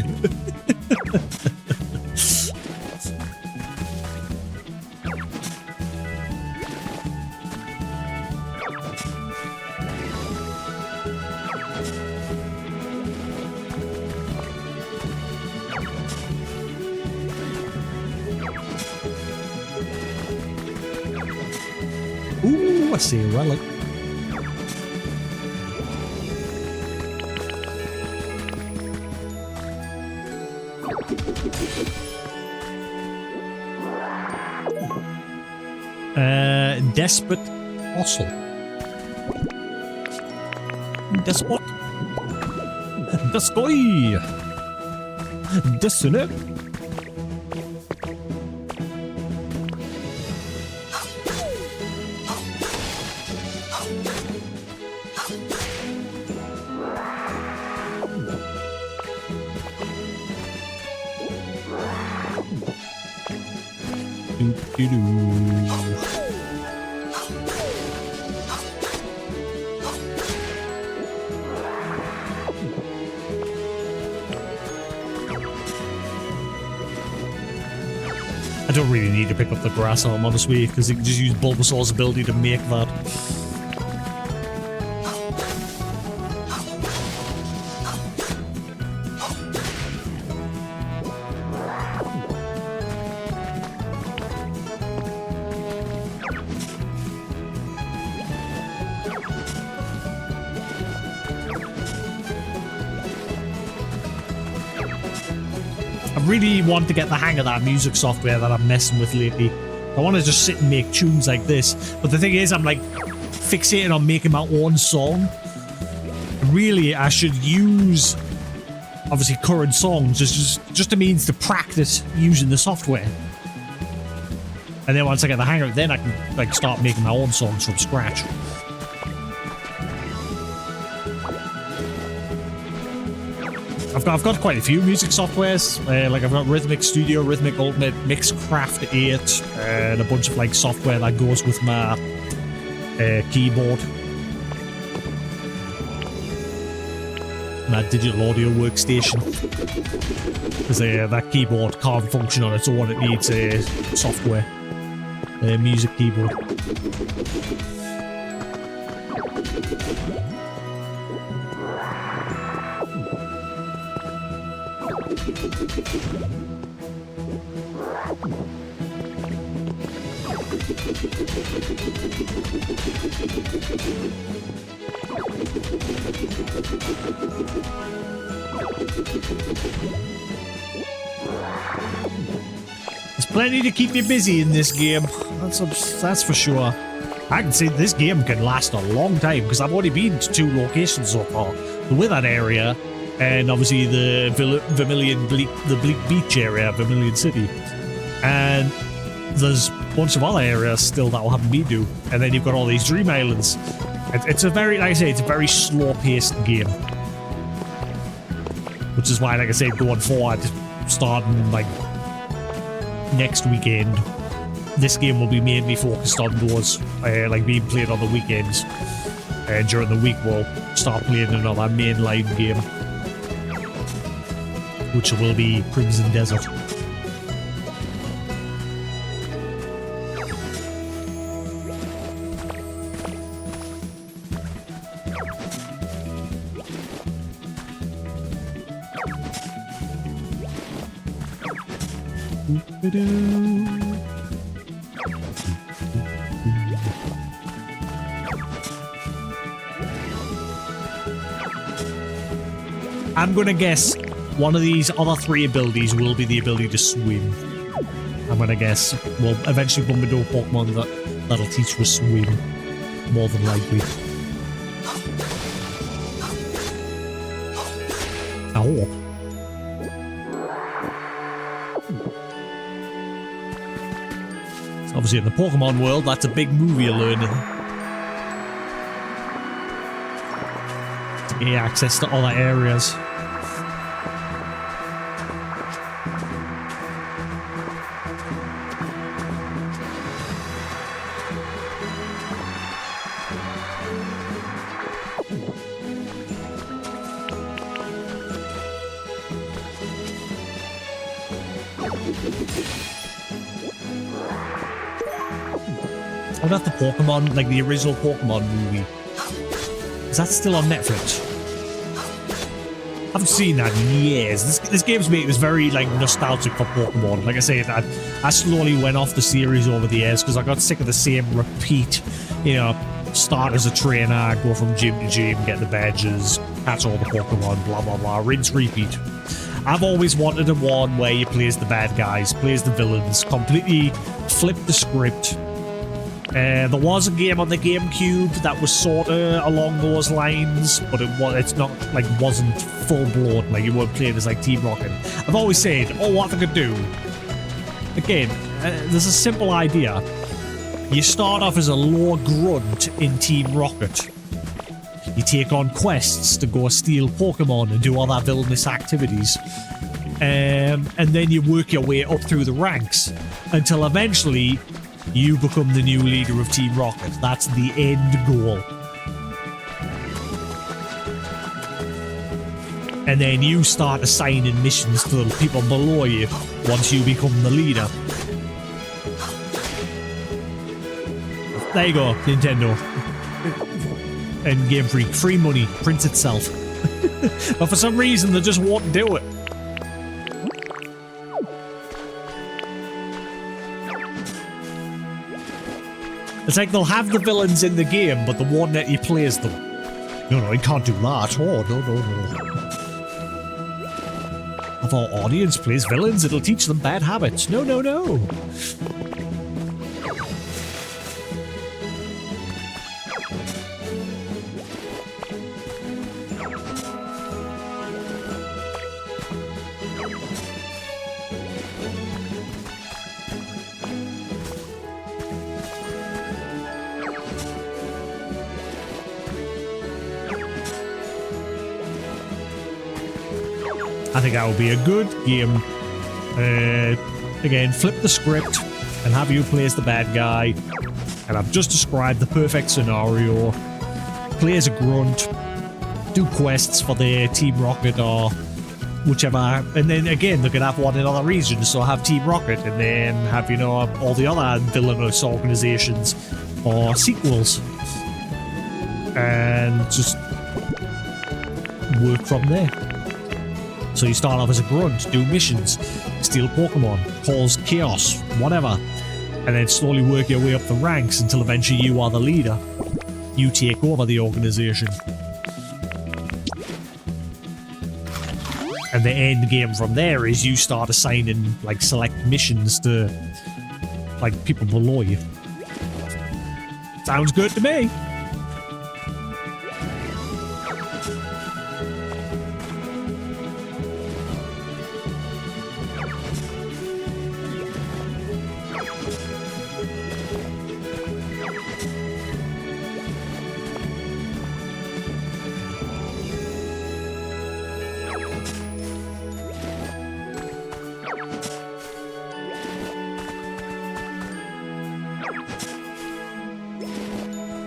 Ooh, I see a relic. Despot fossil. Despot. Destroy. Dissonate. I don't really need to pick up the grass arm, honestly, because you can just use Bulbasaur's ability to make that. I really want to get the hang of that music software that I'm messing with lately. I want to just sit and make tunes like this. But the thing is, I'm like fixated on making my own song. Really, I should use obviously current songs as just a means to practice using the software. And then once I get the hang of it, then I can like start making my own songs from scratch. I've got quite a few music softwares. Like I've got Rhythmic Studio, Rhythmic Ultimate, Mixcraft 8, and a bunch of like software that goes with my keyboard. my digital audio workstation. Because that keyboard can't function on its own, it needs software. Music keyboard. There's plenty to keep you busy in this game. That's for sure. I can say this game can last a long time because I've only been to 2 locations so far. The Wither area and obviously the the Bleak Beach area, Vermilion City. And there's a bunch of other areas still that I haven't been to. And then you've got all these Dream Islands. It's a very, like I say, it's a very slow-paced game. Which is why, like I said, going forward, starting like next weekend, this game will be mainly focused on those, like being played on the weekends. And during the week, we'll start playing another mainline game, which will be Crimson Desert. I'm gonna guess one of these other 3 abilities will be the ability to swim. I'm gonna guess we'll eventually bump into a Pokemon that'll teach us swim, more than likely. Oh. So obviously in the Pokemon world, that's a big movie you're learning. To get access to other areas. What about the Pokemon, like the original Pokemon movie? Is that still on Netflix? I haven't seen that in years. This game's made was very like nostalgic for Pokemon. Like I say, I slowly went off the series over the years because I got sick of the same repeat. You know, start as a trainer, go from gym to gym, get the badges, catch all the Pokemon, blah blah blah, rinse, repeat. I've always wanted a one where you plays the bad guys, plays the villains, completely flip the script. There was a game on the GameCube that was sorta along those lines, but it's not like wasn't full blown, like you weren't playing as like Team Rocket. I've always said, oh, what they could do. Again, there's a simple idea. You start off as a low grunt in Team Rocket. You take on quests to go steal Pokemon and do other villainous activities. And then you work your way up through the ranks until eventually you become the new leader of Team Rocket. That's the end goal. And then you start assigning missions to the people below you once you become the leader. There you go, Nintendo. And Game Freak. Free money. Prints itself. But for some reason, they just won't do it. It's like they'll have the villains in the game, but the one that you play as them. No, you can't do that. Oh, no. If our audience plays villains, it'll teach them bad habits. No. I think that would be a good game. Again, flip the script and have you play as the bad guy. And I've just described the perfect scenario. Play as a grunt. do quests for the Team Rocket or whichever, and then again they could have one in other regions, so have Team Rocket and then have, you know, all the other villainous organizations or sequels, and just work from there. So you start off as a grunt, do missions, steal Pokemon, cause chaos, whatever, and then slowly work your way up the ranks until eventually you are the leader. You take over the organization. And the end game from there is you start assigning, like, select missions to, like, people below you. Sounds good to me.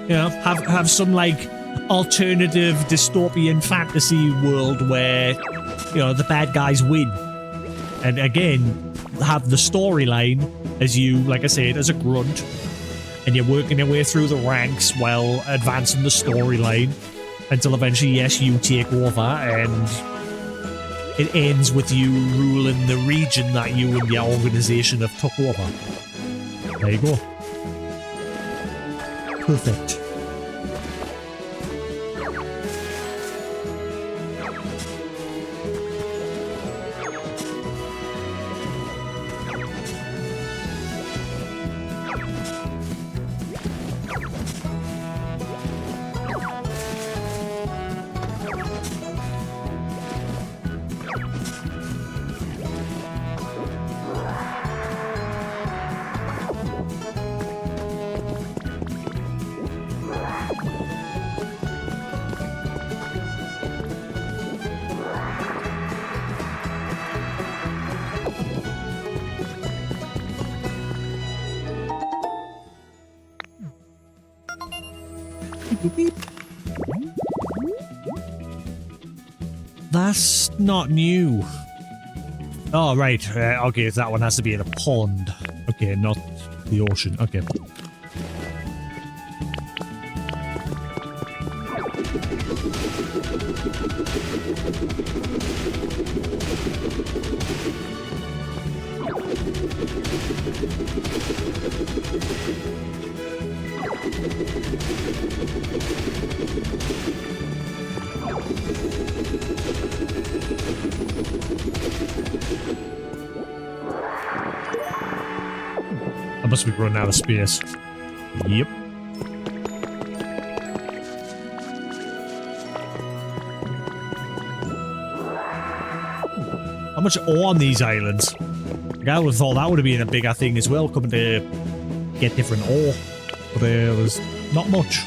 You know, have some, like, alternative dystopian fantasy world where, you know, the bad guys win. And again, have the storyline as you, like I said, as a grunt, and you're working your way through the ranks while advancing the storyline until eventually, yes, you take over, and it ends with you ruling the region that you and your organization have took over. There you go. Perfect. That's not new. Oh, right. Okay, that one has to be in a pond. Okay, not the ocean. Okay. I must be running out of space. Yep. How much ore on these islands? Like, I would have thought that would have been a bigger thing as well, coming to get different ore. But there's not much.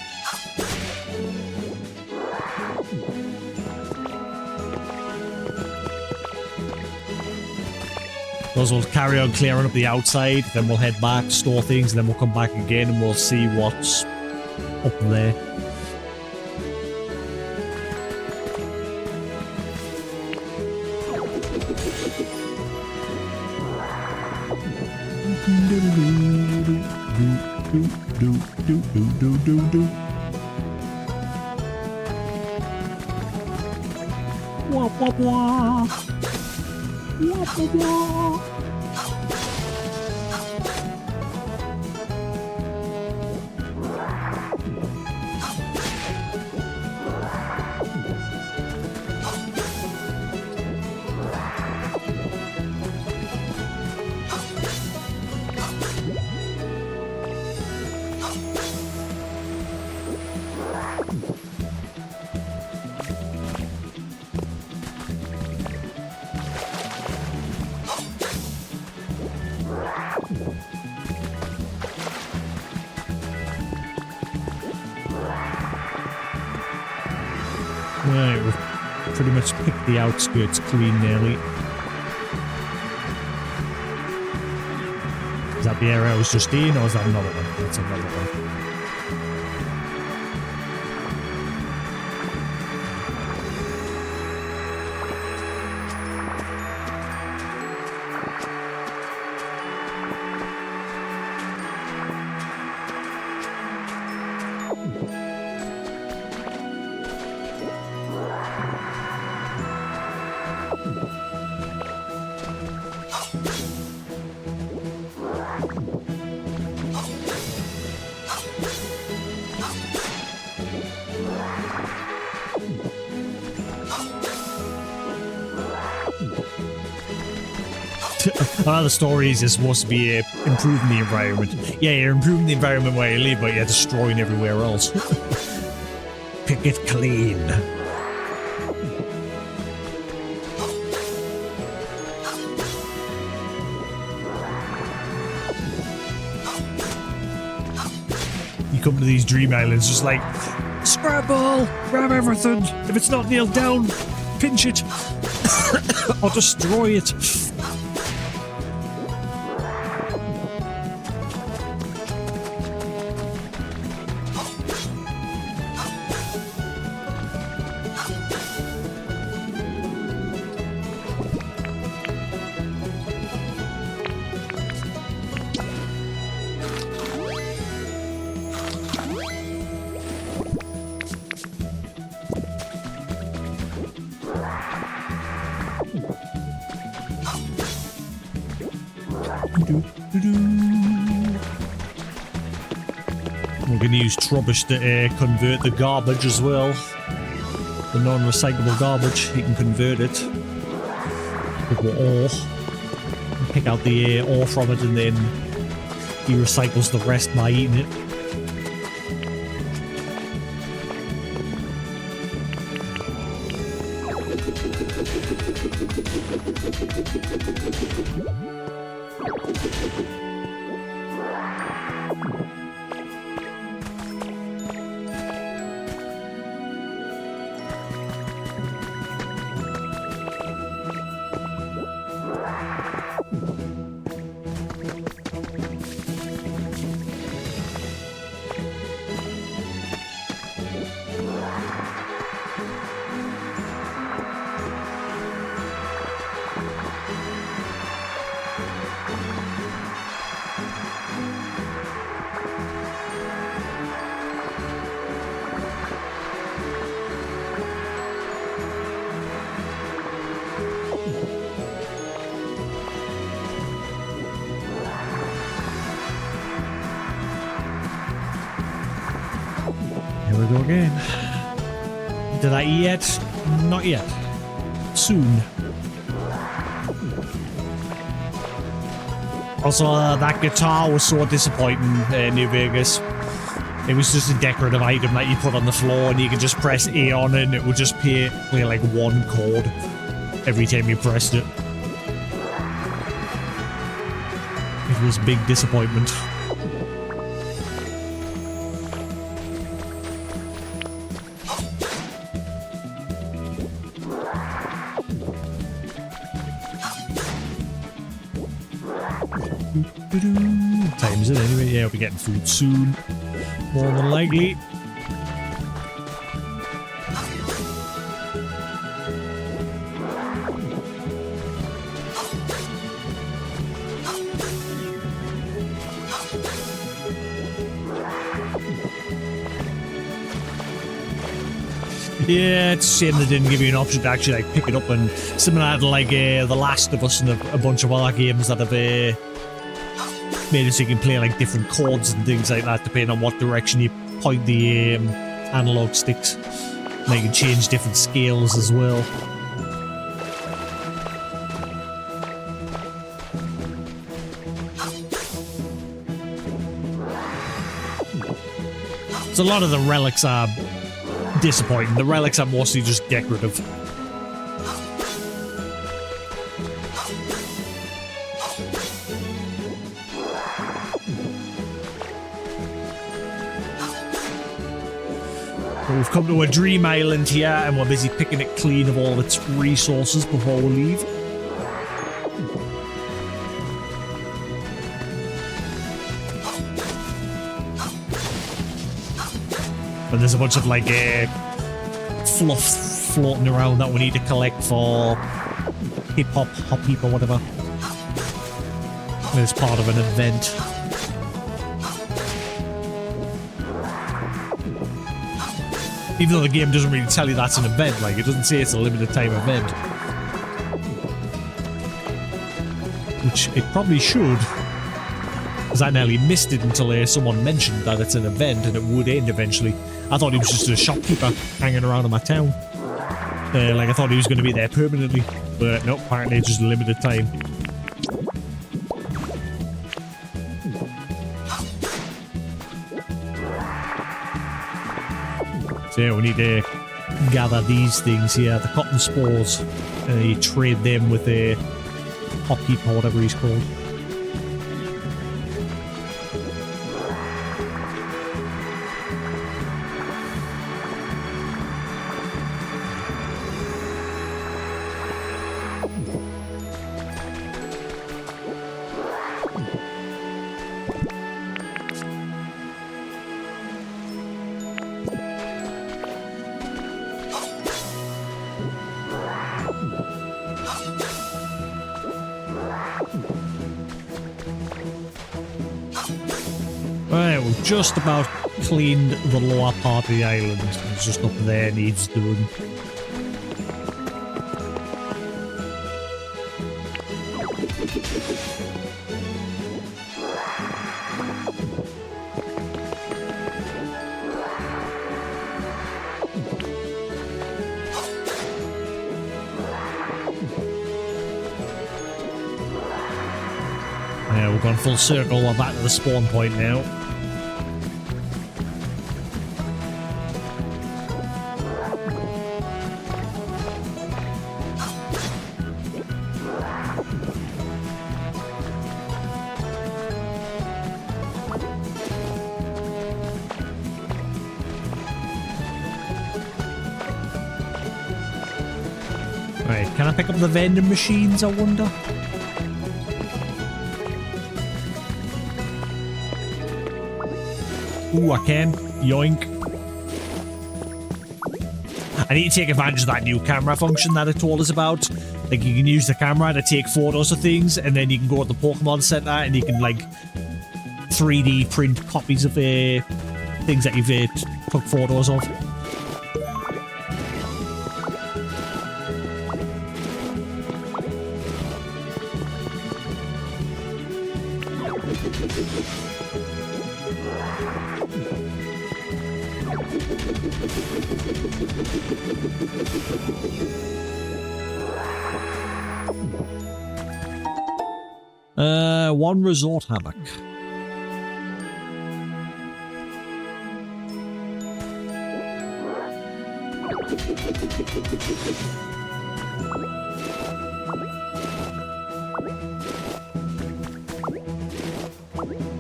Those will carry on clearing up the outside, then we'll head back, store things, and then we'll come back again and we'll see what's up there. Wah, wah, wah. Wah, wah, wah. Right, we've pretty much picked the outskirts clean nearly. Is that the area I was just in, or is that another one? That's another one. The story is you're supposed to be improving the environment. Yeah, you're improving the environment where you live, but you're destroying everywhere else. Pick it clean. You come to these dream islands just like, scramble, grab everything. If it's not nailed down, pinch it. Or destroy it. We're going to use Trubbish to convert the garbage as well. The non-recyclable garbage, he can convert it with ore. Pick out the ore from it and then he recycles the rest by eating it. Here we go again. Did I eat yet? Not yet. Soon. Also, that guitar was so disappointing in New Vegas. It was just a decorative item that you put on the floor and you could just press A on it and it would just play like one chord every time you pressed it. It was a big disappointment. What time is it anyway? Yeah, we'll be getting food soon. More than likely. Yeah, it's a shame they didn't give you an option to actually like pick it up and similar to like The Last of Us and a bunch of other games that have made it so you can play like different chords and things like that depending on what direction you point the analog sticks. And you can change different scales as well. So a lot of the relics are disappointing. The relics are mostly just decorative. Well, we've come to a dream island here and we're busy picking it clean of all its resources before we leave. And there's a bunch of like fluff floating around that we need to collect for hip hop heap or whatever. It's part of an event. Even though the game doesn't really tell you that's an event, like it doesn't say it's a limited time event. Which it probably should. Because I nearly missed it until someone mentioned that it's an event and it would end eventually. I thought he was just a shopkeeper hanging around in my town. Like I thought he was going to be there permanently. But no, apparently it's just a limited time. So yeah, we need to gather these things here, the cotton spores, and you trade them with a Pokopia or whatever he's called. Right, we've just about cleaned the lower part of the island. It's just up there needs doing. Yeah, we've gone full circle. We're back to the spawn point now. Right, can I pick up the vending machines, I wonder? Ooh, I can. Yoink. I need to take advantage of that new camera function that it told us about. Like, you can use the camera to take photos of things, and then you can go to the Pokemon Center, and you can, like, 3D print copies of things that you've took photos of. One resort hammock.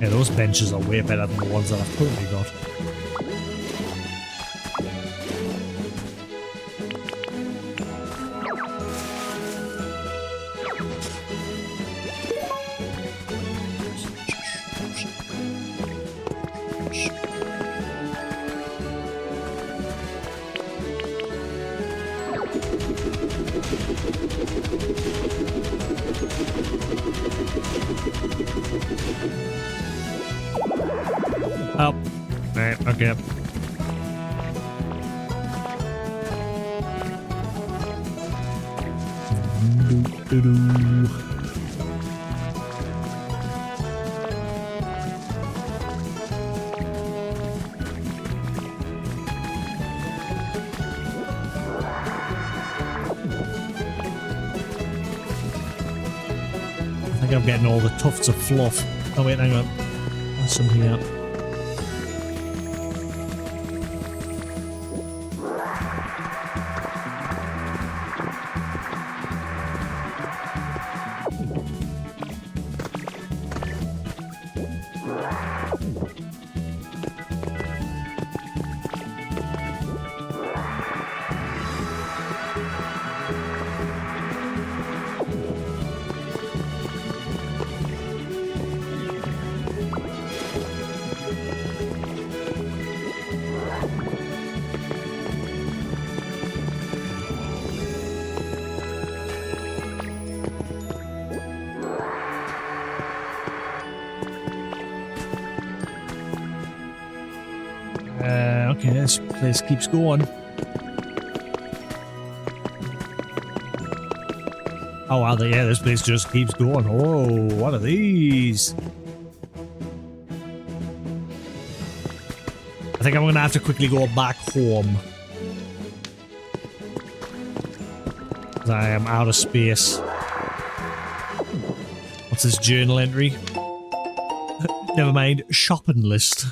Yeah, those benches are way better than the ones that I've currently got. Oh, right, okay. I think I'm getting all the tufts of fluff. Oh wait, hang on. There's some here. Okay, this place keeps going. Oh wow, yeah, this place just keeps going. Oh, what are these? I think I'm gonna have to quickly go back home. I am out of space. What's this journal entry? Never mind. Shopping list.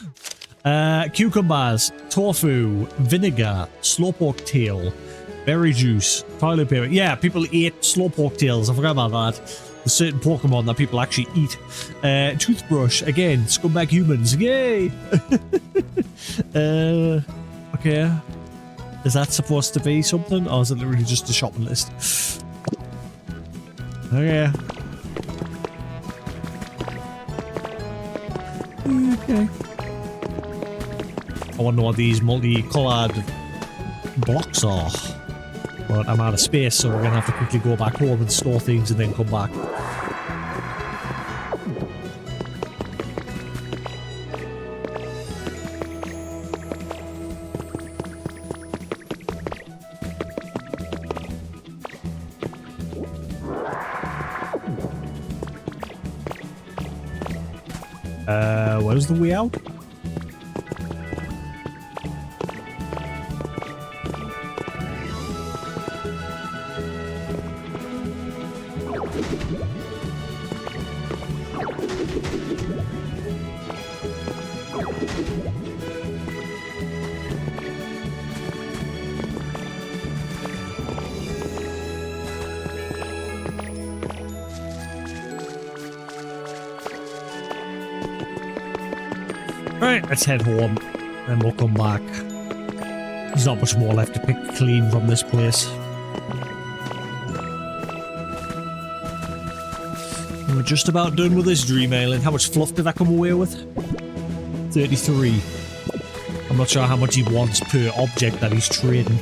Cucumbers, tofu, vinegar, slowpoke tail, berry juice, toilet paper. Yeah, people ate slowpoke tails. I forgot about that. There's certain Pokemon that people actually eat. Toothbrush, again, scumbag humans. Yay! Okay. Is that supposed to be something, or is it literally just a shopping list? Okay. Okay. I wonder what these multicolored blocks are. But I'm out of space, so we're gonna have to quickly go back home and store things and then come back. Where's the way out? Right, let's head home, and we'll come back. There's not much more left to pick clean from this place. We're just about done with this dream island. How much fluff did I come away with? 33. I'm not sure how much he wants per object that he's trading.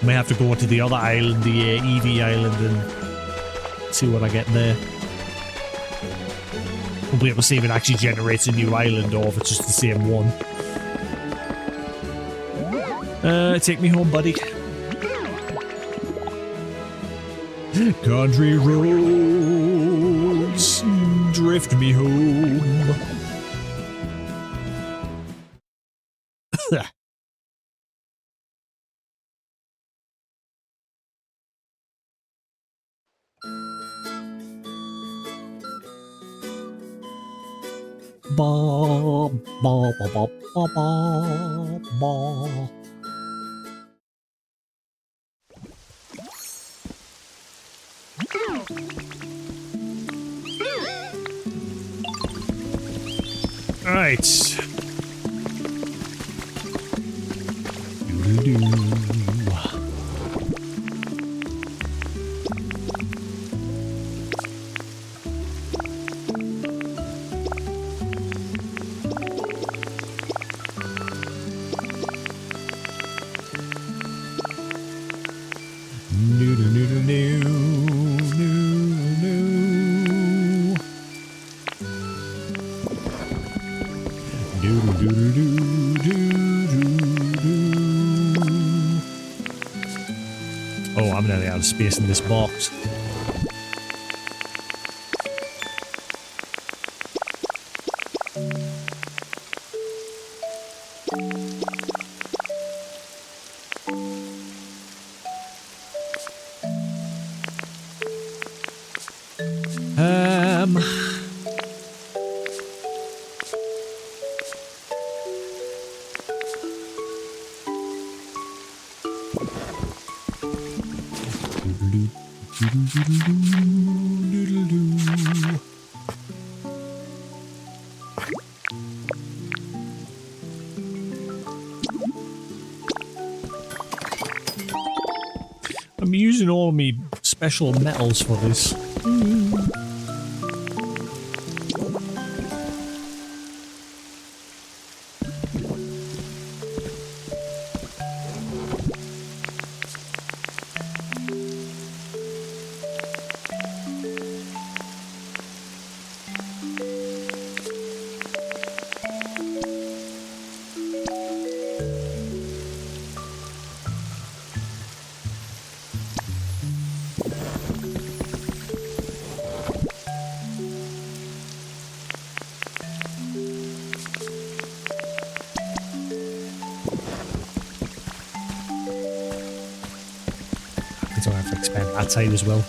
I may have to go to the other island, the Eevee island, and see what I get there. We'll be able to see if it actually generates a new island or if it's just the same one. Take me home, buddy. Country roads, drift me home. Ba ba ba ba ba ba ba. All right. Doo-doo-doo. Oh, I'm nearly out of space in this box. I'm using all my special metals for this. So I have to expand that side as well.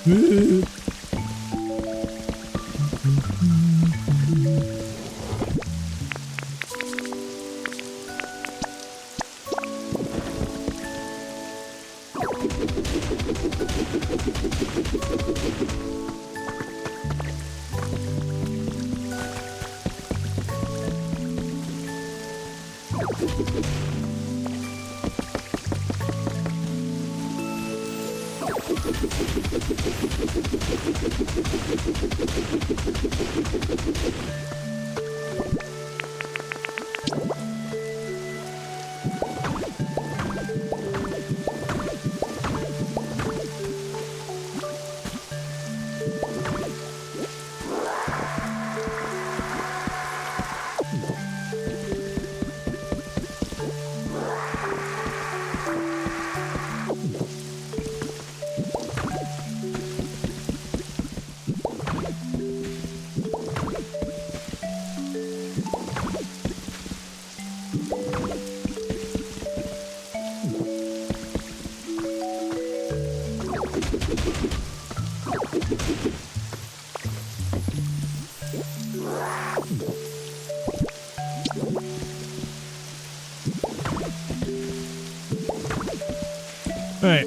Right.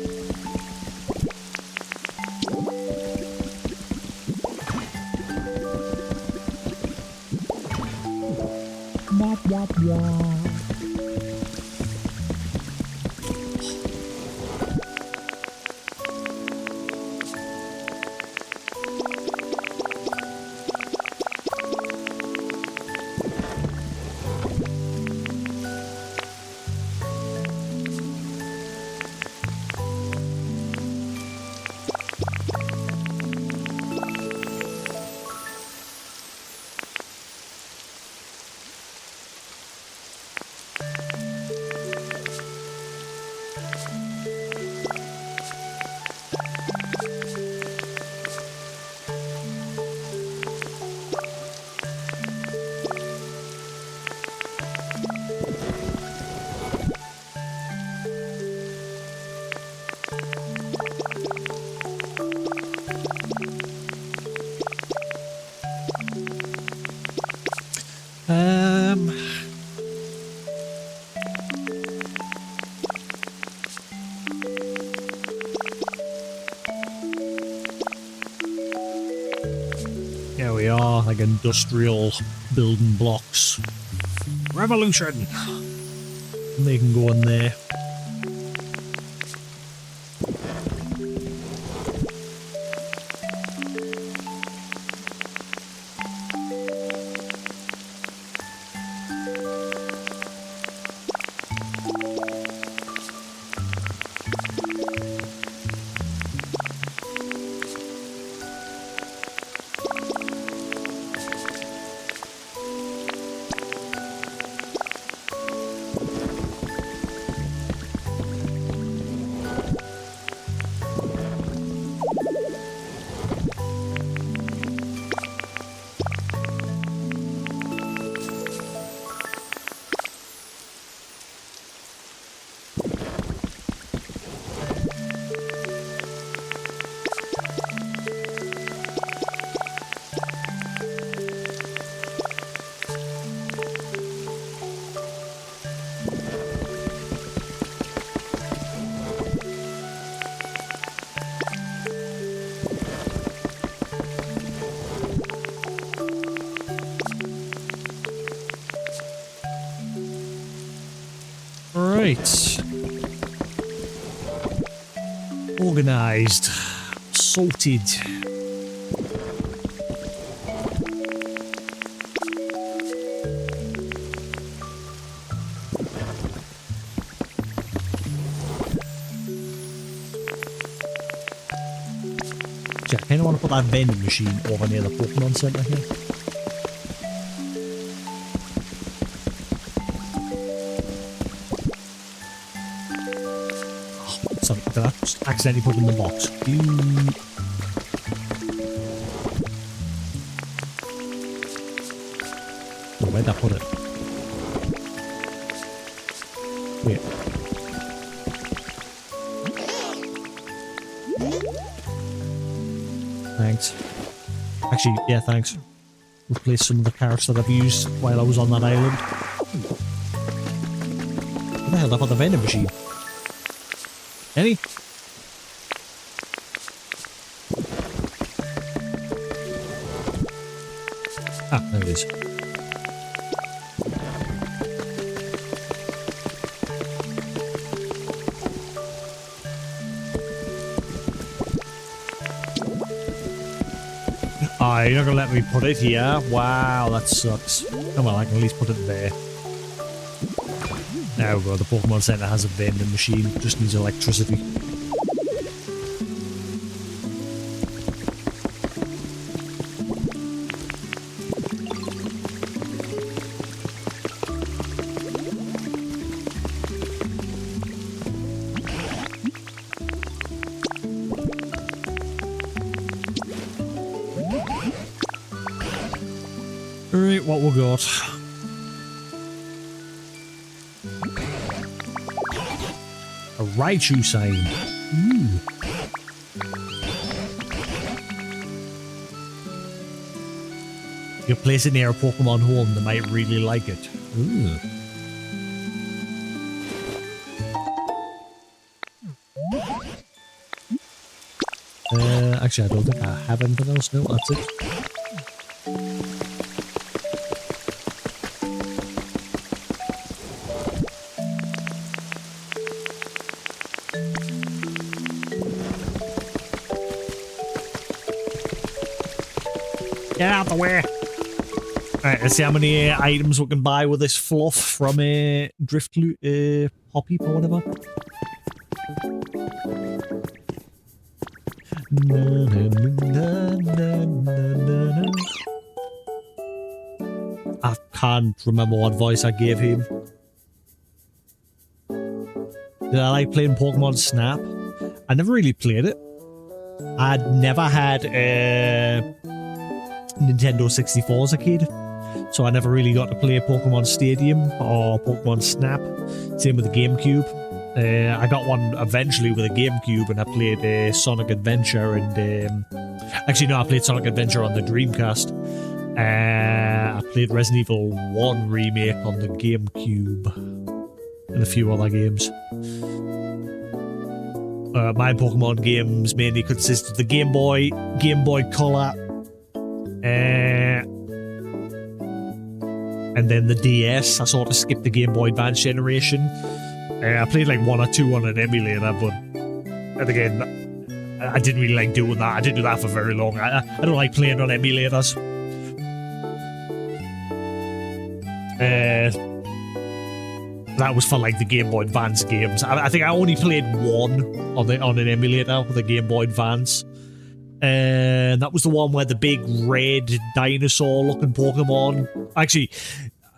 Wah, wah, wah. Here we are, like industrial building blocks. Revolution! And they can go in there. Right. Organised. Sorted. I kind of want to put that vending machine over near the Pokemon Center here. Sorry, did I just accidentally put it in the box? Oh, where'd I put it? Wait. Thanks. Actually, yeah, thanks. Replace some of the carrots that I've used while I was on that island. Where the hell did I put the vending machine? Any? Ah, there it is. Oh, you're not gonna let me put it here? Wow, that sucks. Oh well, I can at least put it there. There we go, the Pokemon Center has a vending machine, just needs electricity. Right, what we got? A Raichu sign. Ooh. If you place it near a Pokemon home, they might really like it. Ooh. Actually, I don't think I have anything else. No, that's it. Get out the way! Alright, let's see how many items we can buy with this fluff from a Poppy or whatever. I can't remember what voice I gave him. Did I like playing Pokemon Snap? I never really played it. I'd never had Nintendo 64 as a kid, so I never really got to play Pokemon Stadium or Pokemon Snap. Same with the GameCube. I got one eventually with a GameCube, and I played Sonic Adventure, and actually no, I played Sonic Adventure on the Dreamcast. I played Resident Evil 1 remake on the GameCube, and a few other games. My Pokemon games mainly consist of the Game Boy Color, and then the DS. I sort of skipped the Game Boy Advance generation. I played like one or two on an emulator, but and again, I didn't really like doing that. I didn't do that for very long. I don't like playing on emulators. That was for like the Game Boy Advance games. I think I only played one on an emulator with the Game Boy Advance. And that was the one where the big red dinosaur-looking Pokemon... Actually,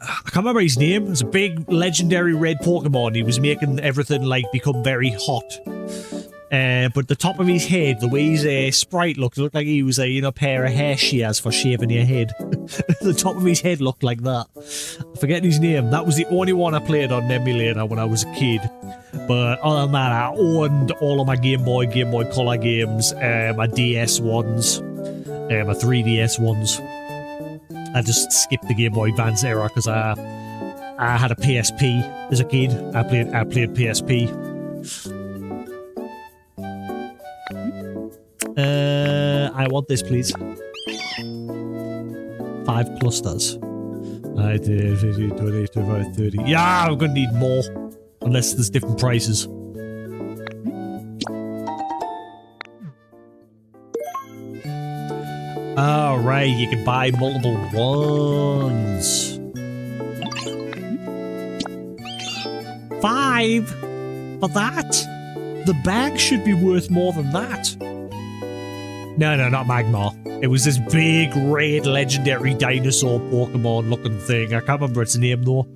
I can't remember his name. It was a big legendary red Pokemon. He was making everything like become very hot. But the top of his head, the way his sprite looked, it looked like he was a pair of hair shears for shaving your head. The top of his head looked like that. I forget his name. That was the only one I played on an emulator when I was a kid. But other than that, I owned all of my Game Boy Color games, my DS ones, my 3DS ones. I just skipped the Game Boy Advance era because I had a PSP as a kid. I played PSP. I want this, please. 5 clusters. I did 50, 20, 25, 30. Yeah, I'm gonna need more. Unless there's different prices. Alright, you can buy multiple ones. 5? For that? The bag should be worth more than that. No, not Magmar. It was this big, red, legendary dinosaur Pokemon looking thing. I can't remember its name though.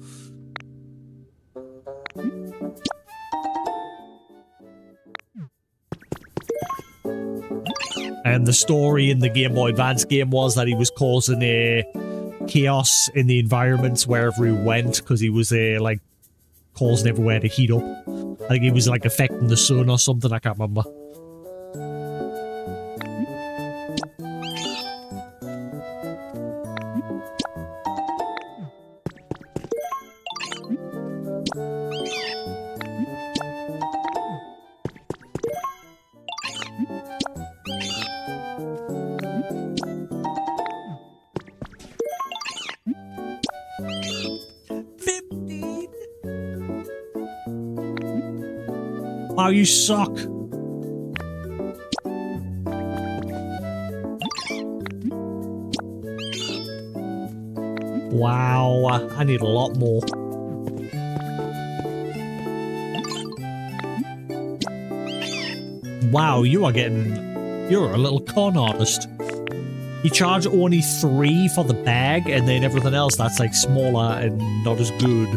And the story in the Game Boy Advance game was that he was causing chaos in the environments wherever he went because he was like causing everywhere to heat up. I think he was like affecting the sun or something. I can't remember. Wow, you suck. more. I need a lot more. Wow, you are getting... You're a little con artist. You charge only 3 for the bag, and then everything else that's like smaller and not as good,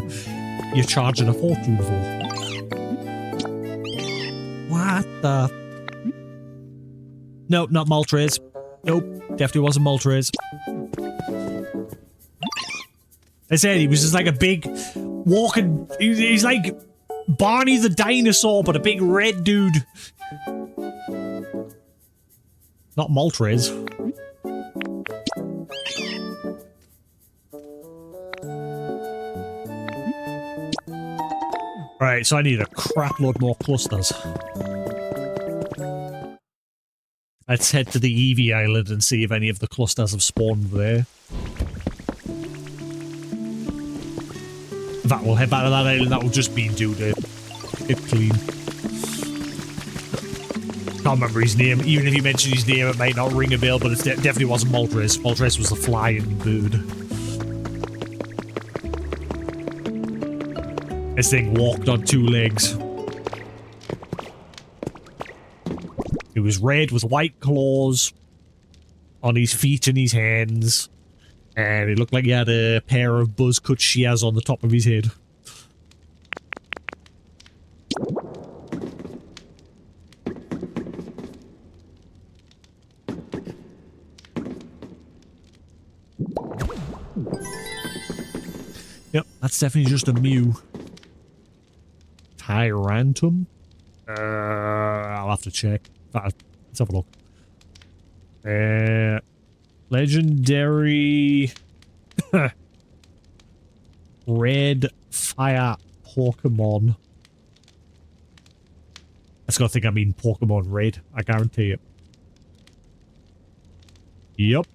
you're charging a fortune for. What the... Nope, not Moltres. Nope, definitely wasn't Moltres. I said he was just like a big walking... He's like Barney the dinosaur, but a big red dude. Not Moltres. Right, so I need a crap load more clusters. Let's head to the Eevee Island and see if any of the clusters have spawned there. In fact, we'll head back to that island. That will just be due to get clean. Can't remember his name. Even if you mention his name, it might not ring a bell, but it definitely wasn't Moltres. Moltres was the flying bird. This thing walked on 2 legs. It was red with white claws on his feet and his hands. And it looked like he had a pair of buzz-cut shears on the top of his head. Yep, that's definitely just a Mew. Tyrantum? I'll have to check. Let's have a look. Legendary... Red Fire Pokemon. That's gotta think I mean Pokemon Red. I guarantee it. Yep.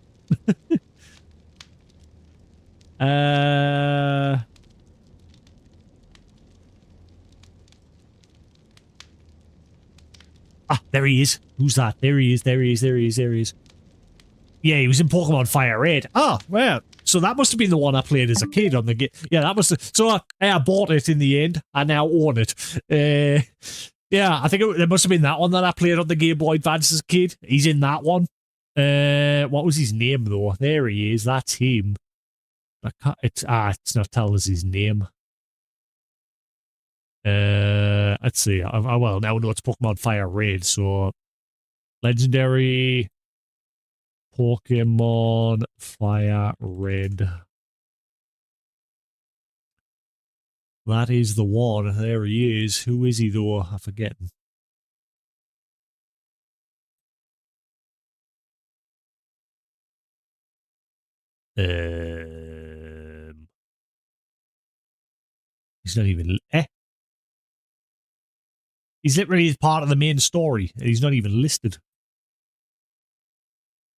Ah, there he is. Who's that? There he is, there he is, there he is, there he is. Yeah, he was in Pokemon Fire Red. Oh, well, so that must have been the one I played as a kid on the game. Yeah, that must have... So I bought it in the end. I now own it. Yeah, I think it must have been that one that I played on the Game Boy Advance as a kid. He's in that one. What was his name, though? There he is. That's him. I can't... It's not telling us his name. Let's see. Well, now we know it's Pokemon Fire Red, so... Legendary... Pokemon Fire Red. That is the one. There he is. Who is he, though? I'm forgetting. He's not even... He's literally part of the main story. He's not even listed.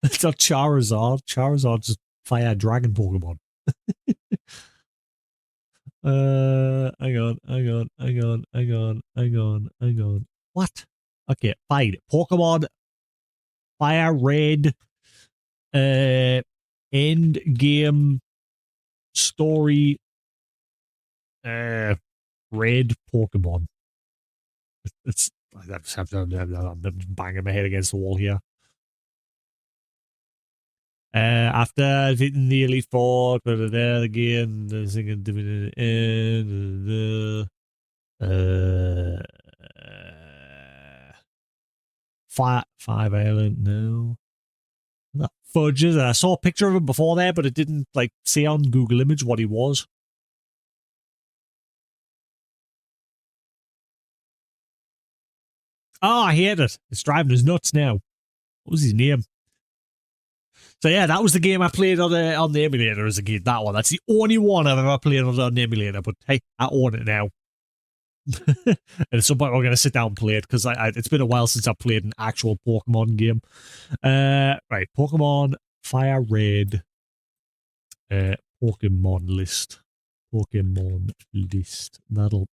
It's not Charizard. Charizard's just Fire Dragon Pokemon. Hang on. What? Okay, fine. Pokemon Fire Red end game story red Pokemon. It's I'm banging my head against the wall here. After hitting the Elite Four, again, Five Island, no. That fudges. I saw a picture of him before there, but it didn't, like, say on Google Image what he was. Oh, I hate it. It's driving us nuts now. What was his name? So yeah, that was the game I played on the emulator as a kid. That one. That's the only one I've ever played on the emulator. But hey, I own it now. And at some point we're going to sit down and play it, because it's been a while since I've played an actual Pokemon game. Right, Pokemon Fire Red. Pokemon list. Pokemon list. That'll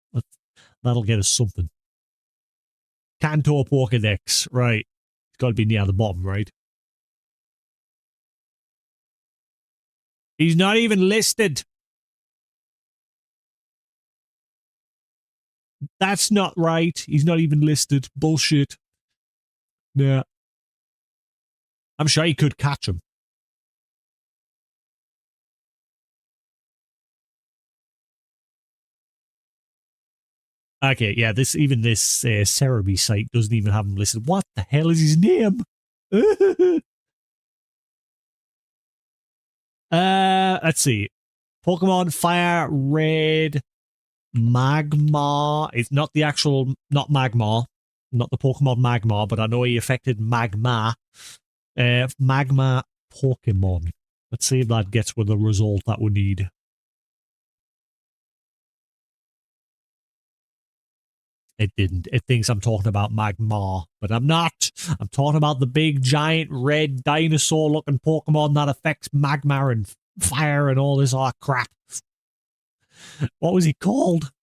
get us something. Kanto Pokedex. Right. It's got to be near the bottom, right? He's not even listed. That's not right. He's not even listed. Bullshit. Yeah. I'm sure he could catch him. Okay, yeah, this Cerebi site doesn't even have him listed. What the hell is his name? Let's see. Pokemon Fire Red Magmar. It's not the actual, not Magmar, not the Pokemon Magmar, but I know he affected Magma. Magma Pokemon. Let's see if that gets with the result that we need. It didn't. It thinks I'm talking about Magmar, but I'm not. I'm talking about the big, giant, red, dinosaur-looking Pokemon that affects magma and fire and all this crap. What was he called?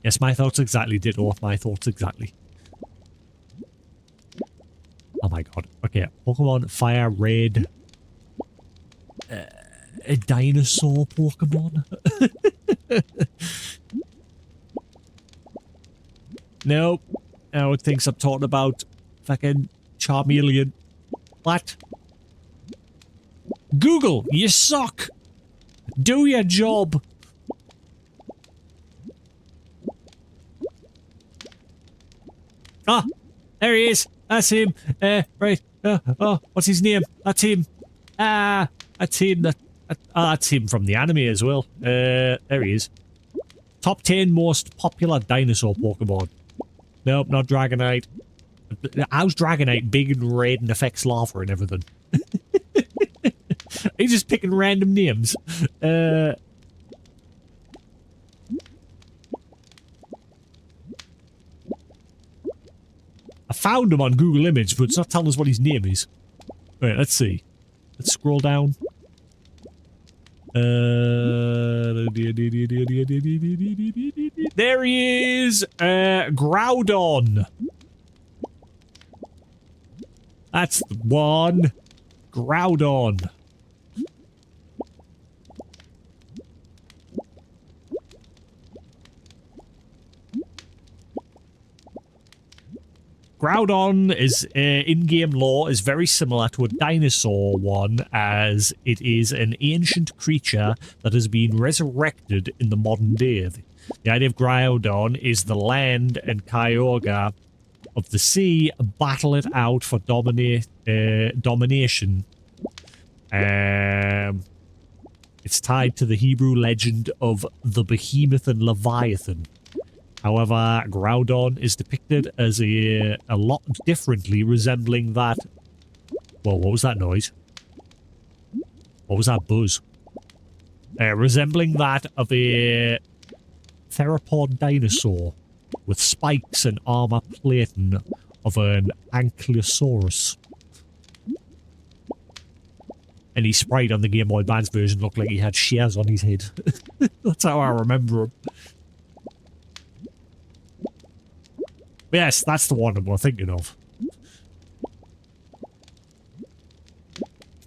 Yes, my thoughts exactly, Ditto. My thoughts exactly. Oh my god. Okay, Pokemon Fire Red. A dinosaur Pokemon? Nope. Now it thinks I'm talking about fucking Charmeleon. What? Google, you suck! Do your job! Ah! There he is! That's him! Right. Oh, what's his name? That's him! Ah! That's him! That's him from the anime as well. There he is. Top 10 most popular dinosaur Pokemon. Nope, not Dragonite. How's Dragonite big and red and affects lava and everything? He's just picking random names. I found him on Google Image, but it's not telling us what his name is. Right, let's see. Let's scroll down. There he is! Groudon! That's the one. Groudon. Groudon is in-game lore is very similar to a dinosaur one, as it is an ancient creature that has been resurrected in the modern day. The idea of Groudon is the land and Kyogre of the sea battle it out for domination. It's tied to the Hebrew legend of the Behemoth and Leviathan. However, Groudon is depicted as a lot differently, resembling that... Whoa, what was that noise? What was that buzz? Resembling that of a theropod dinosaur with spikes and armor plating of an Ankylosaurus. And his sprite on the Game Boy Advance version looked like he had shears on his head. That's how I remember him. Yes, that's the one we're thinking of.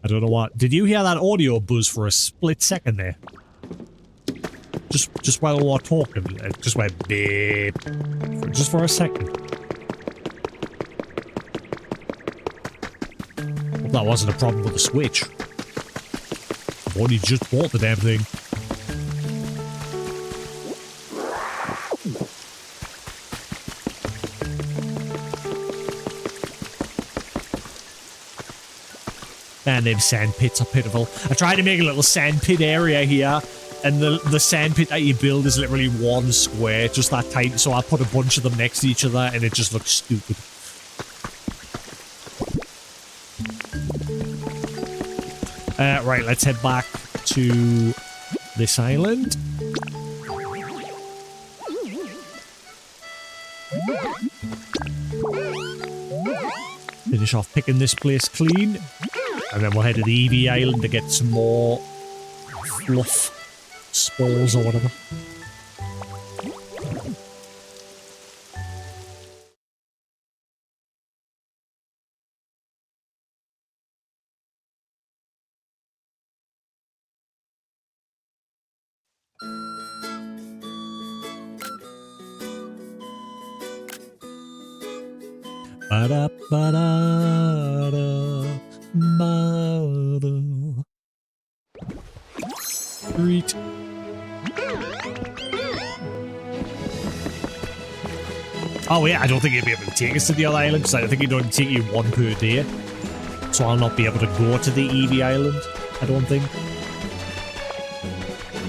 I don't know what. Did you hear that audio buzz for a split second there? Just while we were talking, it just went beep. Just for a second. Hope that wasn't a problem with the Switch. I've only just bought the damn thing. And them sand pits are pitiful. I tried to make a little sand pit area here, and the sand pit that you build is literally one square, just that tight, so I put a bunch of them next to each other, and it just looks stupid. Right, let's head back to this island. Finish off picking this place clean. And then we'll head to the Eevee Island to get some more fluff spores or whatever. Ba-da-ba-da-da-ba-da. Great. Oh yeah, I don't think you'll be able to take us to the other island, because I think it only take you one per day. So I'll not be able to go to the Eevee Island, I don't think.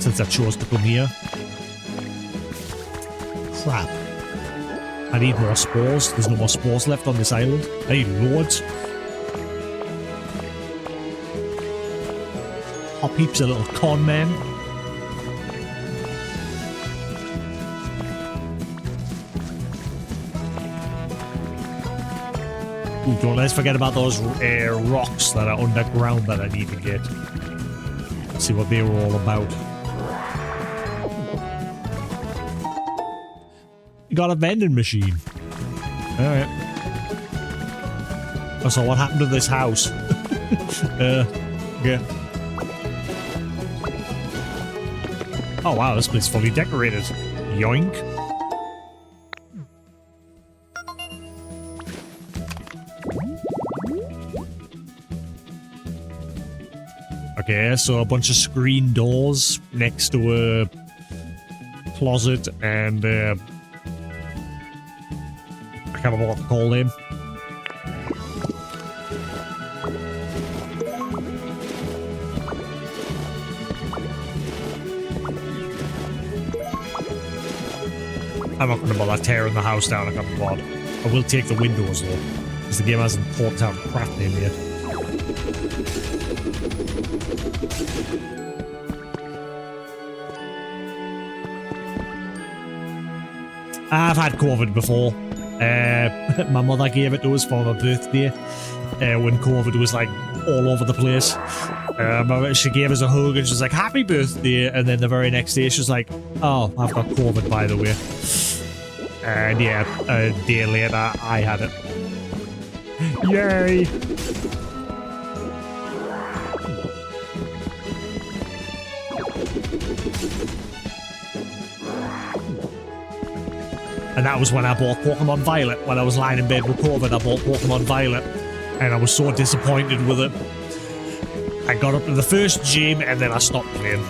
Since I chose to come here. Crap. I need more spores. There's no more spores left on this island. I need loads. Hop heaps of little con men. Ooh, don't let's forget about those rocks that are underground that I need to get. Let's see what they were all about. You got a vending machine. Alright. So what happened to this house? Yeah. Oh wow, this place is fully decorated. Yoink. Okay, so a bunch of screen doors next to a closet and I can't remember what to call them. I'm not going to bother tearing the house down, I can't be bothered. I will take the windows though, because the game hasn't thought out crafting yet. I've had COVID before. My mother gave it to us for my birthday when COVID was like all over the place. She gave us a hug and she was like, happy birthday, and then the very next day she was like, oh, I've got COVID by the way. And yeah, a day later I had it. Yay! And that was when I bought Pokemon Violet. When I was lying in bed with COVID, I bought Pokemon Violet. And I was so disappointed with it. I got up to the first gym and then I stopped playing.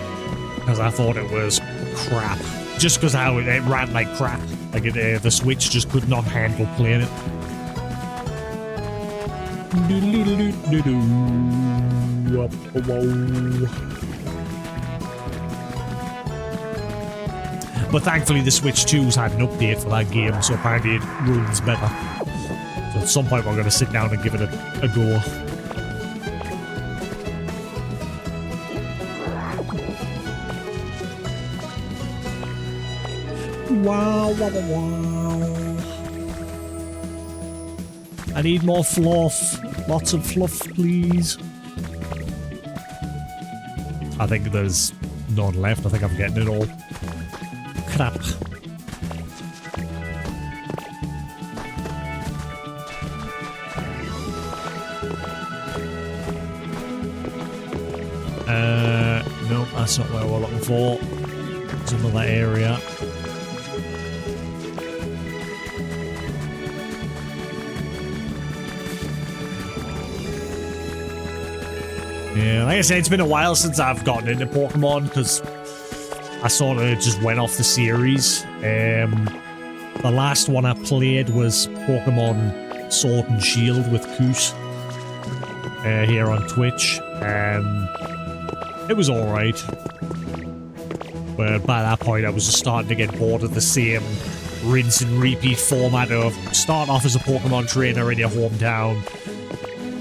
Because I thought it was crap. Just because how it ran like crap. Like the Switch just could not handle playing it. But thankfully the Switch 2's had an update for that game, so apparently it runs better. So at some point we're going to sit down and give it a go. Wow, wow, wow. I need more fluff. Lots of fluff, please. I think there's none left. I think I'm getting it all. Crap. No, that's not where we're looking for. It's another area. Yeah, like I said, it's been a while since I've gotten into Pokemon because I sort of just went off the series. The last one I played was Pokemon Sword and Shield with Koos here on Twitch. It was alright. But by that point I was just starting to get bored of the same rinse and repeat format of start off as a Pokemon trainer in your hometown,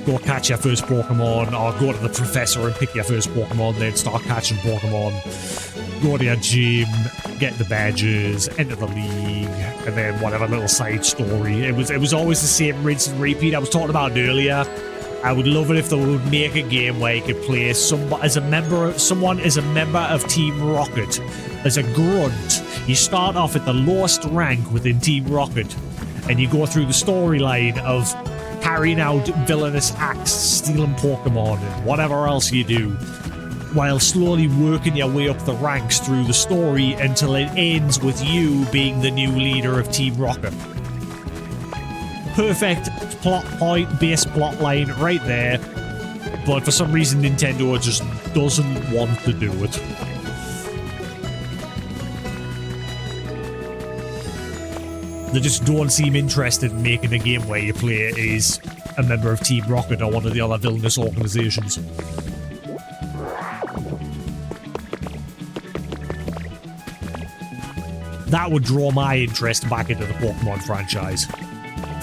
go catch your first Pokemon, or go to the professor and pick your first Pokemon, then start catching Pokemon, go to your gym, get the badges, enter the league, and then whatever little side story. It was always the same rinse and repeat. I was talking about it earlier. I would love it if they would make a game where you could play someone as a member of Team Rocket, as a grunt. You start off at the lowest rank within Team Rocket, and you go through the storyline of carrying out villainous acts, stealing Pokemon, and whatever else you do, while slowly working your way up the ranks through the story until it ends with you being the new leader of Team Rocket. perfect plot point, base plot line right there. But for some reason, Nintendo just doesn't want to do it. They just don't seem interested in making a game where you play as a member of Team Rocket or one of the other villainous organizations. That would draw my interest back into the Pokemon franchise.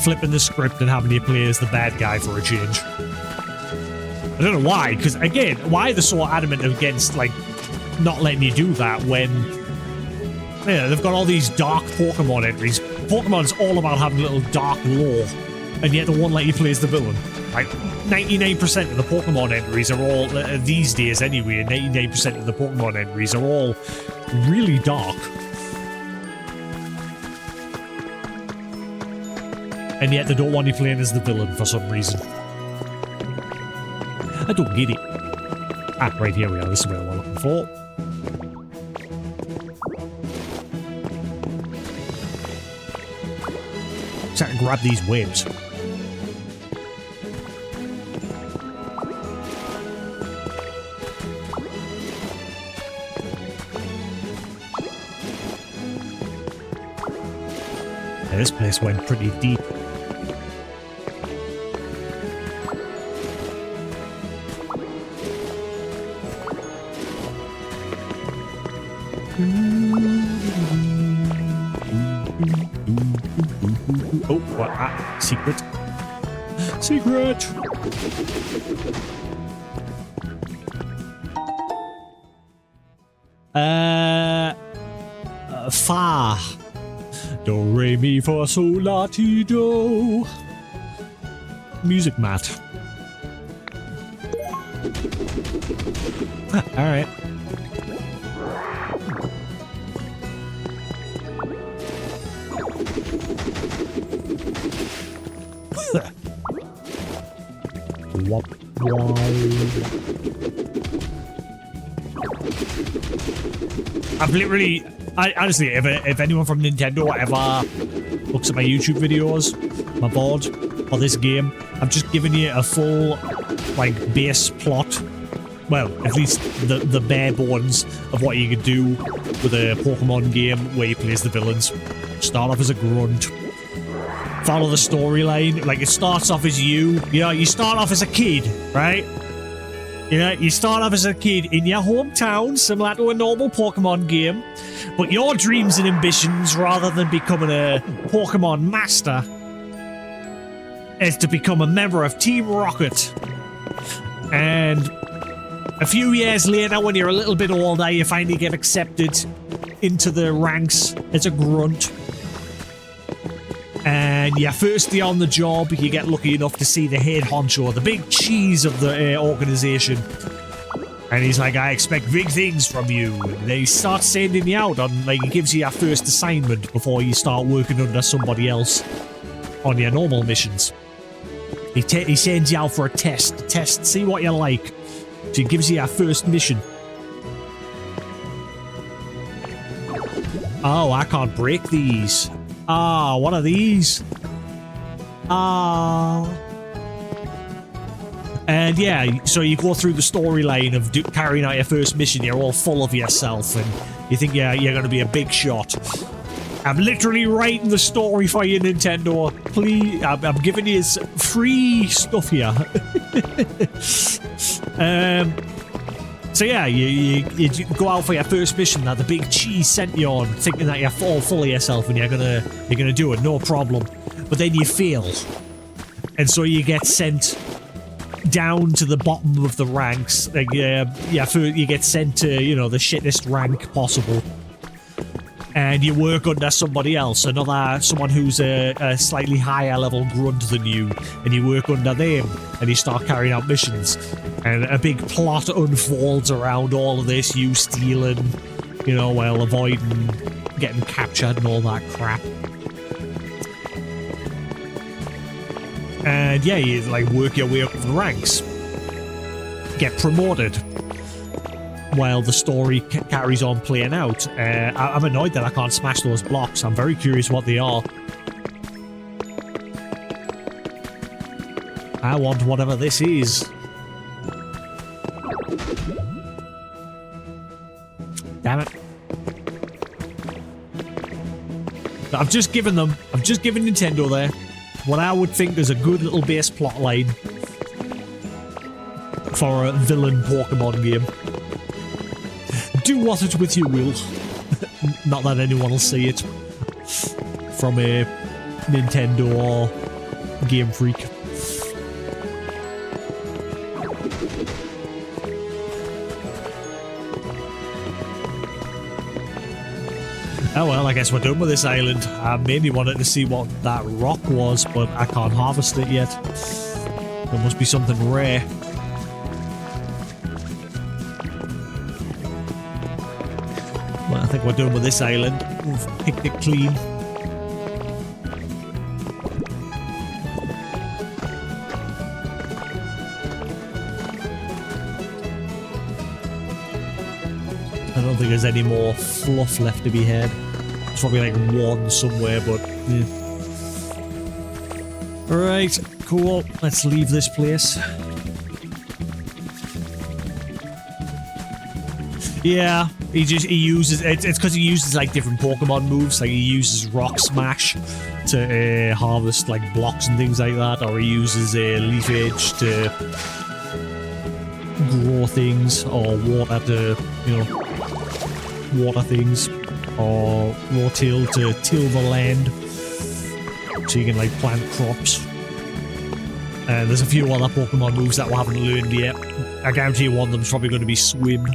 Flipping the script and having you play as the bad guy for a change. I don't know why, because again, why are they so adamant against, like, not letting you do that when, yeah, they've got all these dark Pokemon entries. Pokemon's all about having a little dark lore, and yet they won't let you play as the villain. Like, 99% of the Pokemon entries are all, these days anyway, 99% of the Pokemon entries are all really dark. And yet they don't want you playing as the villain for some reason. I don't get it. Ah, right, here we are. This is what we're looking for. So I can grab these webs. Yeah, this place went pretty deep. Oh, what? Ah, secret. Secret! Fa. Do, re, mi, fa, sol, la, ti, do. Music mat. Alright. I've literally, honestly, if anyone from Nintendo ever looks at my YouTube videos, my board, for this game, I've just given you a full, like, base plot. Well, at least the bare bones of what you could do with a Pokemon game where you play as the villains. Start off as a grunt. Follow the storyline. Like, it starts off as you know, you start off as a kid, right? You know, you start off as a kid in your hometown, similar to a normal Pokemon game, but your dreams and ambitions, rather than becoming a Pokemon master, is to become a member of Team Rocket. And a few years later, when you're a little bit older, you finally get accepted into the ranks as a grunt. And your first day on the job, you get lucky enough to see the head honcho, the big cheese of the organization. And he's like, I expect big things from you. And they start sending you out on, like, he gives you your first assignment before you start working under somebody else on your normal missions. He sends you out for a test, see what you like. So he gives you your first mission. Oh, I can't break these. Ah, what are these? Ah. And yeah, so you go through the storyline of carrying out your first mission. You're all full of yourself, and you think you're going to be a big shot. I'm literally writing the story for you, Nintendo. Please, I'm giving you free stuff here. So yeah, you go out for your first mission that the big cheese sent you on, thinking that you're all full of yourself and you're gonna do it, no problem. But then you fail, and so you get sent down to the bottom of the ranks. Like, you get sent to, you know, the shittest rank possible, and you work under somebody else, someone who's a slightly higher level grunt than you, and you work under them, and you start carrying out missions, and a big plot unfolds around all of this, you stealing, you know, while avoiding getting captured and all that crap. And yeah, you like work your way up the ranks, get promoted, while the story carries on playing out. I'm annoyed that I can't smash those blocks. I'm very curious what they are. I want whatever this is. Damn it. I've just given Nintendo there what I would think is a good little base plot line for a villain Pokemon game. Do what it with you will. Not that anyone will see it from a Nintendo or Game Freak. Oh well, I guess we're done with this island. I mainly wanted to see what that rock was, but I can't harvest it yet. There must be something rare. Well, I think we're done with this island. We've picked it clean. I don't think there's any more fluff left to be had. There's probably like one somewhere, but Alright, cool. Let's leave this place. Yeah, he uses it's because he uses like different Pokemon moves. Like he uses Rock Smash to harvest like blocks and things like that, or he uses Leaf Edge to grow things, or water to water things, or Rotail to till the land so you can like plant crops. And there's a few other Pokemon moves that we haven't learned yet. I guarantee one of them's probably going to be Swim.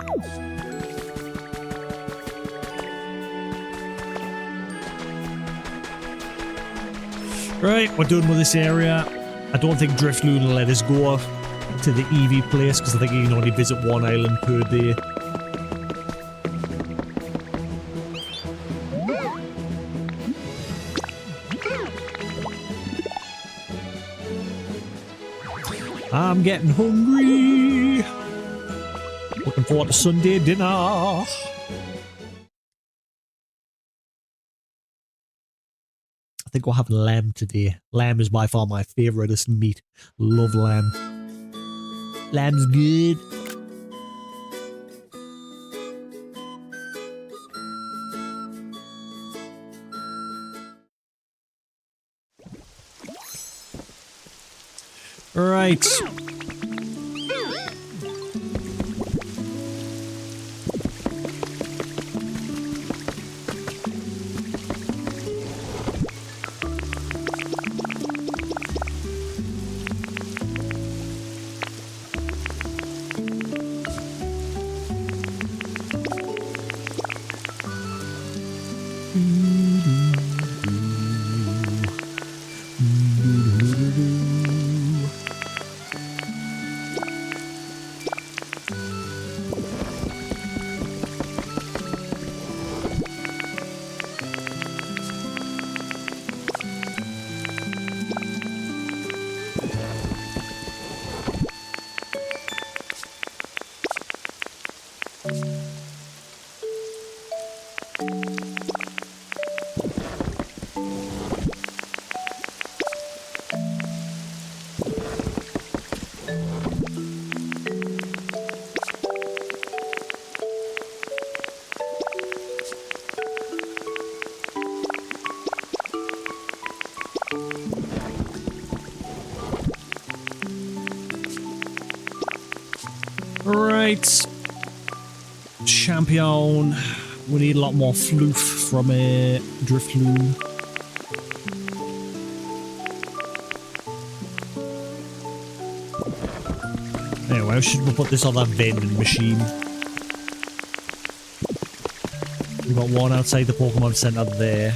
Right, we're done with this area. I don't think Drifloon will let us go to the Eevee place because I think you can only visit one island per day. I'm getting hungry. Looking forward to Sunday dinner. I think we'll have lamb today. Lamb is by far my favouriteest meat. Love lamb. Lamb's good. Right. Right. Champion. We need a lot more floof from a Drifloon. Anyway, should we put this on that vending machine? We've got one outside the Pokemon Center there.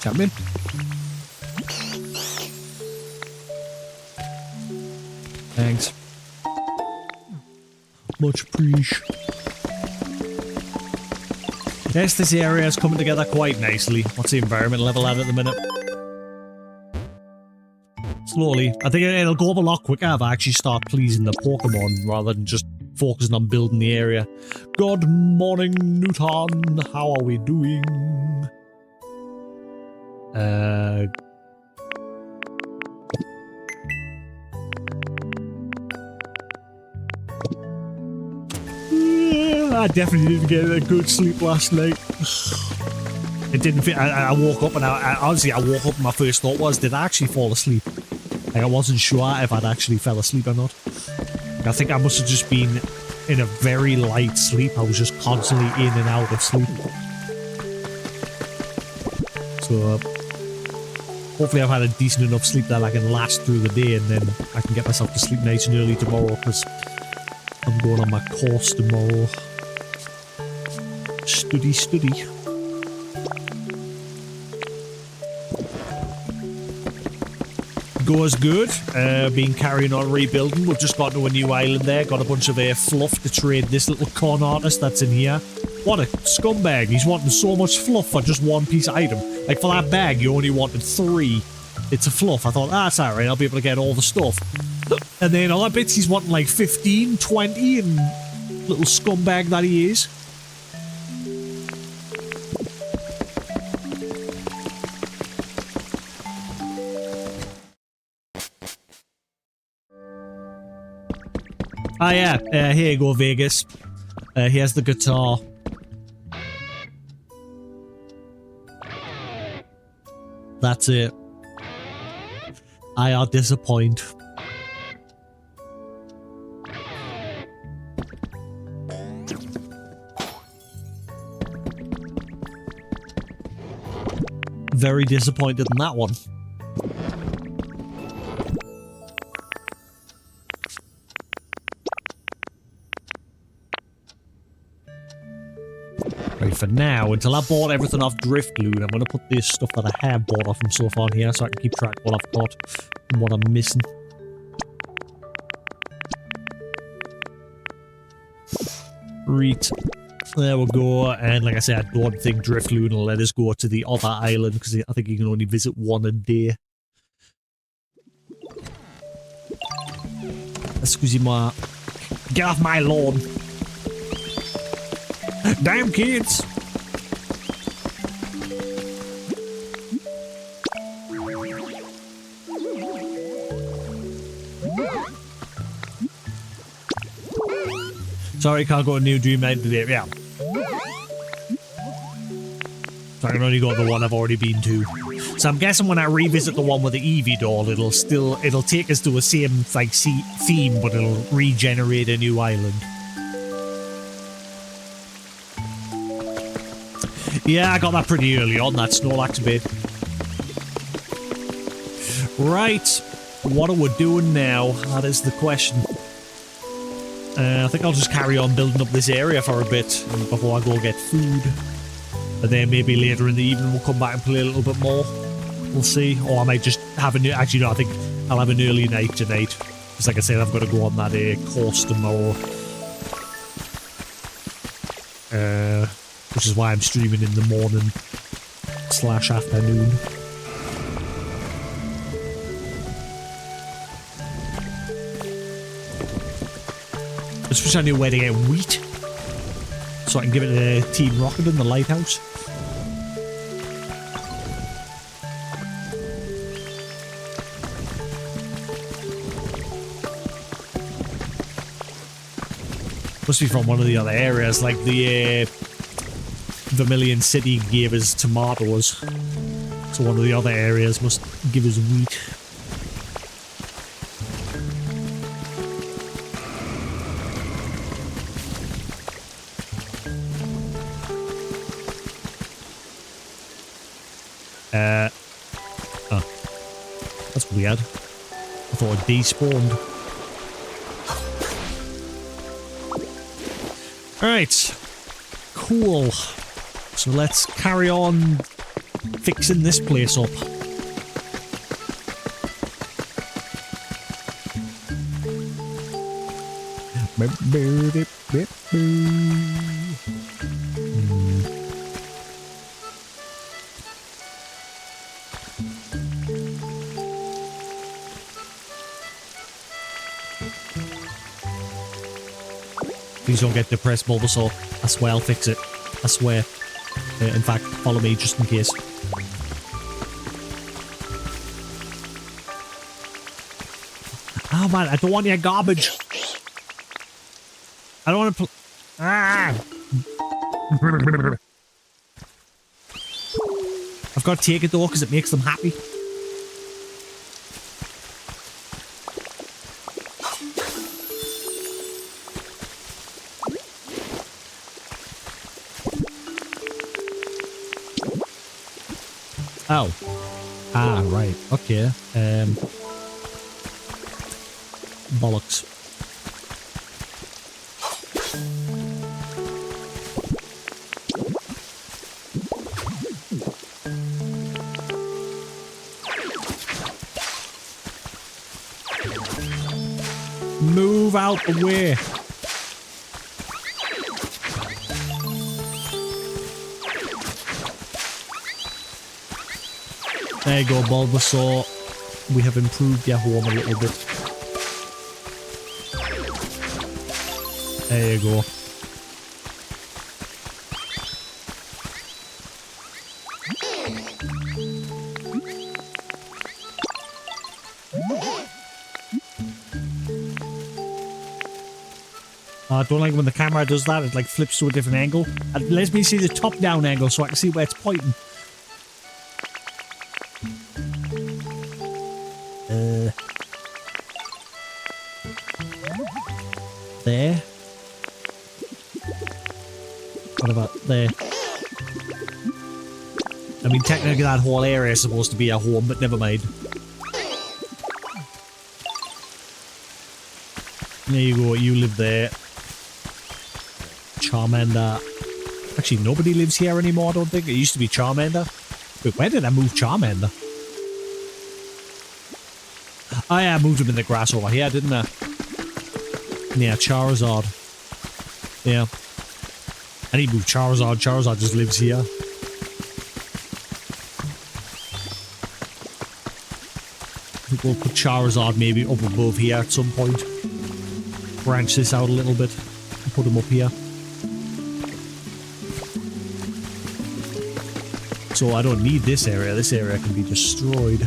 Champion. Thanks. Much appreciated. Yes, this area is coming together quite nicely. What's the environment level at the minute? slowly. I think it'll go up a lot quicker if I actually start pleasing the Pokemon rather than just focusing on building the area. Good morning, Newton. How are we doing? I definitely didn't get a good sleep last night. It didn't fit. I woke up and honestly, I woke up and my first thought was, did I actually fall asleep? Like, I wasn't sure if I'd actually fell asleep or not. I think I must have just been in a very light sleep. I was just constantly in and out of sleep. So, hopefully I've had a decent enough sleep that I can last through the day and then I can get myself to sleep nice and early tomorrow because I'm going on my course tomorrow. Study. Goes good. Been carrying on rebuilding. We've just got to a new island there. Got a bunch of fluff to trade this little con artist that's in here. What a scumbag. He's wanting so much fluff for just one piece of item. Like, for that bag, you only wanted 3. It's a fluff. I thought, that's alright. I'll be able to get all the stuff. And then other bits, he's wanting like 15, 20, and little scumbag that he is. Ah, yeah. Here you go, Vegas. Here's the guitar. That's it. I disappoint. Very disappointed in that one. Right, for now, until I bought everything off Driftloon, I'm going to put this stuff that I have bought off him so far in here so I can keep track of what I've got and what I'm missing. Right. There we go. And like I said, I don't think Driftloon will let us go to the other island because I think you can only visit one a day. Excusez-moi. Get off my lawn. Damn kids! Sorry, can't go to New Dream Island today. Yeah. So I can only go to the one I've already been to. So I'm guessing when I revisit the one with the Eevee doll, it'll take us to a same like theme, but it'll regenerate a new island. Yeah, I got that pretty early on, that Snorlax bit. Right, what are we doing now? That is the question. I think I'll just carry on building up this area for a bit before I go get food. And then maybe later in the evening we'll come back and play a little bit more. We'll see. Or I might just have a new... Actually, no, I think I'll have an early night tonight. Because like I said, I've got to go on that course tomorrow. Which is why I'm streaming in the morning / afternoon. Just wish I knew where to get wheat, so I can give it to Team Rocket in the lighthouse. Must be from one of the other areas, like the Vermilion City gave us tomatoes, so one of the other areas must give us wheat. Oh, that's weird. I thought it despawned. Alright, cool. So let's carry on fixing this place up. Please don't get depressed, Bulbasaur. I swear I'll fix it. I swear. In fact, follow me just in case. Oh man, I don't want your garbage. I don't want to Ah! I've got to take it though, because it makes them happy. Oh. Ah, right. Okay. Bollocks. Move out the way. There you go, Bulbasaur. We have improved your home a little bit. There you go. I don't like when the camera does that. It like flips to a different angle. It lets me see the top-down angle so I can see where it's pointing. There. What about there? I mean, technically that whole area is supposed to be a home, but never mind. There you go, you live there. Charmander. Actually, nobody lives here anymore, I don't think. It used to be Charmander. Wait, where did I move Charmander? Oh yeah, I moved him in the grass over here, didn't I? Yeah, Charizard. Yeah. I need to move Charizard. Charizard just lives here. I think we'll put Charizard maybe up above here at some point. Branch this out a little bit. And put him up here. So I don't need this area. This area can be destroyed.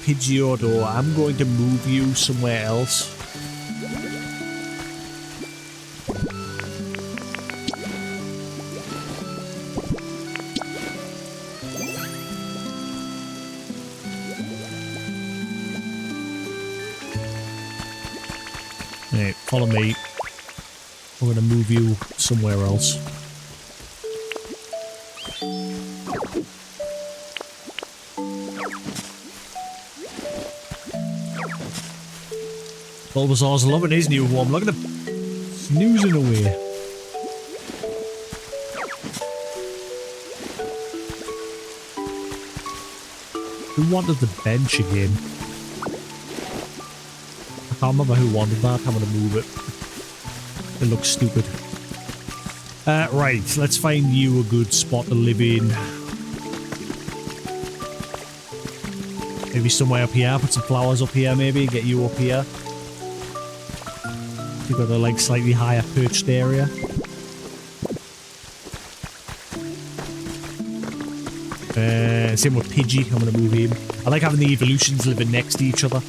Pidgeotto, I'm going to move you somewhere else. Hey, follow me. We're going to move you somewhere else. Bulbasaur's loving his new home. Look at him snoozing away. Who wanted the bench again? I can't remember who wanted that. I'm going to move it. It looks stupid. Right, let's find you a good spot to live in. Maybe somewhere up here. Put some flowers up here maybe. Get you up here. You've got a like slightly higher perched area. Same with Pidgey. I'm going to move him. I like having the evolutions living next to each other.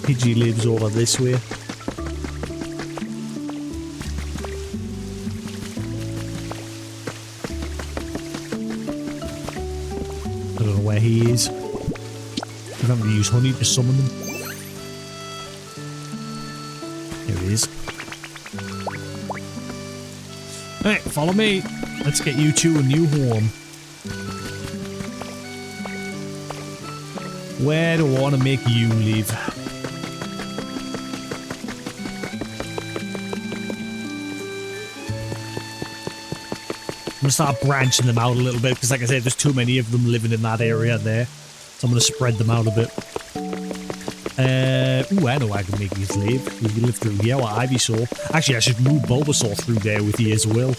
Pidgey lives over this way. I don't know where he is. I'm having to use honey to summon them. There he is. Alright, follow me. Let's get you two a new home. Where do I want to make you live? I'm going to start branching them out a little bit because like I said, there's too many of them living in that area there. So I'm going to spread them out a bit. Ooh, I know I can make you live. You can live through here with Ivysaur. Actually, I should move Bulbasaur through there with you as well.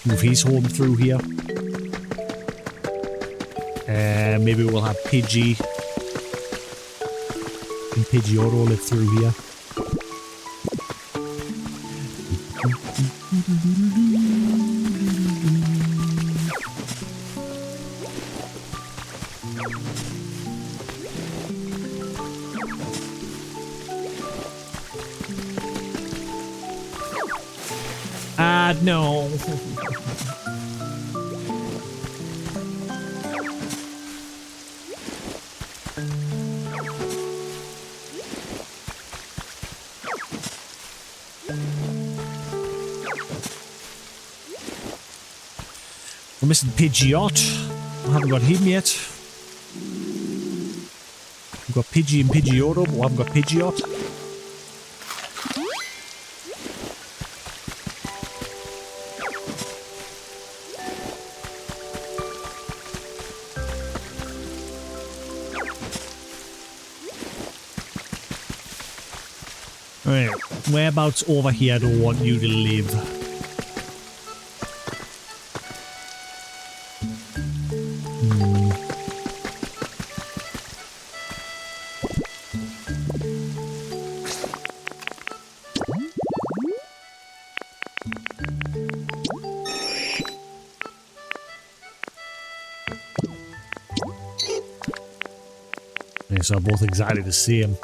Move his home through here. Maybe we'll have Pidgey and Pidgeotto live through here. No. We're missing Pidgeot. We haven't got him yet. We've got Pidgey and Pidgeotto, but we haven't got Pidgeot. Right, whereabouts over here do I want you to live? Yeah, so both exactly the same.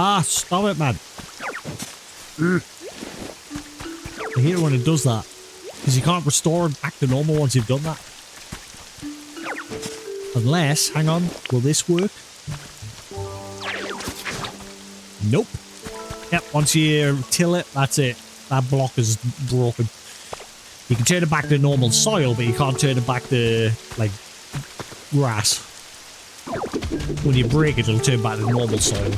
Ah, stop it, man. I hate it when it does that. Because you can't restore it back to normal once you've done that. Unless, hang on, will this work? Nope. Yep, once you till it, that's it. That block is broken. You can turn it back to normal soil, but you can't turn it back to, like, grass. When you break it, it'll turn back to normal soil.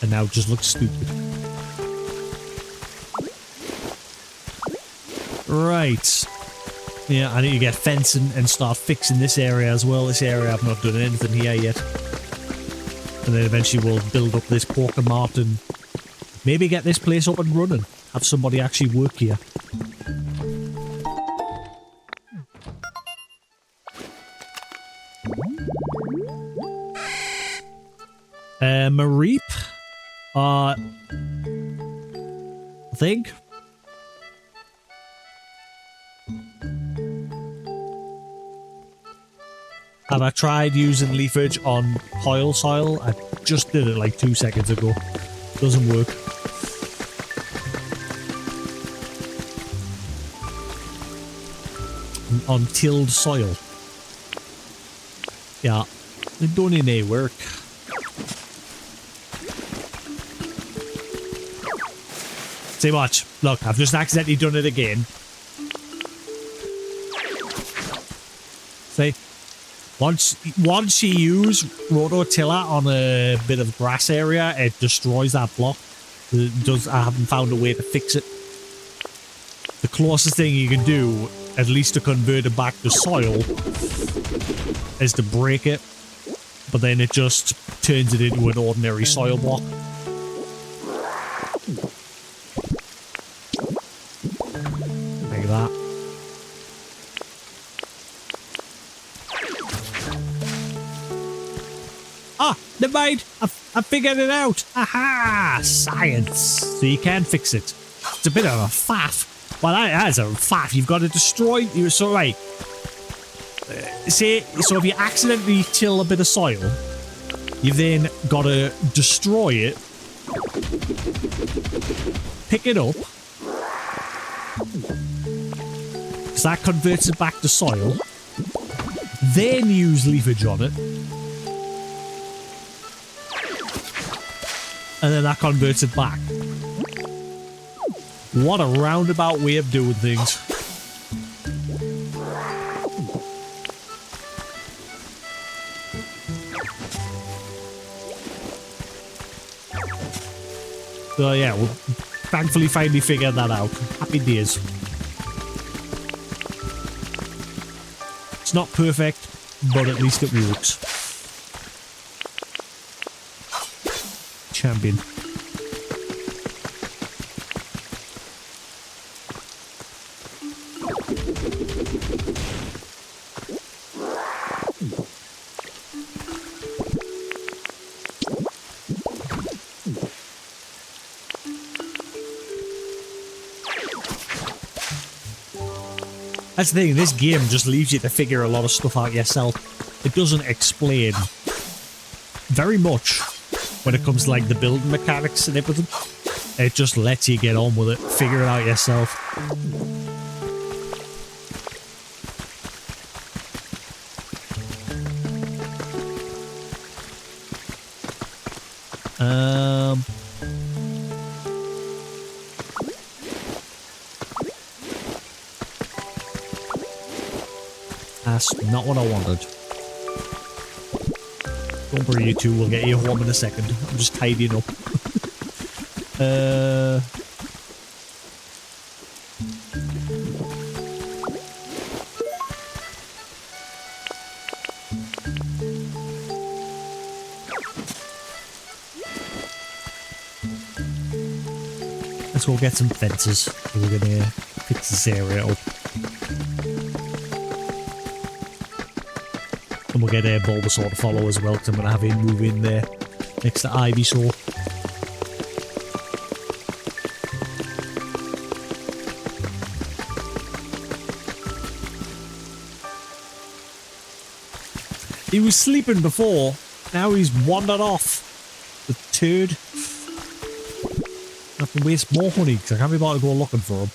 And now it just looks stupid. Right. Yeah, I need to get fencing and start fixing this area as well. This area I've not done anything here yet. And then eventually we'll build up this Pokemart and maybe get this place up and running. Have somebody actually work here. Mareep? I think. Have I tried using leafage on Hoyle soil? I just did it like 2 seconds ago. Doesn't work. On tilled soil. Yeah, it don't need any work. See, watch. Look, I've just accidentally done it again. See? Once you use Rototiller on a bit of grass area, it destroys that block. I haven't found a way to fix it. The closest thing you can do, at least to convert it back to soil, is to break it. But then it just turns it into an ordinary soil block. Like that. Ah, never mind. I figured it out. Aha! Science. So you can fix it. It's a bit of a faff. Well, that is a faff. You've got to destroy. You're so right. So if you accidentally till a bit of soil, you've then got to destroy it, pick it up, because that converts it back to soil, then use leafage on it, and then that converts it back. What a roundabout way of doing things. So yeah, we'll thankfully finally figured that out. Happy days. It's not perfect, but at least it works. Champion. That's the thing, this game just leaves you to figure a lot of stuff out yourself. It doesn't explain very much when it comes to like the building mechanics and everything. It just lets you get on with it, figure it out yourself. That's not what I wanted. Don't worry, you two. We'll get you home in a second. I'm just tidying up. Let's go get some fences. We're gonna fix this area up. And we'll get Bulbasaur to follow as well, because I'm going to have him move in there next to Ivysaur. He was sleeping before, now he's wandered off. The turd. I have to waste more honey, because I can't be bothered to go looking for him.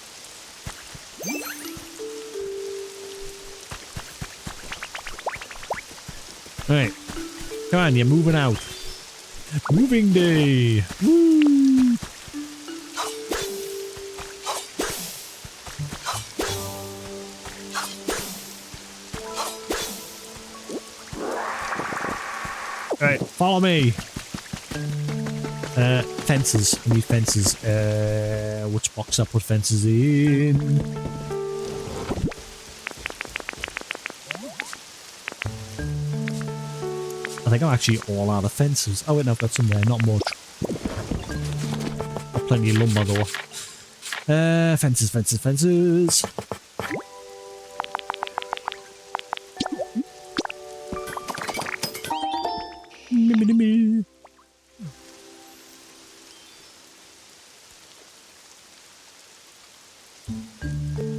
Right, come on, you're moving out. Moving day. Woo! Right, follow me. Fences. I need fences. Which box I put fences in? I think I'm actually all out of fences. Oh wait, no, I've got some there, not much. Got plenty of lumber though. Fences, fences, fences.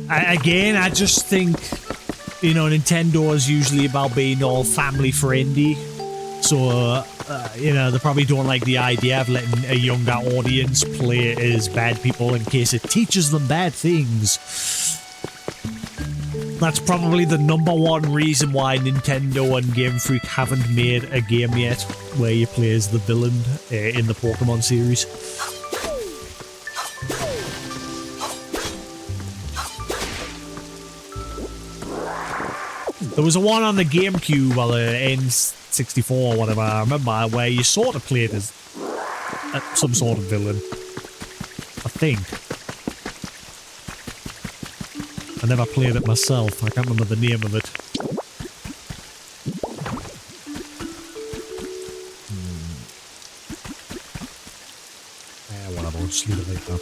Again, I just think, you know, Nintendo is usually about being all family friendly. So, you know, they probably don't like the idea of letting a younger audience play as bad people in case it teaches them bad things. That's probably the #1 reason why Nintendo and Game Freak haven't made a game yet where you play as the villain in the Pokemon series. There was a one on the GameCube or the N64 or whatever, I remember, where you sort of played as some sort of villain. I think. I never played it myself. I can't remember the name of it. Whatever, I'll just leave it like that.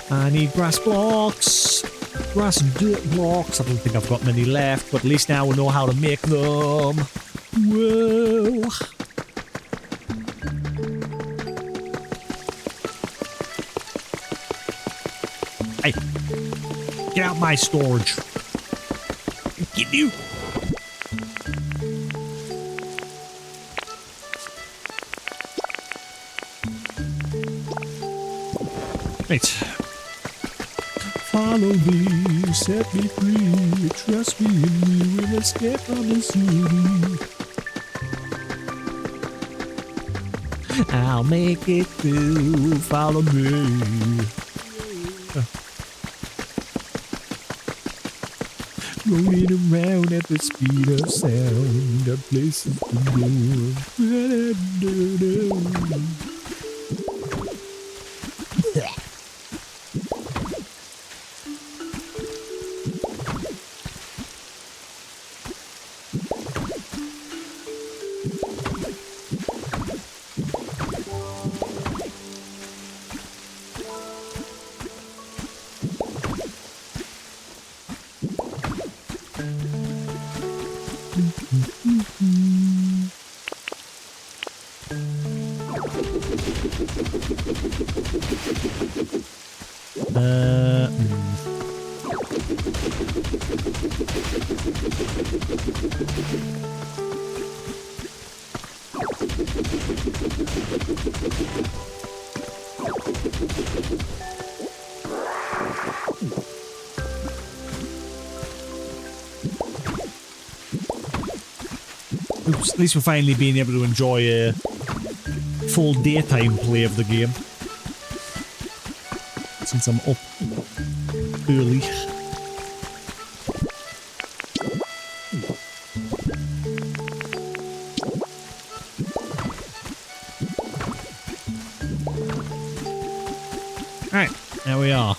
I need grass blocks. grass and dirt blocks. I don't think I've got many left, but at least now we know how to make them. Whoa. Hey, get out my storage. Get you. Right. Follow me, set me free, trust me and we will escape from the city. I'll make it through, follow me. Rolling around at the speed of sound, the places to go. Oops, at least we're finally being able to enjoy a full daytime play of the game. Since I'm up early. Alright, there we are.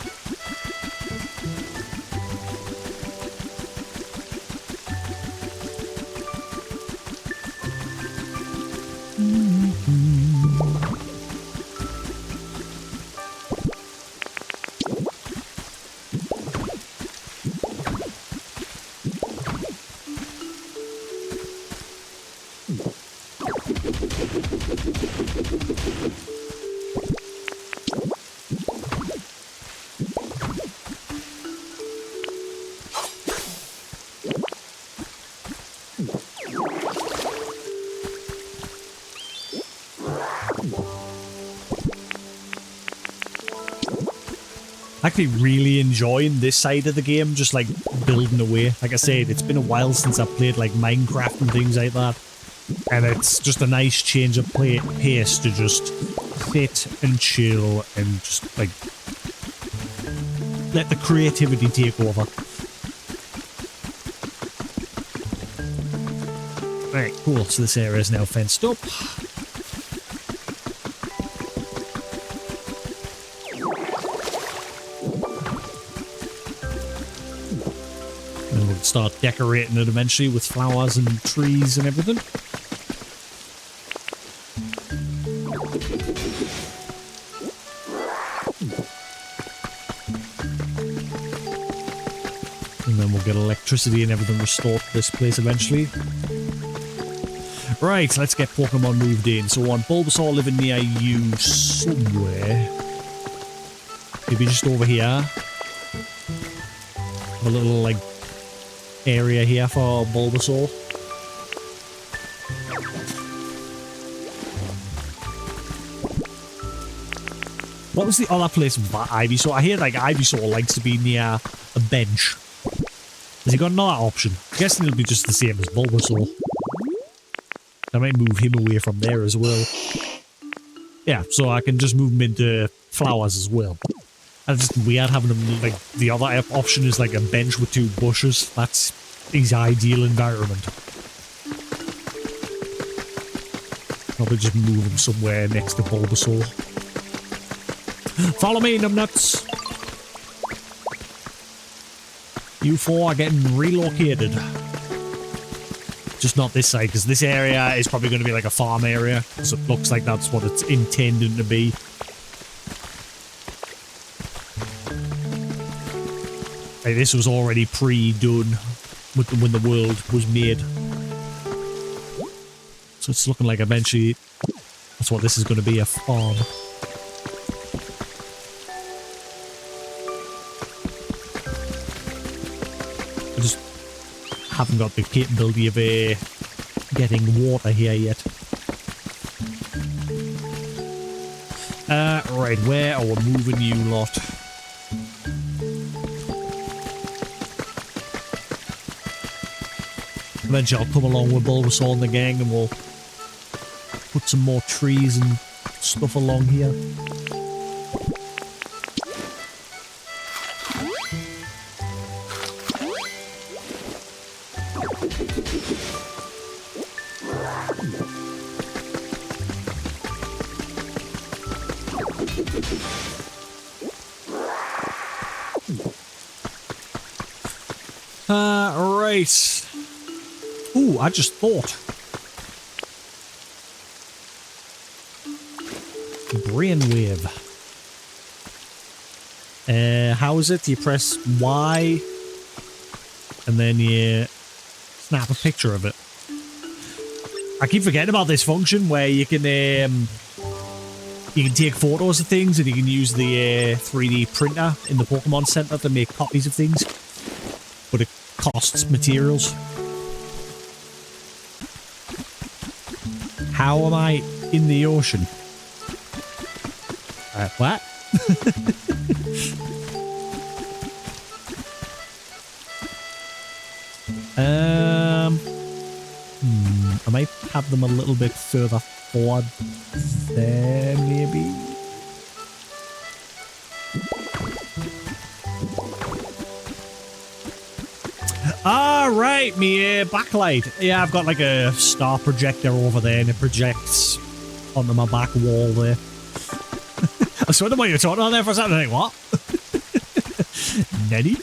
Actually really enjoying this side of the game, just like building away. Like I said, it's been a while since I've played like Minecraft and things like that, and it's just a nice change of pace to just sit and chill and just like let the creativity take over. Alright, cool, so this area is now fenced up. Start decorating it eventually with flowers and trees and everything. And then we'll get electricity and everything restored to this place eventually. Right, let's get Pokemon moved in. So on Bulbasaur living near you somewhere. Maybe just over here. A little like area here for Bulbasaur. What was the other place for Ivysaur? I hear like Ivysaur likes to be near a bench. Has he got another option? I'm guessing it'll be just the same as Bulbasaur. I might move him away from there as well. Yeah, so I can just move him into flowers as well. And it's just weird having him, like, the other option is like a bench with 2 bushes. That's his ideal environment. Probably just move him somewhere next to Bulbasaur. Follow me, numbnuts! You 4 are getting relocated. Just not this side, because this area is probably going to be like a farm area. So it looks like that's what it's intended to be. Like, this was already pre-done with when the world was made. So it's looking like eventually that's what this is going to be, a farm. I just haven't got the capability of getting water here yet. Right, where are we moving you lot? Eventually I'll come along with Bulbasaur and the gang and we'll put some more trees and stuff along here. Right. Ooh, I just thought. Brainwave. How is it? You press Y and then you snap a picture of it. I keep forgetting about this function where you can take photos of things and you can use the 3D printer in the Pokemon Center to make copies of things. But it costs materials. How am I in the ocean? What? I might have them a little bit further forward there, maybe. Ah, right, me backlight. Yeah, I've got like a star projector over there and it projects onto my back wall there. I was wondering what you were talking on there for a second. Like, what? Neddy?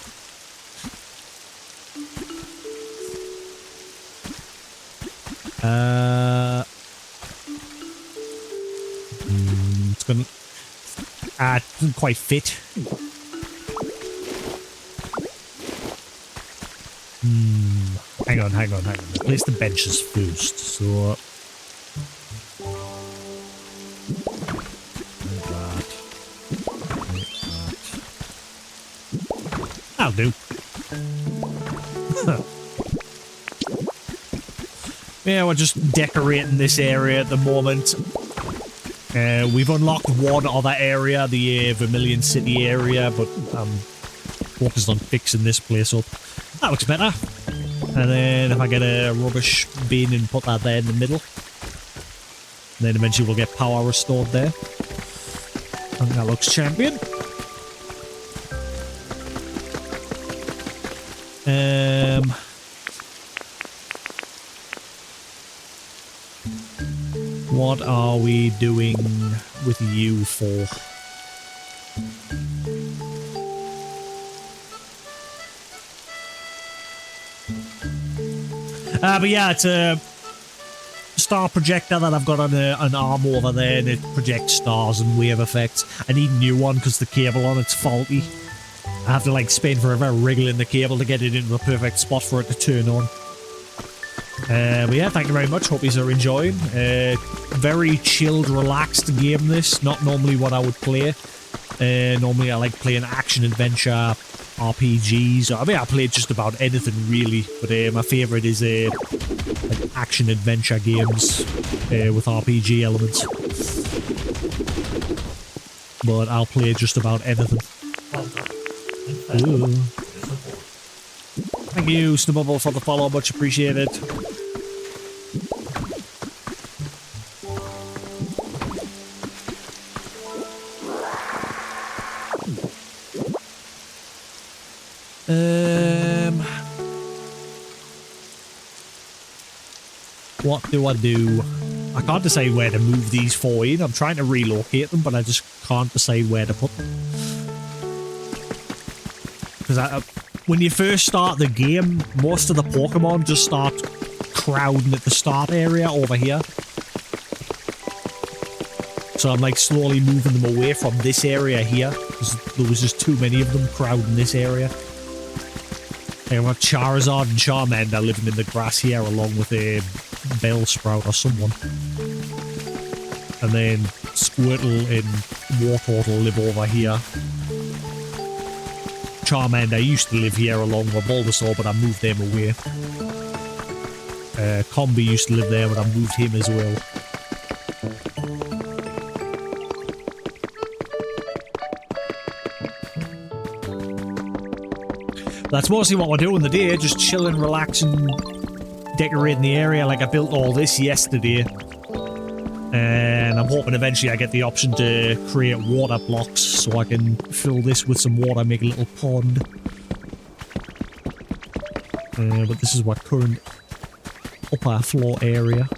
It's gonna... it doesn't quite fit. Hang on. Place the benches first, so... That'll do. Yeah, we're just decorating this area at the moment. We've unlocked one other area, the Vermilion City area, but I'm focused on fixing this place up. That looks better. And then if I get a rubbish bin and put that there in the middle, then eventually we'll get power restored there. I think that looks champion. What are we doing with you for? But yeah, it's a star projector that I've got on an arm over there, and it projects stars and wave effects. I need a new one because the cable on it's faulty. I have to like spend forever wriggling the cable to get it into the perfect spot for it to turn on. But yeah, thank you very much. Hope you are enjoying. Very chilled, relaxed game this. Not normally what I would play. Normally I like playing action-adventure RPGs. I mean, I play just about anything really. But my favourite is like action-adventure games with RPG elements. But I'll play just about anything. Ooh. Thank you, Snubble, for the follow. Much appreciated. What do I do? I can't decide where to move these four in. I'm trying to relocate them, but I just can't decide where to put them. Because when you first start the game, most of the Pokemon just start crowding at the start area over here. So I'm like slowly moving them away from this area here, because there was just too many of them crowding this area. They have Charizard and Charmander living in the grass here along with a Bellsprout or someone. And then Squirtle and Wartortle live over here. Charmander used to live here along with Bulbasaur, but I moved them away. Combi used to live there, but I moved him as well. That's mostly what we're doing today, just chilling, relaxing, decorating the area. Like I built all this yesterday. And I'm hoping eventually I get the option to create water blocks so I can fill this with some water, make a little pond. But this is my current upper floor area.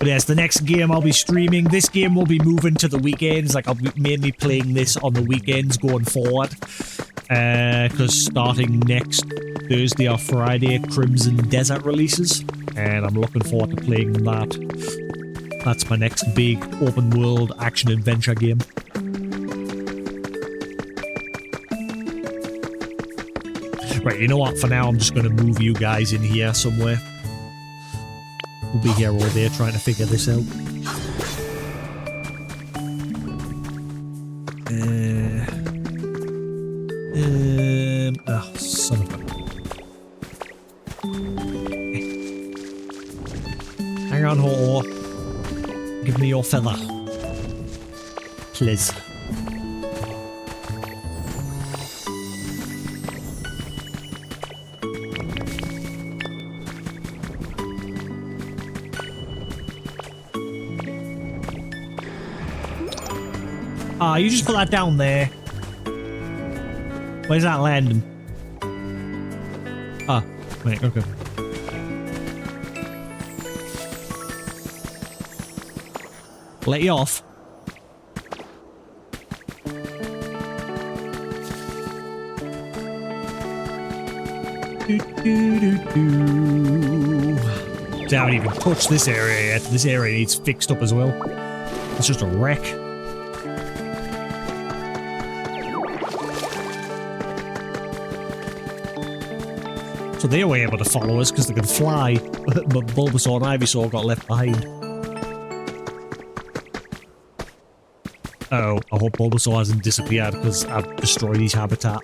But yes, the next game I'll be streaming, this game will be moving to the weekends. Like, I'll be mainly playing this on the weekends going forward. Because starting next Thursday or Friday, Crimson Desert releases. And I'm looking forward to playing that. That's my next big open world action adventure game. Right, you know what? For now, I'm just going to move you guys in here somewhere. We'll be here all day trying to figure this out. Oh, son of a... Hang on, Ho. Give me your feather. Please. Ah, you just put that down there. Where's that landing? Ah, right, okay. Let you off. I haven't even touched this area yet. This area needs fixed up as well. It's just a wreck. So they were able to follow us because they could fly, but Bulbasaur and Ivysaur got left behind. Uh oh, I hope Bulbasaur hasn't disappeared because I've destroyed his habitat.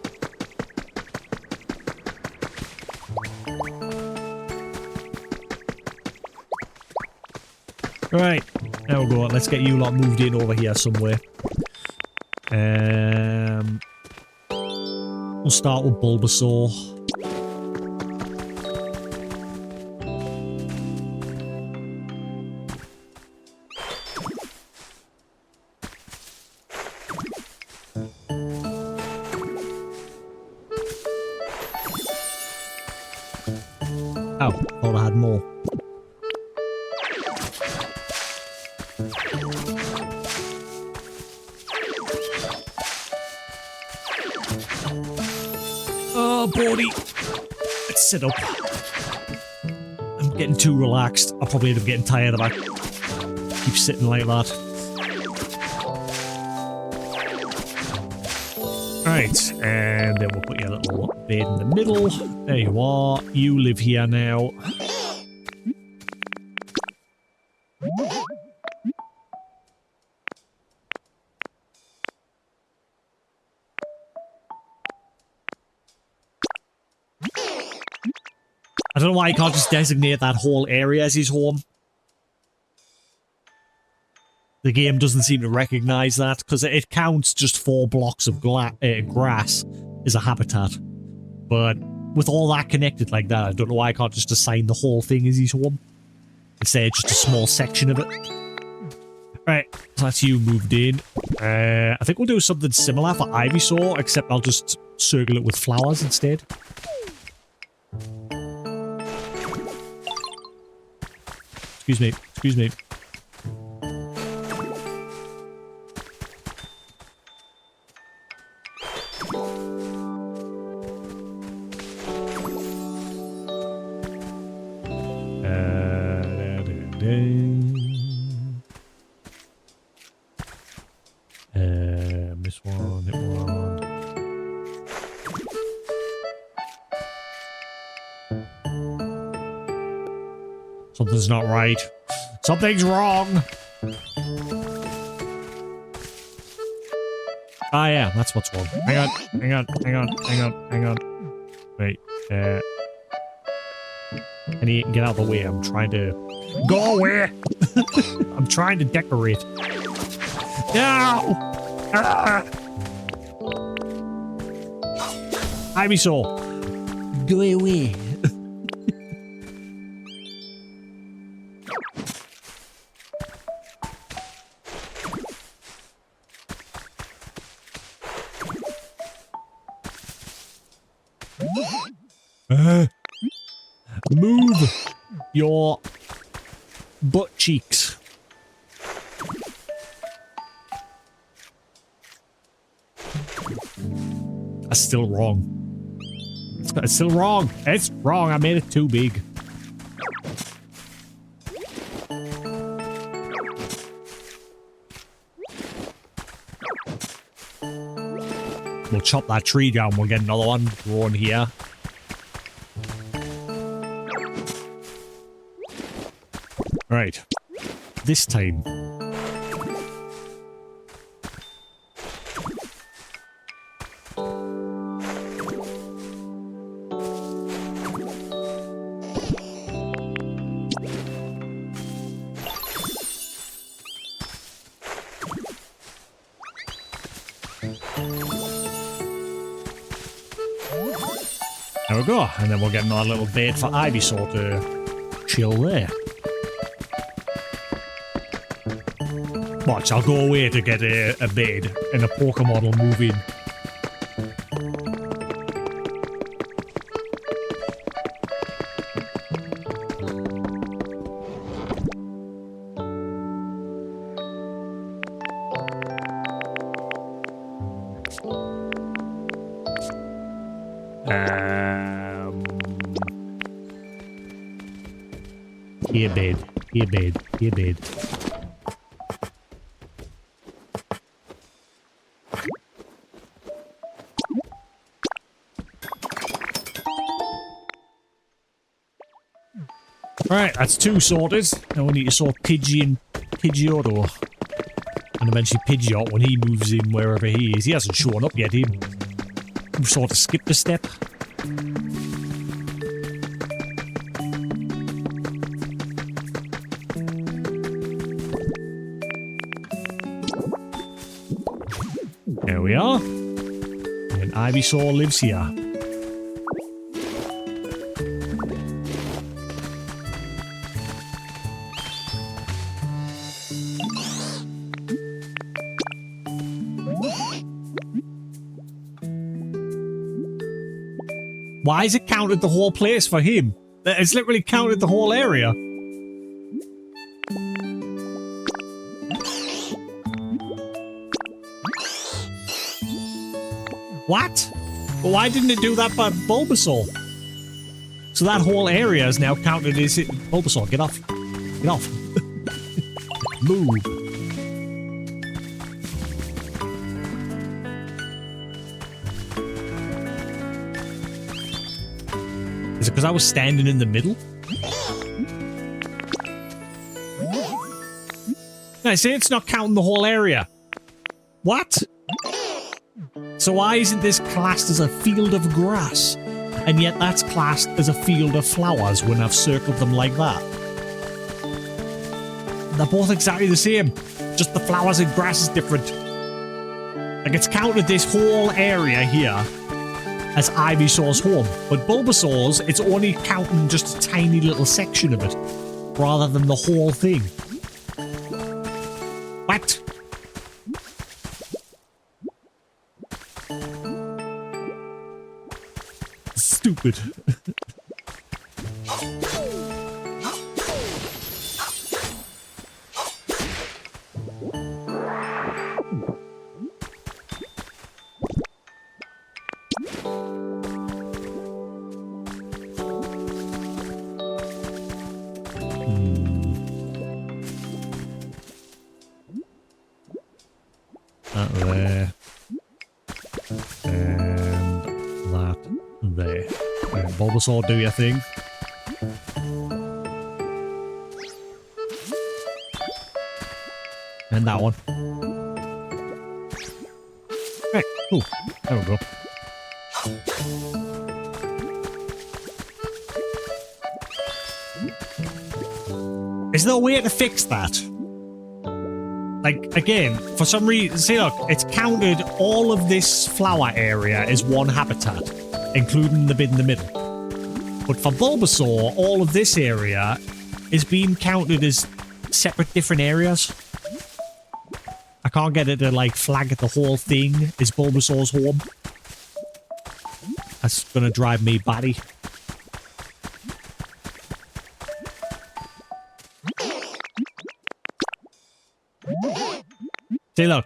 Right, now we'll go on. Let's get you lot moved in over here somewhere. We'll start with Bulbasaur. Oh, thought I had more. Oh, body. Let's sit up. I'm getting too relaxed. I'll probably end up getting tired if I keep sitting like that. Right, and then we'll put your little bed in the middle. There you are. You live here now. I don't know why he can't just designate that whole area as his home. The game doesn't seem to recognize that, because it counts just 4 blocks of grass as a habitat. But with all that connected like that, I don't know why I can't just assign the whole thing as his home. Instead, just a small section of it. Right, so that's you moved in. I think we'll do something similar for Ivysaur, except I'll just circle it with flowers instead. Excuse me, excuse me. This one, that one. Something's not right. Something's wrong. Ah, yeah, that's what's wrong. Hang on. Wait, I need to get out of the way. I'm trying to... Go away! I'm trying to decorate. No! Ah! Ivysaur! Go away. Move your butt cheeks. That's still wrong. It's still wrong. It's wrong. I made it too big. We'll chop that tree down. We'll get another one growing here. Right. This time. There we go. And then we'll get another little bed for Ivysaur to chill there. Watch, I'll go away to get a bed and a Pokemon will move in. Here, bed. Here, bed. Here, bed. Alright, that's two sorted. Now we need to sort Pidgey and Pidgeotto. And eventually Pidgeot when he moves in wherever he is. He hasn't shown up yet. He sort of skipped a step. There we are. And Ivysaur lives here. Why is it counted the whole place for him? It's literally counted the whole area. What? But why didn't it do that for Bulbasaur? So that whole area is now counted as it. Bulbasaur, get off. Get off. Move. Is it because I was standing in the middle? I say it's not counting the whole area. What? So why isn't this classed as a field of grass? And yet that's classed as a field of flowers when I've circled them like that. They're both exactly the same. Just the flowers and grass is different. Like it's counted this whole area here as Ivysaur's home. But Bulbasaur's, it's only counting just a tiny little section of it. Rather than the whole thing. What? Stupid. there. And that there. Bulbasaur, do your thing. And that one. Right, cool. There we go. Is there a way to fix that? Like, again, for some reason, see, look, it's counted all of this flower area as one habitat, including the bit in the middle. But for Bulbasaur, all of this area is being counted as separate different areas. I can't get it to, like, flag the whole thing as Bulbasaur's home. That's gonna drive me batty. See, look.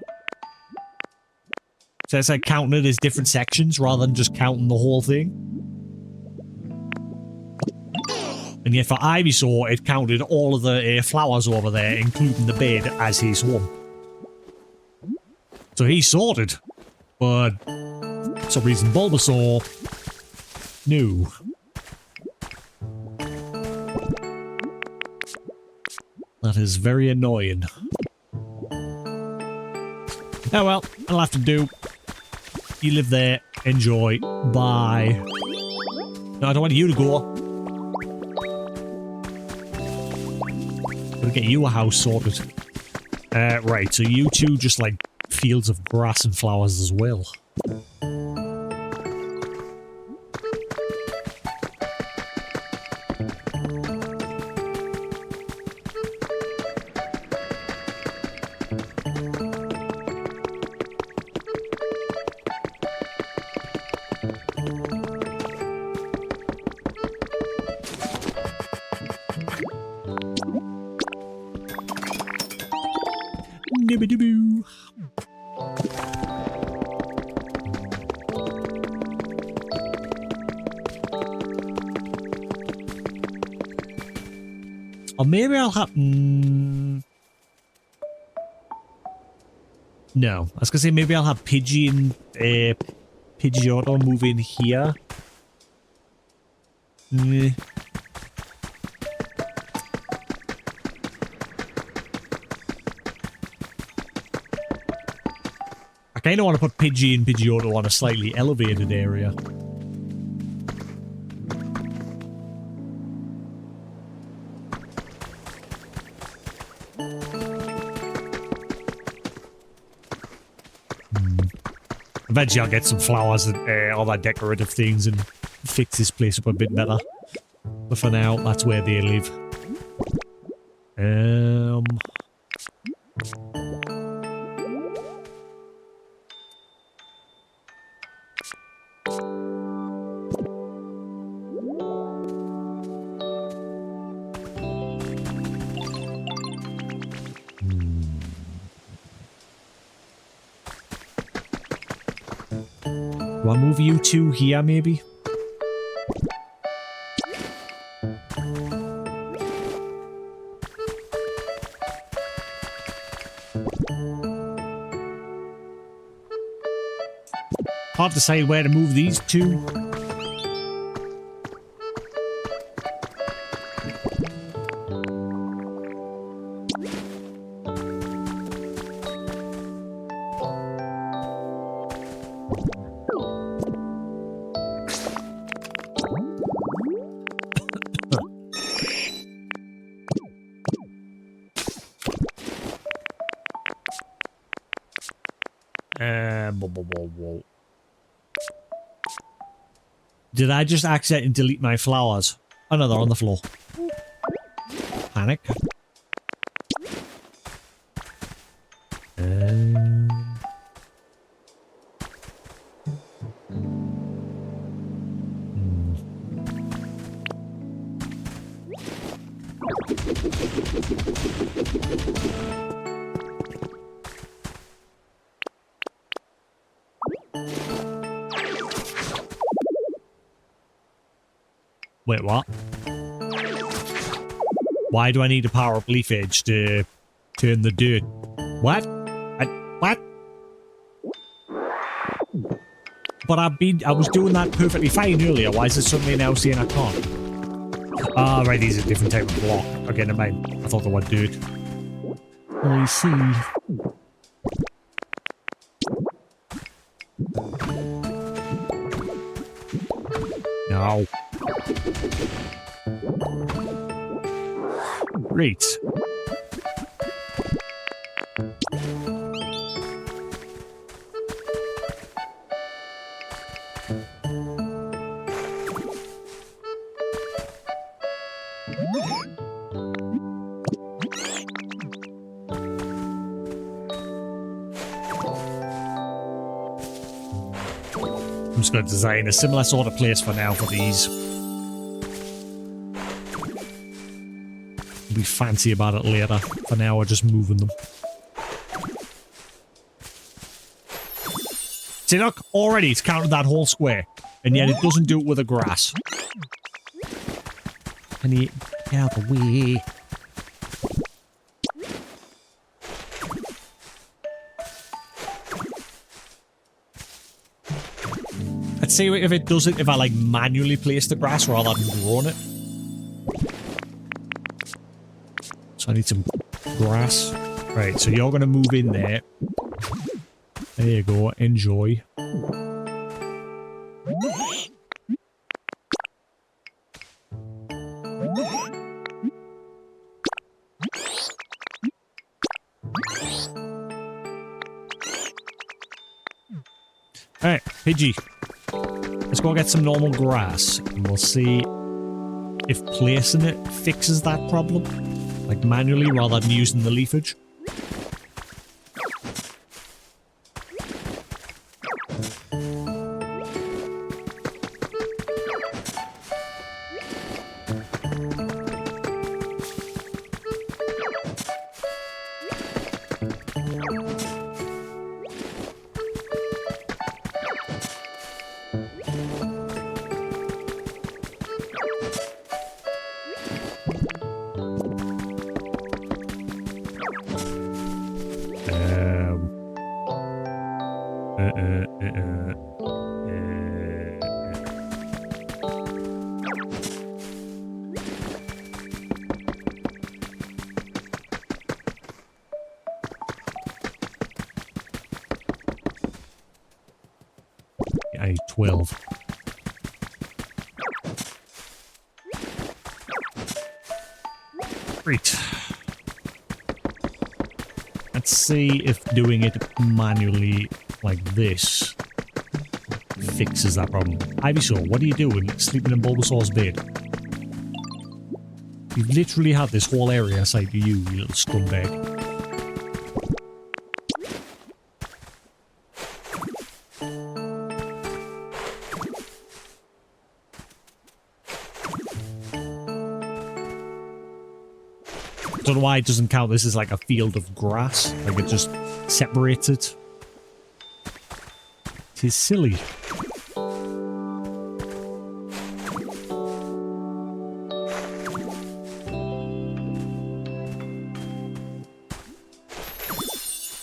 So it's like counting it as different sections rather than just counting the whole thing. And yet for Ivysaur, it counted all of the flowers over there, including the bed, as his home. So he's sorted. But for some reason, Bulbasaur... No. That is very annoying. Oh well, I'll have to do. You live there. Enjoy. Bye. No, I don't want you to go. Gotta get you a house sorted. Right, so you two just like fields of grass and flowers as well. Nibbidiboo. Or maybe I'll have... No. I was gonna say maybe I'll have Pidgeotto move in here. I kind of want to put Pidgey and Pidgeotto on a slightly elevated area. Eventually I'll get some flowers and all that decorative things and fix this place up a bit better. But for now, that's where they live. Do I move you two here, maybe? Hard to decide where to move these two. Did I just accidentally delete my flowers? Oh no, they're on the floor. Panic. Wait, what? Why do I need a power-up leaf edge to turn the dirt? What? What? but I was doing that perfectly fine earlier. Why is it suddenly now saying I can't? Ah, right, these are a different type of block. Okay, never mind. I thought they were dirt. I see. No. Great. I'm just going to design a similar sort of place for now for these. Be fancy about it later. For now, we're just moving them. See, look, already it's counted that whole square, and yet it doesn't do it with the grass. And get out of the way. Let's see if it does it if I like manually place the grass rather than growing it. So I need some grass. Right, so you're going to move in there. There you go, enjoy. Alright, Pidgey. Let's go get some normal grass, and we'll see if placing it fixes that problem. Like manually, rather than using the leafage. I need 12. Great. Let's see if doing it manually like this fixes that problem. Ivysaur, what are you doing sleeping in Bulbasaur's bed? You've literally had this whole area assigned to you, you little scumbag. I don't know why it doesn't count this as like a field of grass. Like it just separates it. It is silly.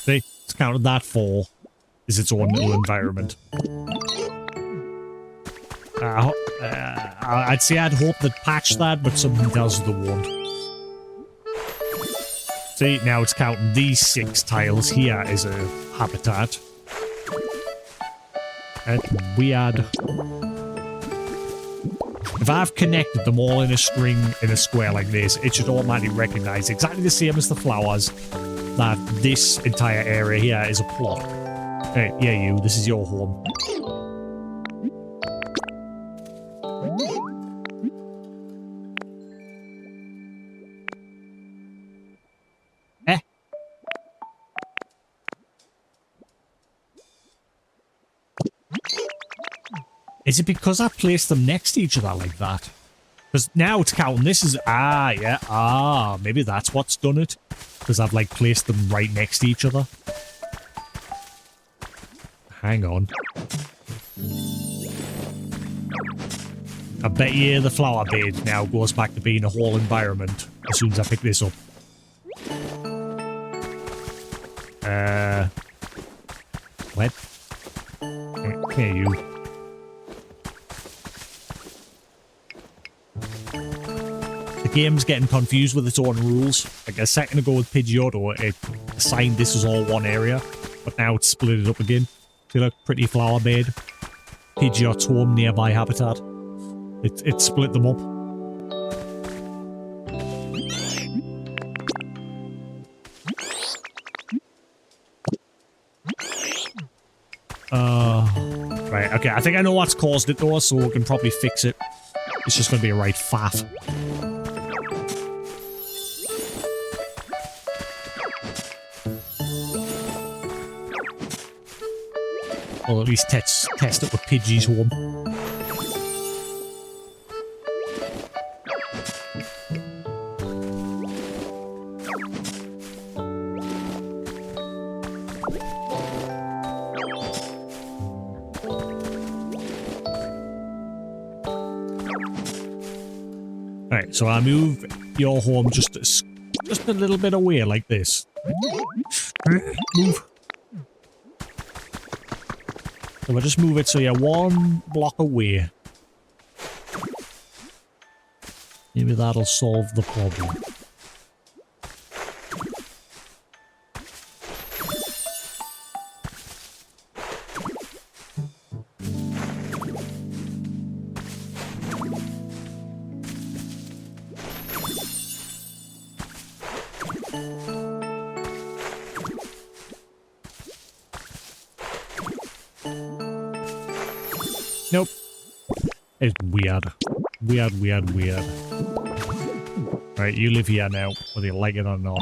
See, it's counted that for is its own little environment. I'd say I'd hope they'd patch that, but something tells us they won't. See, now it's counting these 6 tiles here as a habitat. That's weird. If I've connected them all in a string in a square like this, it should automatically recognize exactly the same as the flowers that this entire area here is a plot. Hey, yeah, you, this is your home. Is it because I placed them next to each other like that? Because now it's counting this as... maybe that's what's done it. Because I've, like, placed them right next to each other. Hang on. I bet you the flower bed now goes back to being a whole environment as soon as I pick this up. What? Here, you. game's getting confused with its own rules. Like a second ago with Pidgeotto, it assigned this as all one area, but now it's split it up again. See, look, pretty flower bed. Pidgeot's home nearby habitat. It split them up. Right, okay, I think I know what's caused it though, so we can probably fix it. It's just gonna be a right faff. Or at least test it with Pidgey's home. Alright, so I move your home just a little bit away like this. Move. So we'll just move it so you're 1 block away. Maybe that'll solve the problem. Nope. It's weird. Weird. Right, you live here now, whether you like it or not.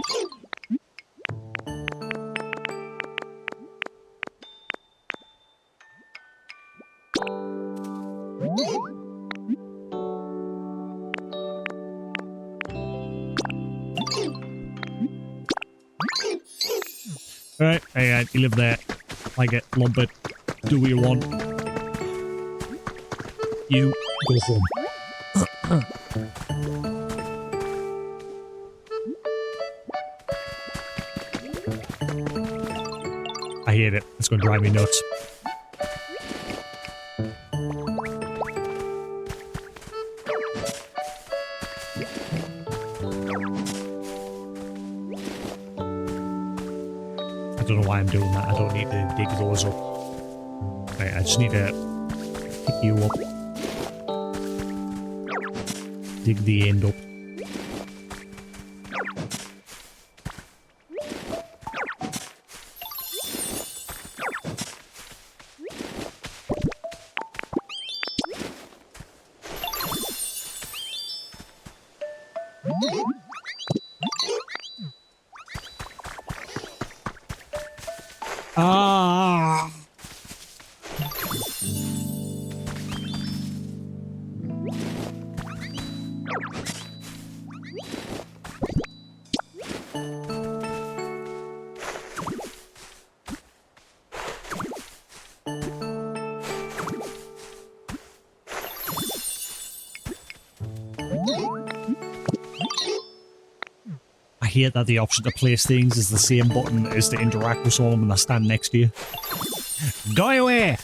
Alright, you live there. Like it, lump it, do what you want. You go home. I hate it. It's going to drive me nuts. I don't know why I'm doing that. I don't need to dig those up. Right, I just need to pick you up. Dig the end up. Ah! I hate that the option to place things is the same button as to interact with someone when they stand next to you. Go away!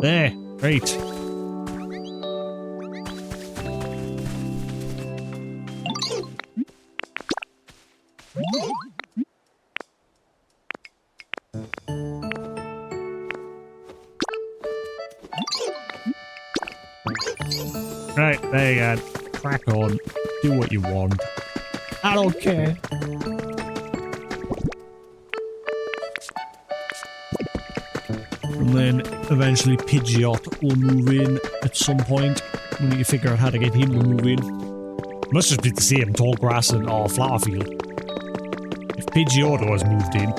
There, right. Right, there you go. Crack on. Do what you want. I don't care. And then eventually Pidgeot will move in at some point. We need to figure out how to get him to move in. Must just be the same tall grass and flower field. If Pidgeotto has moved in.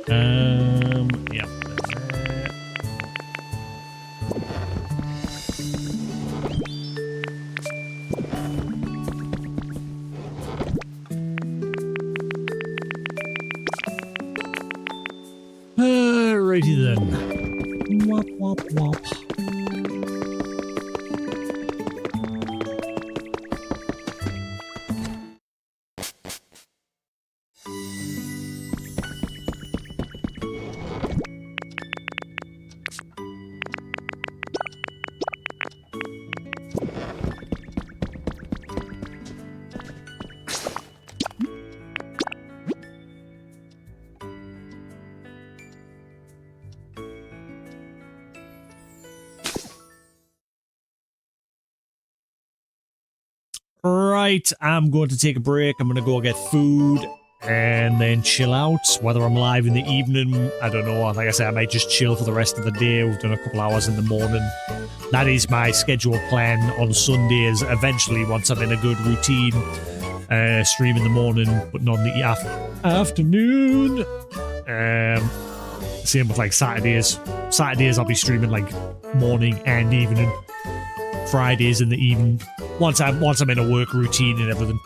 Yeah. Righty then. Wop, wop, wop. Right, I'm going to take a break. I'm going to go get food and then chill out. Whether I'm live in the evening, I don't know. Like I said, I might just chill for the rest of the day. We've done a couple hours in the morning. That is my scheduled plan on Sundays. Eventually, once I'm in a good routine, stream in the morning, but not in the afternoon. Same with like Saturdays. Saturdays, I'll be streaming like morning and evening. Fridays in the evening. Once I'm in a work routine and everything.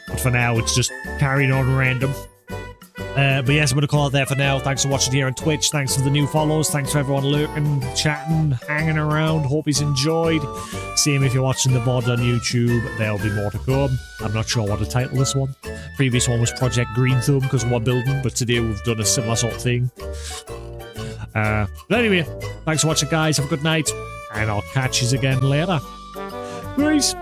But for now, it's just carrying on random. But yes, I'm going to call it there for now. Thanks for watching here on Twitch. Thanks for the new follows. Thanks for everyone lurking, chatting, hanging around. Hope he's enjoyed. Same if you're watching the VOD on YouTube. There'll be more to come. I'm not sure what to title this one. Previous one was Project Green Thumb because we're building, but today we've done a similar sort of thing. But anyway, thanks for watching, guys. Have a good night, and I'll catch you again later. Peace.